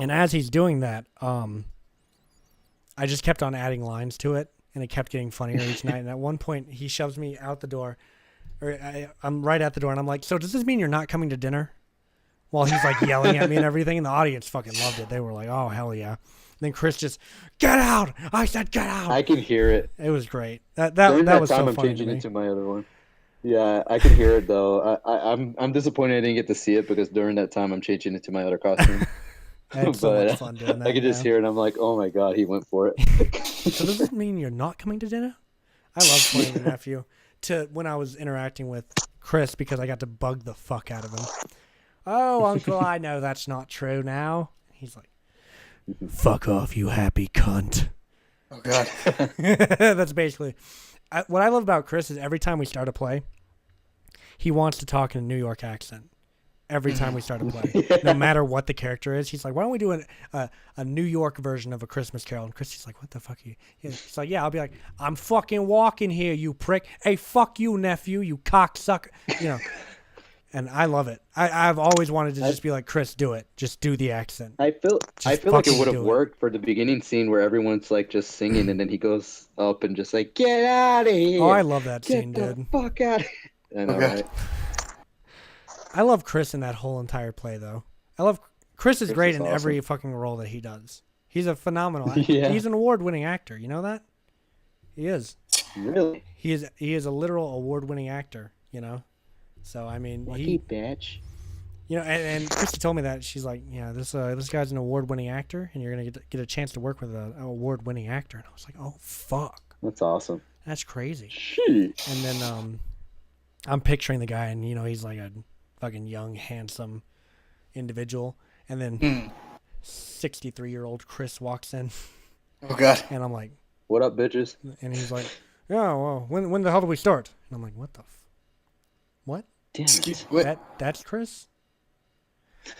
And as he's doing that, I just kept on adding lines to it, and it kept getting funnier each night. And at one point, he shoves me out the door, or I'm right at the door, and I'm like, "So does this mean you're not coming to dinner?" while he's like yelling at me and everything, and the audience fucking loved it. They were like, "Oh hell yeah!" And then Chris just, "Get out!" I said, "Get out!" I can hear it. It was great. That During that was time, so I'm funny to changing me. it to my other one. Yeah, I can hear it though. I'm disappointed I didn't get to see it because during that time I'm changing it to my other costume. I had so much fun doing that. I could just hear it. And I'm like, oh my god, he went for it. So does this mean you're not coming to dinner? I love playing the nephew. To when I was interacting with Chris because I got to bug the fuck out of him. Oh, Uncle, I know that's not true now. He's like, fuck off, you happy cunt. Oh god. That's basically what I love about Chris is every time we start a play, he wants to talk in a New York accent. Every time we start a play, no matter what the character is, he's like, "Why don't we do a New York version of A Christmas Carol?" And Christy's like, "What the fuck are you?" He's like, "Yeah." I'll be like, "I'm fucking walking here, you prick. Hey, fuck you, nephew, you cocksucker." You know. And I love it. I've always wanted to just be like, Chris, do it. Just do the accent. I feel like fucking it would have do it. worked for the beginning scene where everyone's like just singing and then he goes up and just like, get out of here. Oh, I love that Get scene, the dude. fuck out of here. I know, Okay. right? I love Chris in that whole entire play, though. Chris is Chris great is in awesome. every fucking role that he does. He's a phenomenal actor. Yeah. He's an award-winning actor. You know that? He is. Really? He is a literal award-winning actor. You know. So I mean, Lucky bitch. you know, and Christy told me that she's like, yeah, this guy's an award-winning actor, and you're gonna get a chance to work with an award-winning actor. And I was like, oh fuck, That's awesome. that's crazy. Shit. And then I'm picturing the guy, and you know, he's like a fucking young, handsome individual, and then 63-year-old Chris walks in, Oh god. and I'm like, What up, bitches? and he's like, yeah, well, when the hell do we start? And I'm like, what the what? Damn Excuse it. what? That's Chris.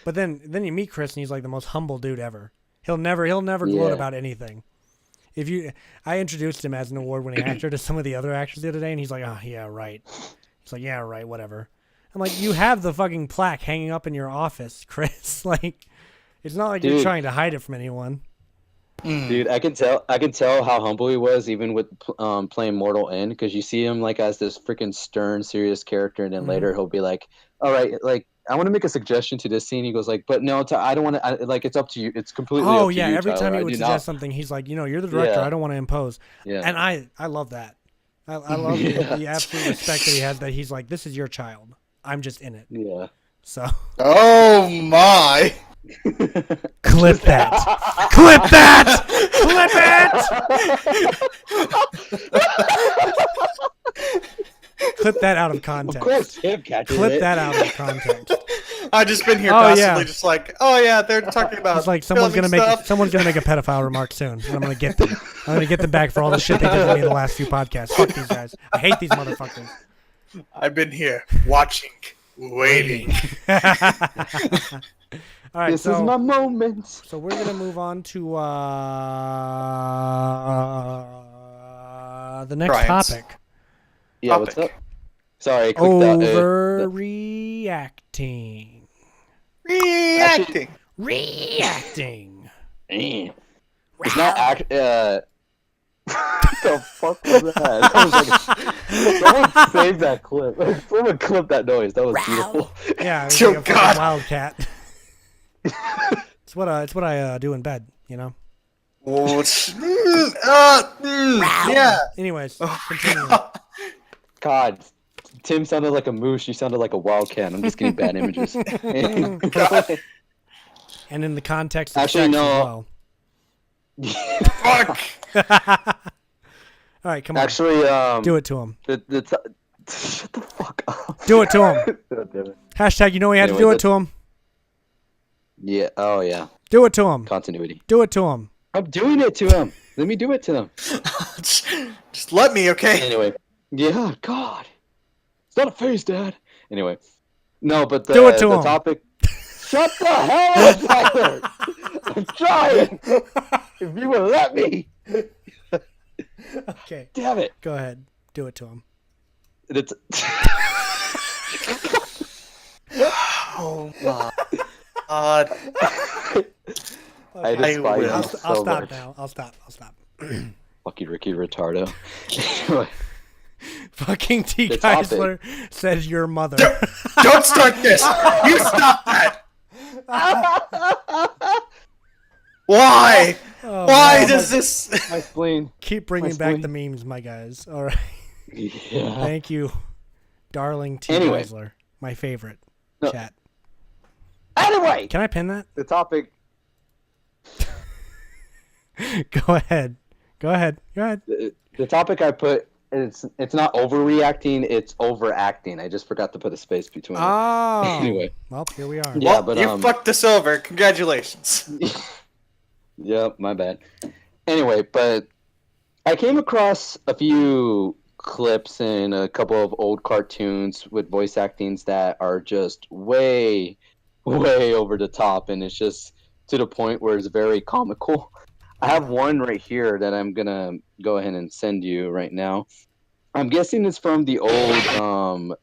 But then you meet Chris, and he's like the most humble dude ever. He'll never gloat Yeah. about anything. I introduced him as an award-winning actor to some of the other actors the other day, and he's like, oh yeah, right. He's like, yeah, right, whatever. I'm like, you have the fucking plaque hanging up in your office, Chris. Like, it's not like you're Dude. trying to hide it from anyone. Dude, I can tell how humble he was even with playing Mortal End, because you see him like as this freaking stern, serious character, and then later he'll be like, "All right, like I want to make a suggestion to this scene." He goes like, "But no, I don't want to. Like it's up to you. It's completely up Oh to yeah, you, every Tyler. time he I would do suggest not-" something, he's like, you're the director. Yeah. I don't want to impose. Yeah, And I love that. I love the absolute respect that he has. That he's like, this is your child. I'm just in it. yeah. So Oh my. clip that. Clip that. Clip it. Clip that out of Of context. course, him catches Clip it. that out of context. I've just been here Oh, constantly, yeah. just like, oh yeah, they're talking about. It's like someone's gonna filming make stuff. a pedophile remark soon, and I'm gonna get them. I'm gonna get them back for all the shit they did to me in the last few podcasts. Fuck these guys. I hate these motherfuckers. I've been here watching, waiting. All right, This is my moment. So we're gonna move on to the next Brian's. topic. Yeah, what's up? Topic. Sorry, I clicked that. Overreacting. Reacting. Reacting. Damn. It's not what the fuck was that? That was someone save that clip. Someone clip that noise. That was beautiful. Yeah, it was Oh, like a fucking God. wildcat. It's what I do in bed, you know. Oh, yeah. Anyways, Oh, continue. God, Tim sounded like a moose. You sounded like a wildcat. I'm just getting bad images. God. And in the context of Actually, sex no. as Fuck. well. All right, come on. Actually, Do it to him. Shut the fuck up. Do it to him. God damn it. Hashtag, you know he had to Anyway, do it to him. Yeah. Oh yeah. Do it to him. Continuity. Do it to him. I'm doing it to him. Let me do it to them. Just let me, okay? Anyway. Yeah. God. It's not a face, Dad. Anyway. No, but Do it to the him. topic. Shut the hell up, Tyler. I'm trying. If you would let me. Okay, Damn it. go ahead. Do it to him. It's. Oh my god. I despise will. you I'll so stop much. now. I'll stop. Fucking Ricky Retardo. Anyway. Fucking T. The topic. Geisler says your mother. Don't start this. You stop that. Why? Oh, Why man. does this? My spleen. Keep bringing my back spleen. the memes, my guys. All right. Yeah. Thank you, darling T. Anyway. Geisler. My favorite. No. Chat. Anyway, Can I pin that? the topic. Go ahead. Go ahead. Go ahead. The topic I put. It's not overreacting. It's overacting. I just forgot to put a space between it. Oh. Anyway. Well, here we are. Yeah, Well, but you fucked us over. Congratulations. Yep, my bad. Anyway, but I came across a few clips and a couple of old cartoons with voice actings that are just way, way over the top, and it's just to the point where it's very comical. I have one right here that I'm gonna go ahead and send you right now. I'm guessing it's from the old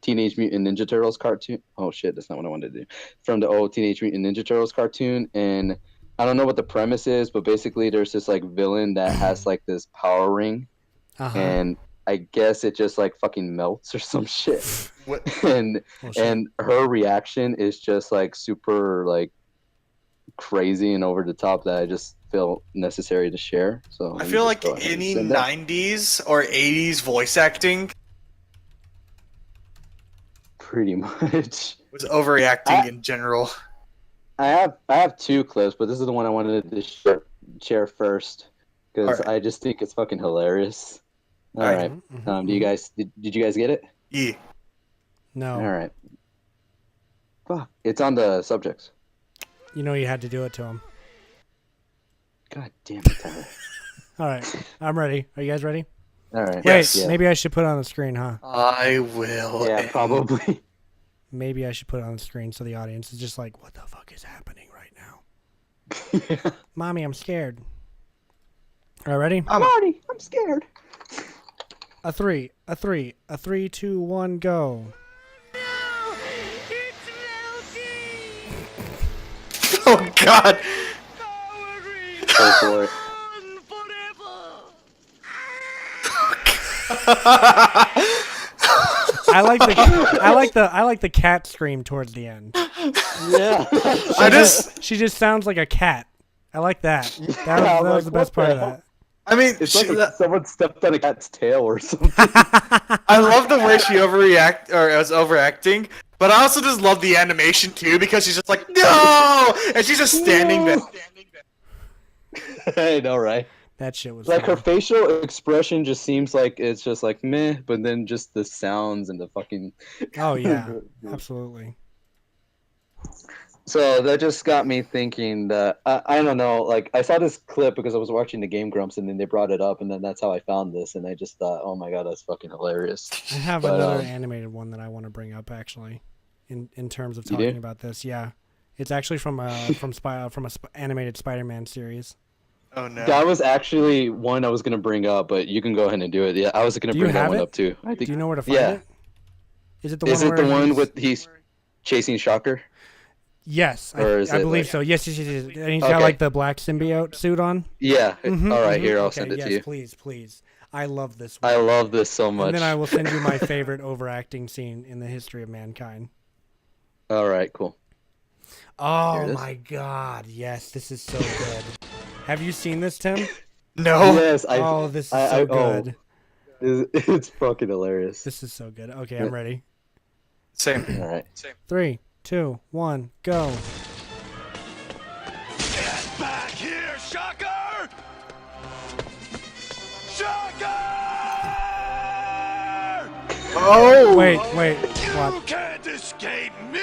Teenage Mutant Ninja Turtles cartoon. Oh shit, that's not what I wanted to do. From the old Teenage Mutant Ninja Turtles cartoon, and I don't know what the premise is, but basically there's this like villain that has like this power ring, Uh-huh. and I guess it just like fucking melts or some shit. What? and Well, shit. and her reaction is just like super like crazy and over the top that I just feel necessary to share. So I let me feel just like go ahead and any send that. 90s or 80s voice acting Pretty much. was overreacting in general. I have two clips, but this is the one I wanted to share first because Alright. I just think it's fucking hilarious. All Alright. right. Mhm, Do you mhm. guys did you guys get it? Yeah. No. All right. Fuck. It's on the subjects. You know you had to do it to him. God damn it, Tyler. All right. I'm ready. Are you guys ready? All right. Yes. Yeah. Maybe I should put it on the screen, huh? I will. Yeah, end- probably. Maybe I should put it on the screen so the audience is just like, what the fuck is happening right now? Mommy, I'm scared. All right, ready? Marty, I'm scared. A three, 2, 1, go. Oh God. Go for it. I like the cat scream towards the end. Yeah. She just sounds like a cat. I like that. That Yeah, was like, the best what part the of hell? that. I mean, It's like someone stepped on a cat's tail or something. I love the way she was overacting, but I also just love the animation too because she's just like no, and she's just standing there. I know, right? That shit was Like her funny. facial expression just seems like it's just like meh, but then just the sounds and the fucking. Oh yeah, absolutely. So that just got me thinking that I don't know. Like I saw this clip because I was watching the Game Grumps, and then they brought it up, and then that's how I found this, and I just thought, oh my god, that's fucking hilarious. I have But, another animated one that I want to bring up actually, in terms of You do? talking about this. Yeah, it's actually from a animated Spider-Man series. Oh no. That was actually one I was gonna bring up, but you can go ahead and do it. Yeah, I was gonna Do you bring that have one it? up too. I think. Do you know where to find Yeah. it? Is it the Is one? it the where one he's- with he's chasing Shocker? Yes, or is I it believe like- so. Yes. And he's got Okay. like the black symbiote suit on. Yeah. Mhm, All right, mhm. here I'll Okay, send it yes, to you. please. I love this one. I love this so much. And then I will send you my favorite overacting scene in the history of mankind. All right, cool. Here Oh it is. my god, yes, this is so good. Have you seen this, Tim? No. Yes, Oh, this is so good. It's fucking hilarious. This is so good. Okay, I'm ready. Same. All right. 3, 2, 1, go. Get back here, Shocker! Shocker! Oh. Wait, You what? can't escape me!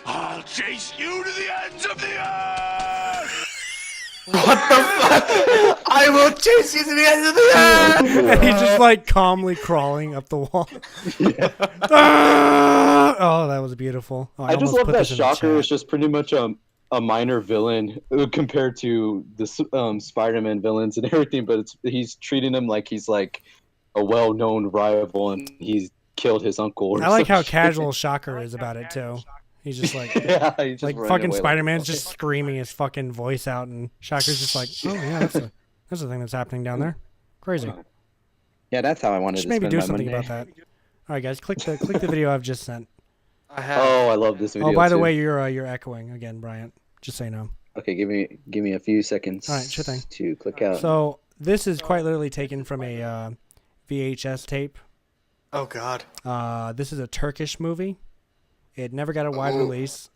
I'll chase you to the ends of the earth! What the fuck? I will chase you to the end of the earth. And he's just like calmly crawling up the wall. Ah! Oh, that was beautiful. Oh, I just almost love put that this in the Shocker chat. is just pretty much a minor villain compared to the Spider-Man villains and everything, but he's treating him like he's like a well-known rival and he's killed his uncle. Or I like some how shit. casual Shocker is about it too. He's just like Yeah, he's just like running fucking away Spider-Man's like a just screaming his fucking voice out, and Shocker's just like, oh yeah, that's the thing that's happening down there. Crazy. Yeah, that's how I wanted Should to maybe spend do my something Monday. about that. All right, guys, click the video I've just sent. I have. Oh, I love this video. Oh, by the too. way, you're echoing again, Bryant. Just so you know. Okay, give me a few seconds. All right, sure thing. To click out. So this is quite literally taken from a VHS tape. Oh God. This is a Turkish movie. It never got a wide release.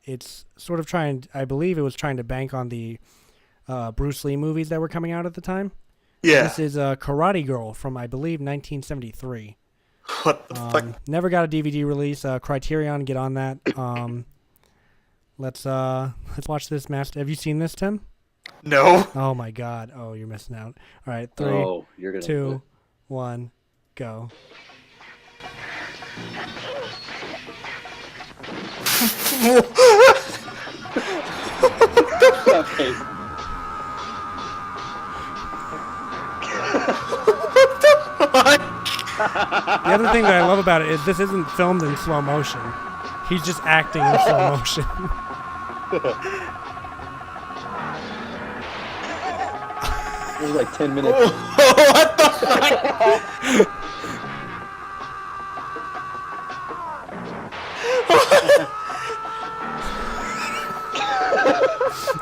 It's sort of I believe it was trying to bank on the Bruce Lee movies that were coming out at the time. Yeah. This is Karate Girl from, I believe, 1973. What the fuck? Never got a DVD release. Criterion, get on that. Let's watch this master. Have you seen this, Tim? No. Oh my God! Oh, you're missing out. All right, 3, Oh, you're gonna 2, 1, go. Okay. The other thing that I love about it is this isn't filmed in slow motion. He's just acting in slow motion. It was like 10 minutes. What the fuck?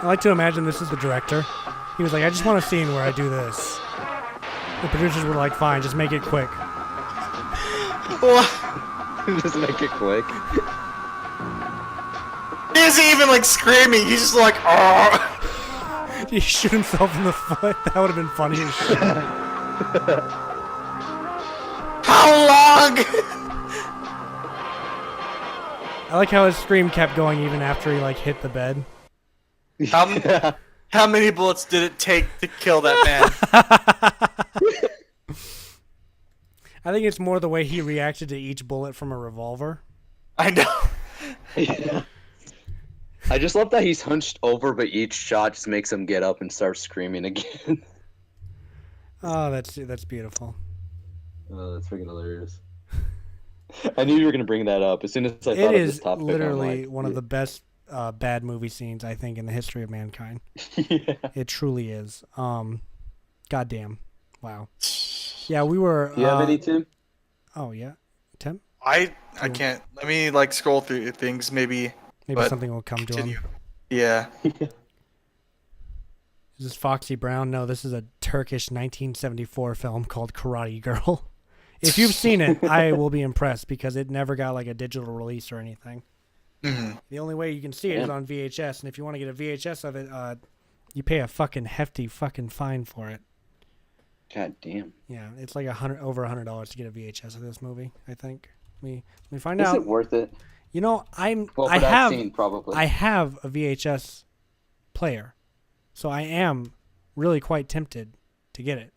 I like to imagine this is the director. He was like, I just want a scene where I do this. The producers were like, fine, just make it quick. What? Just make it quick. He isn't even like screaming. He's just like, oh. He shoot himself in the foot. That would have been funny as shit. How long? I like how his scream kept going even after he like hit the bed. How many bullets did it take to kill that man? I think it's more the way he reacted to each bullet from a revolver. I know. Yeah. I just love that he's hunched over, but each shot just makes him get up and start screaming again. Oh, that's beautiful. Oh, that's freaking hilarious. I knew you were gonna bring that up as soon as I thought It of this is topic. literally I'm like, one of the best bad movie scenes I think in the history of mankind. yeah. It truly is. Goddamn. Wow. Yeah, we were. Do you have any, Tim? Oh yeah, Tim. I can't. Let me like scroll through things. Maybe Maybe But something will come to continue. him. Yeah. Is this Foxy Brown? No, this is a Turkish 1974 film called Karate Girl. If you've seen it, I will be impressed because it never got like a digital release or anything. Mm-hmm. The only way you can see it is on VHS, and if you want to get a VHS of it, you pay a fucking hefty fucking fine for it. God damn. Yeah, it's like over $100 to get a VHS of this movie. I think. Let me find Is out. it worth it? You know, Well, for I that have scene, probably. I have a VHS player, so I am really quite tempted to get it.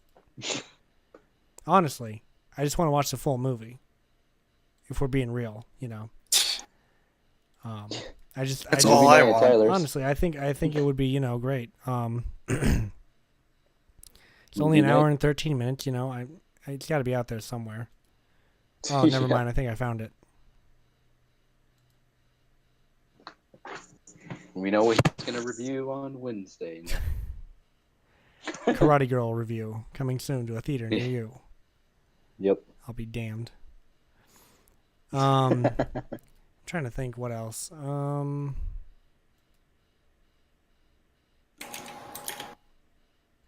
Honestly, I just want to watch the full movie. If we're being real, you know. That's all I want. Honestly, I think it would be, great. It's only an hour and 13 minutes, it's got to be out there somewhere. Oh, never mind. I think I found it. We know what he's gonna review on Wednesday. Karate Girl review coming soon to a theater near you. Yep. I'll be damned. Trying to think what else.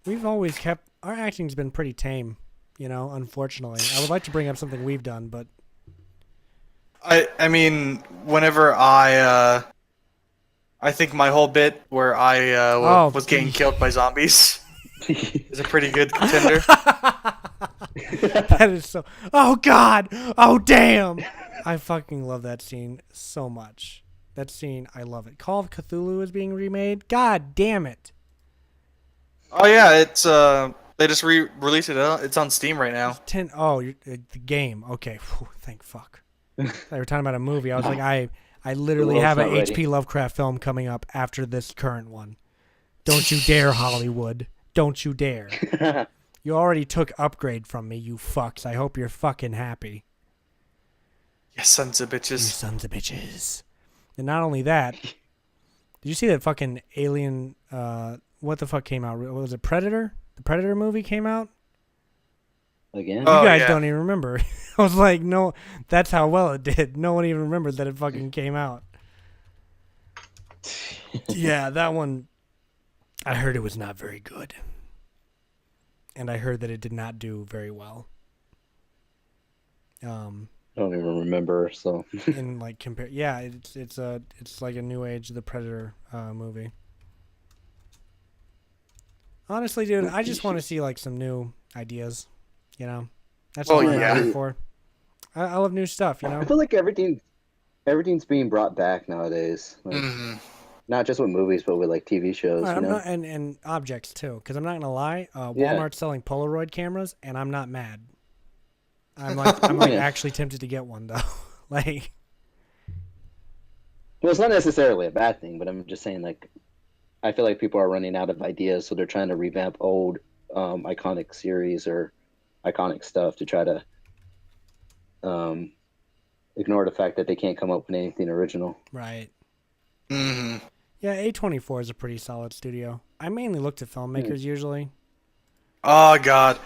We've always kept our acting's been pretty tame, unfortunately. I would like to bring up something we've done, but I mean, whenever I think my whole bit where I was getting killed by zombies is a pretty good contender. That is so. Oh God! Oh damn! I fucking love that scene so much. That scene, I love it. Call of Cthulhu is being remade. God damn it! Oh yeah, it's they just released it. It's on Steam right now. The game. Okay, whew, thank fuck. They were talking about a movie. I was like, I literally Well, have it's a not ready. H.P. Lovecraft film coming up after this current one. Don't you dare, Hollywood! Don't you dare! You already took Upgrade from me, you fucks. I hope you're fucking happy. You sons of You bitches. sons of bitches. And not only that, did you see that fucking Alien, what the fuck came out? What was it, Predator? The Predator movie came out? again. You Oh, guys yeah. don't even remember. I was like, no, that's how well it did. No one even remembered that it fucking came out. Yeah, that one. I heard it was not very good, and I heard that it did not do very well. I don't even remember. So In like compare, yeah, it's like a new age The Predator movie. Honestly, dude, I just want to see like some new ideas. You know, that's all Well, I'm out yeah. here for. I love new stuff. You know. I feel like everything's being brought back nowadays. Like, Mhm. not just with movies, but with like TV shows. All right, You I'm know? not, and objects too, because I'm not gonna lie. Yeah. Walmart's selling Polaroid cameras, and I'm not mad. I'm like Yeah. actually tempted to get one though. Like, Well, it's not necessarily a bad thing, but I'm just saying like I feel like people are running out of ideas, so they're trying to revamp old iconic series or iconic stuff to try to ignore the fact that they can't come up with anything original. right? Mhm. Yeah, A24 is a pretty solid studio. I mainly look to filmmakers usually. Oh God.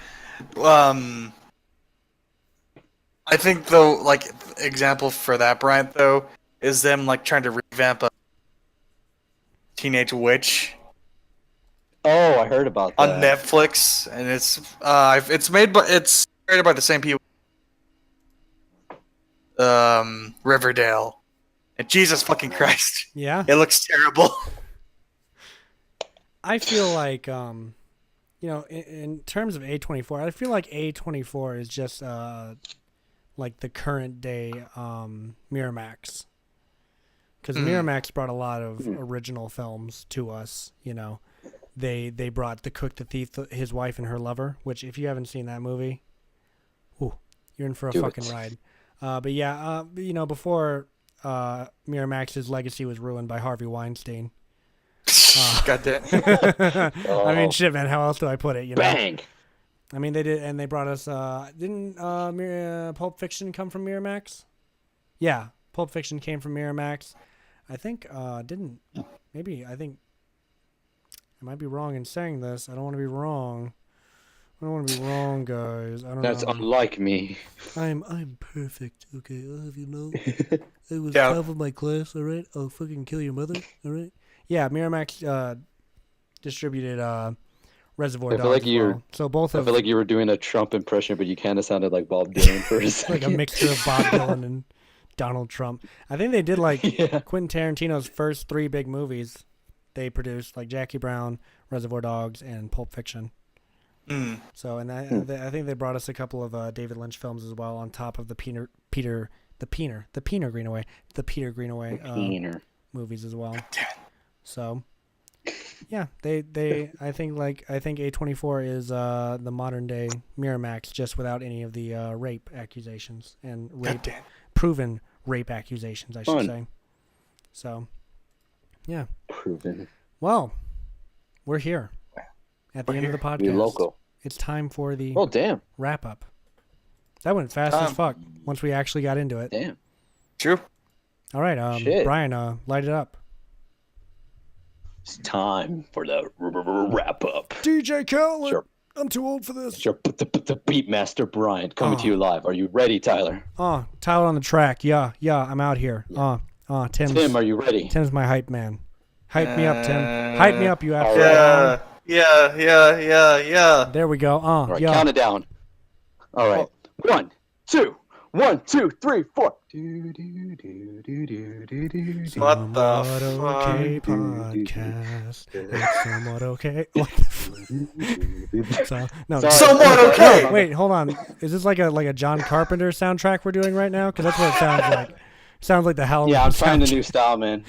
I think though, like example for that, Bryant, though, is them like trying to revamp a Teenage Witch Oh, I heard about on that. Netflix, and it's created by the same people. Riverdale, and Jesus fucking Christ, Yeah, it looks terrible. I feel like in terms of A24, I feel like A24 is just like the current day Miramax. Because Miramax brought a lot of original films to us, you know. They brought The Cook, the Thief, His Wife, and Her Lover, which if you haven't seen that movie, ooh, you're in for a Do fucking it. ride. But yeah, you know, before Miramax's legacy was ruined by Harvey Weinstein. God damn. I mean, shit, man, how else do I put it, you know? Bang! I mean, they did, and they brought us, didn't Pulp Fiction come from Miramax? Yeah, Pulp Fiction came from Miramax. I think, I might be wrong in saying this. I don't want to be wrong. I don't want to be wrong, guys. I don't That's know. unlike me. I'm perfect, okay? I'll have you know. I was Yeah. top of my class, alright? I'll fucking kill your mother, alright? Yeah, Miramax distributed Reservoir I Dogs feel like as you're- well. So both I of feel like you were doing a Trump impression, but you kind of sounded like Bob Dylan for a like second. a mixture of Bob Dylan and Donald Trump. I think they did like Yeah. Quentin Tarantino's first 3 big movies they produced, like Jackie Brown, Reservoir Dogs, and Pulp Fiction. Mm. So, and I think they brought us a couple of David Lynch films as well, on top of the Peter Greenaway Keener. movies as well. So, yeah, they I think A24 is the modern day Miramax, just without any of the rape accusations and proven rape accusations, I should Fun. say. So, yeah. Proven. Well, we're here at the end of the podcast. We local. It's time for the Oh, damn. wrap up. That went fast as fuck once we actually got into it. Damn. True. All right, Shit. Brian, light it up. It's time for the wrap up. DJ Khaled. Sure. I'm too old for this. Sure. The Beatmaster Bryant coming to you live. Are you ready, Tyler? Tyler on the track. Yeah, I'm out here. Tim's, Tim, are you ready? Tim's my hype man. Hype me up, Tim. Hype me up, you after. Yeah. There we go. All right, yeah. count it down. All right. 1, 2, 1, 2, 3, 4. What the Somewhat fuck? okay podcast. It's somewhat okay. What the no. Sorry. Somewhat okay. No, wait, hold on. Is this like a John Carpenter soundtrack we're doing right now? Because that's what it sounds like. Sounds like the Halloween. Yeah, I'm trying a soundtrack. new style, man.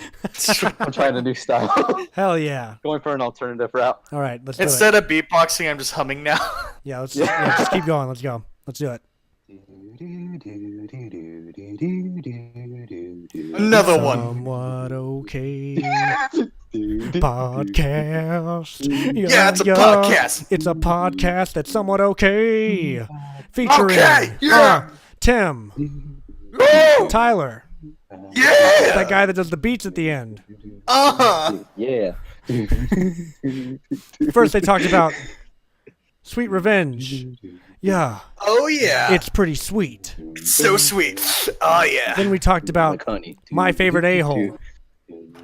I'm trying a new style. Hell yeah! Going for an alternative route. All right, let's do it. Instead of beatboxing, I'm just humming now. Yeah, let's just keep going. Let's go. Let's do it. Another one. Somewhat okay podcast. Yeah, it's a podcast. It's a podcast that's somewhat okay. Featuring Okay, yeah. Tim, Oh, Tyler, yeah. that guy that does the beats at the end. Uh-huh. Yeah. First, they talked about Sweet revenge. Yeah, Oh yeah, it's pretty sweet. it's so sweet. Oh yeah, Then we talked about Like honey. my favorite a-hole,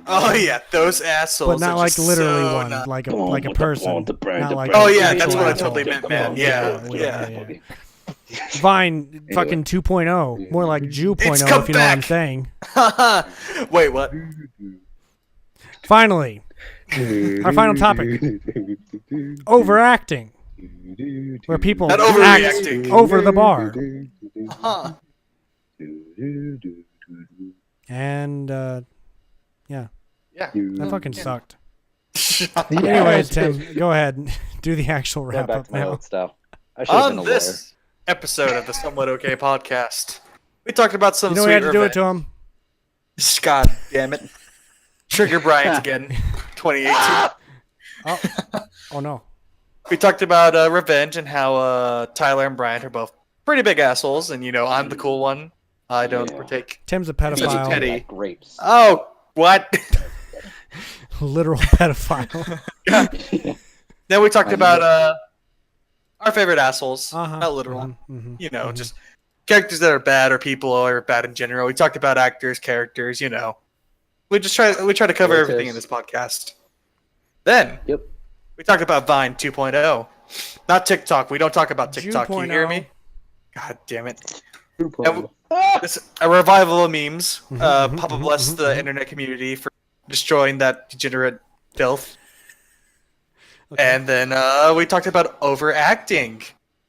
oh yeah, those assholes. but not are like just literally so one, not- like a person. Not like Oh an yeah, actual that's what I asshole. totally meant, man. Yeah. Vine fucking 2.0, more like Jew.0 It's if come you know what I'm back. saying. Wait, what? Finally, our final topic: overacting, where people Not act overreacting. over the bar. Huh. And yeah, Yeah. that fucking sucked. Yeah. Anyways, Tim, go ahead and do the actual Going wrap back up to my now. old stuff. I should have been On a lawyer. this episode of the Somewhat Okay podcast, we talked about some You know we sweet had to do it revenge. to him. God damn it. Trigger Bryant again. 2018. Oh no. We talked about revenge and how Tyler and Bryant are both pretty big assholes, and I'm the cool one. I don't Yeah. partake. Tim's a Such a pedophile. petty. Like grapes. Oh, what? Literal pedophile. Then we talked about our favorite assholes. Uh-huh. Not literal. Mhm. Just characters that are bad or people are bad in general. We talked about actors, characters, We try to cover Relatives. everything in this podcast. Then Yep. we talked about Vine 2.0. Not TikTok. We don't talk about TikTok. You hear me? God damn it. This a revival of memes. Papa bless the internet community for destroying that degenerate filth. And then we talked about overacting.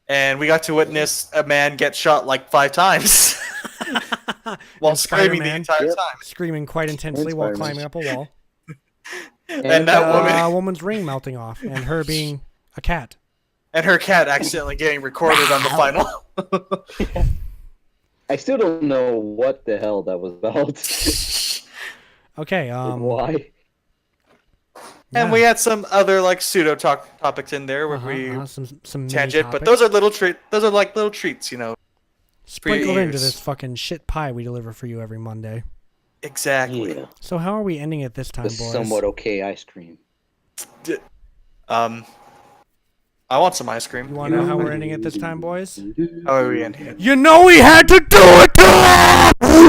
And we got to witness a man get shot like 5 times. While And screaming the Spider-Man. entire Yep. time. Screaming quite intensely while Spider-Man. climbing up a wall. And that woman A woman's ring melting off, and her being a cat. and her cat accidentally getting recorded on the final. I still don't know what the hell that was about. Okay, Why? And we had some other pseudo topics in there where we some mini tangent, but topics. those are like little treats, sprinkled into ears. this fucking shit pie we deliver for you every Monday. Exactly. Yeah. So how are we ending it this time, The boys? somewhat okay ice cream. I want some ice cream. You want to know how we're ending it this time, boys? How are we ending it? You know we had to do it to him!